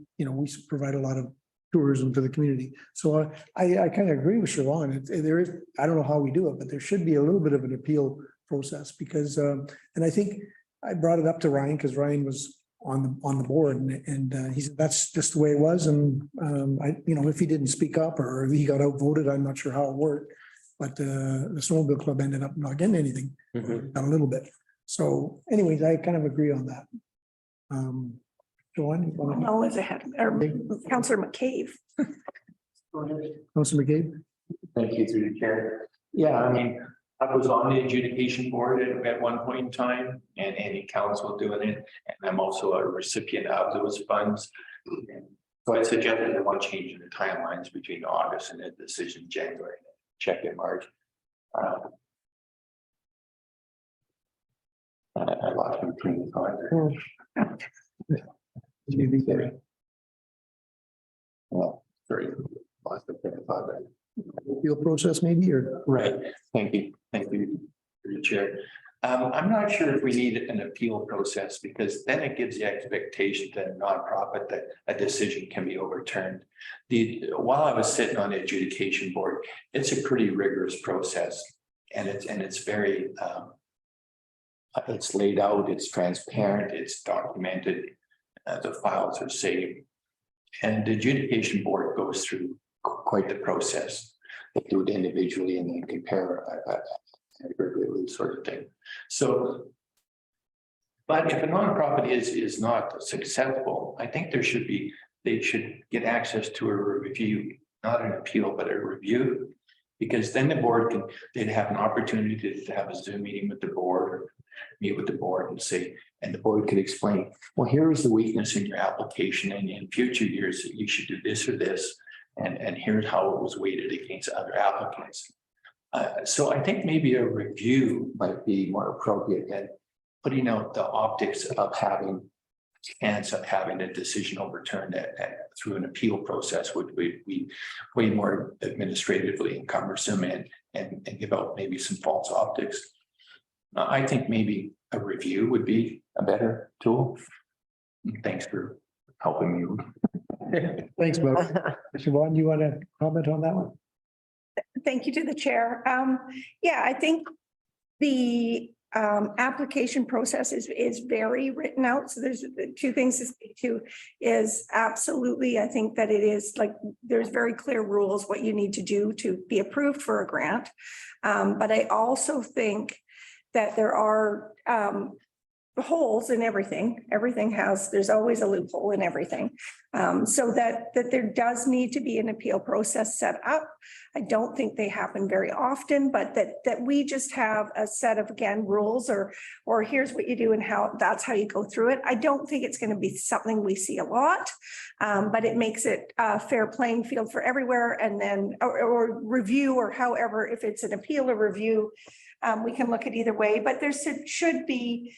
provide a lot of tourism to the community. So I kind of agree with Siobhan. There is, I don't know how we do it, but there should be a little bit of an appeal process because, and I think I brought it up to Ryan because Ryan was on the board and he said, that's just the way it was. And if he didn't speak up or he got outvoted, I'm not sure how it worked, but the snowmobile club ended up not getting anything, a little bit. So anyways, I kind of agree on that. Joanne, you want to? No, as ahead, or Councillor McCabe. Councillor McCabe? Thank you, through the chair. Yeah, I mean, I was on the adjudication board at one point in time and any council doing it. And I'm also a recipient of those funds. So I suggested one change in the timelines between August and the decision in January, check in March. I lost my train of thought. Well, sorry, lost the train of thought. Appeal process maybe, or? Right, thank you through the chair. I'm not sure if we need an appeal process because then it gives the expectation to a nonprofit that a decision can be overturned. While I was sitting on the adjudication board, it's a pretty rigorous process, and it's very it's laid out, it's transparent, it's documented, the files are saved, and the adjudication board goes through quite the process. They do it individually and then compare sort of thing. So, but if a nonprofit is not successful, I think they should get access to a review, not an appeal, but a review, because then the board they'd have an opportunity to have a Zoom meeting with the board or meet with the board and say, and the board could explain, well, here is the weakness in your application, and in future years you should do this or this. And here's how it was weighted against other applicants. So I think maybe a review might be more appropriate than putting out the optics of having chance of having a decision overturned through an appeal process would be way more administratively cumbersome and give out maybe some false optics. I think maybe a review would be a better tool. Thanks for helping me. Thanks, Bob. Siobhan, you want to comment on that one? Thank you to the chair. Yeah, I think the application process is very written out. So there's two things to speak to is absolutely, I think that it is like, there's very clear rules what you need to do to be approved for a grant. But I also think that there are holes in everything. There's always a loophole in everything. So that there does need to be an appeal process set up. I don't think they happen very often, but that we just have a set of, again, rules or here's what you do and that's how you go through it. I don't think it's going to be something we see a lot, but it makes it a fair playing field for everywhere. And then, or review, or however, if it's an appeal or review, we can look at either way, but there should be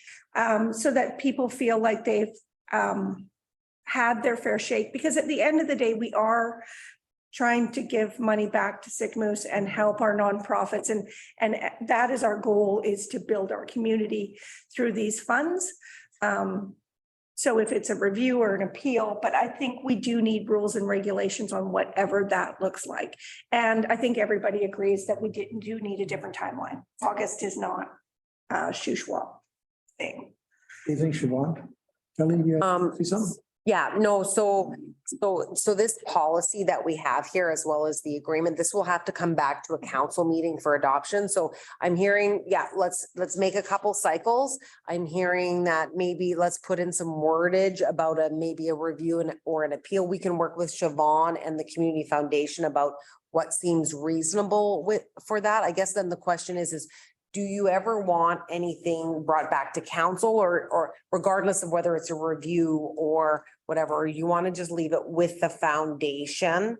so that people feel like they've had their fair shake, because at the end of the day, we are trying to give money back to Sick Moose and help our nonprofits. And that is our goal, is to build our community through these funds. So if it's a review or an appeal, but I think we do need rules and regulations on whatever that looks like. And I think everybody agrees that we do need a different timeline. August is not a shoo-shwa thing. Do you think, Siobhan? Kelly, you see something? Yeah, no, so this policy that we have here, as well as the agreement, this will have to come back to a council meeting for adoption. So I'm hearing, yeah, let's make a couple cycles. I'm hearing that maybe let's put in some wordage about maybe a review or an appeal. We can work with Siobhan and the Community Foundation about what seems reasonable for that. I guess then the question is do you ever want anything brought back to council, or regardless of whether it's a review or whatever, or you want to just leave it with the foundation?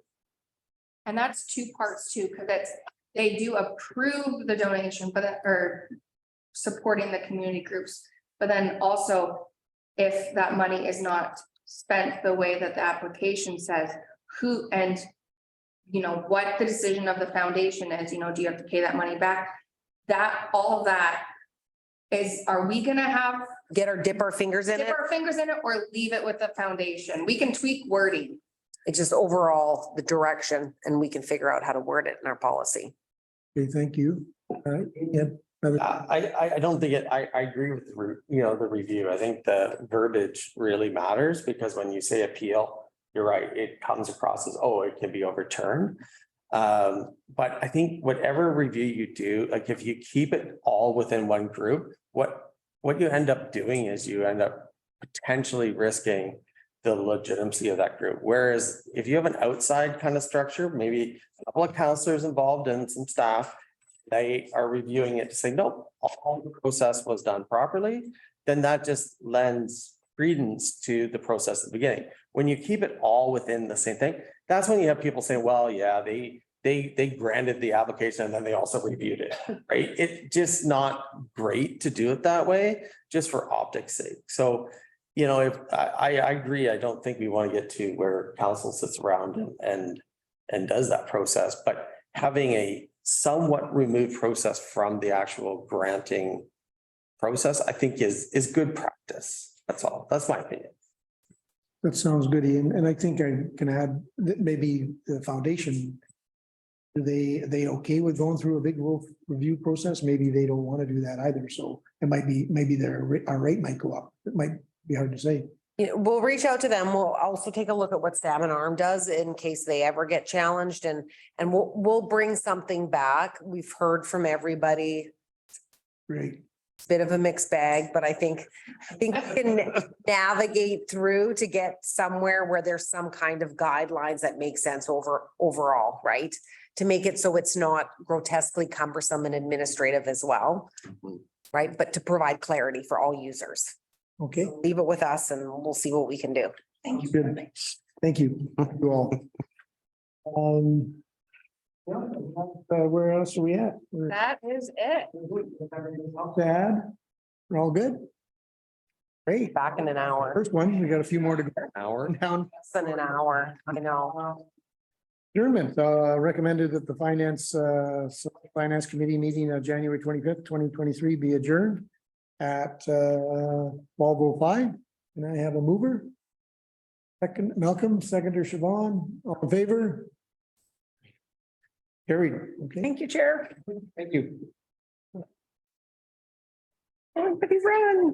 And that's two parts too, because they do approve the donation, or supporting the community groups. But then also, if that money is not spent the way that the application says, who, and what the decision of the foundation is, do you have to pay that money back? That, all of that is, are we gonna Dip our fingers in it? or leave it with the foundation? We can tweak wording. It's just overall the direction, and we can figure out how to word it in our policy. Okay, thank you. All right, yeah. I don't think I agree with the review. I think the verbiage really matters, because when you say appeal, you're right, it comes across as, oh, it can be overturned. But I think whatever review you do, like if you keep it all within one group, what you end up doing is you end up potentially risking the legitimacy of that group. Whereas if you have an outside kind of structure, maybe a couple of counselors involved and some staff, they are reviewing it to say, no, all the process was done properly, then that just lends credence to the process at the beginning. When you keep it all within the same thing, that's when you have people saying, well, yeah, they granted the application and then they also reviewed it, right? It's just not great to do it that way, just for optics sake. So, if I agree, I don't think we want to get to where council sits around and does that process, but having a somewhat removed process from the actual granting process, I think is good practice. That's all. That's my opinion. That sounds good, Ian. And I think I can add that maybe the foundation, they okay with going through a big review process? Maybe they don't want to do that either. So it might be, maybe our rate might go up. It might be hard to say. We'll reach out to them. We'll also take a look at what Stab and Arm does in case they ever get challenged, and we'll bring something back. We've heard from everybody. Great. Bit of a mixed bag, but I think we can navigate through to get somewhere where there's some kind of guidelines that make sense overall, right? To make it so it's not grotesquely cumbersome and administrative as well, right? But to provide clarity for all users. Okay. Leave it with us and we'll see what we can do. Thank you. Good. Thank you. Thank you all. Where else are we at? That is it. Bad. We're all good. Great. back in an hour. First one, we got a few more to go. Hour. Down. Less than an hour, I know. Adjournment, recommended that the finance committee meeting of January 25th, 2023 be adjourned at 12:05. And I have a mover. Second, Malcolm, seconder Siobhan, all in favor? Carried, okay, Thank you, Chair. thank you. Everybody run.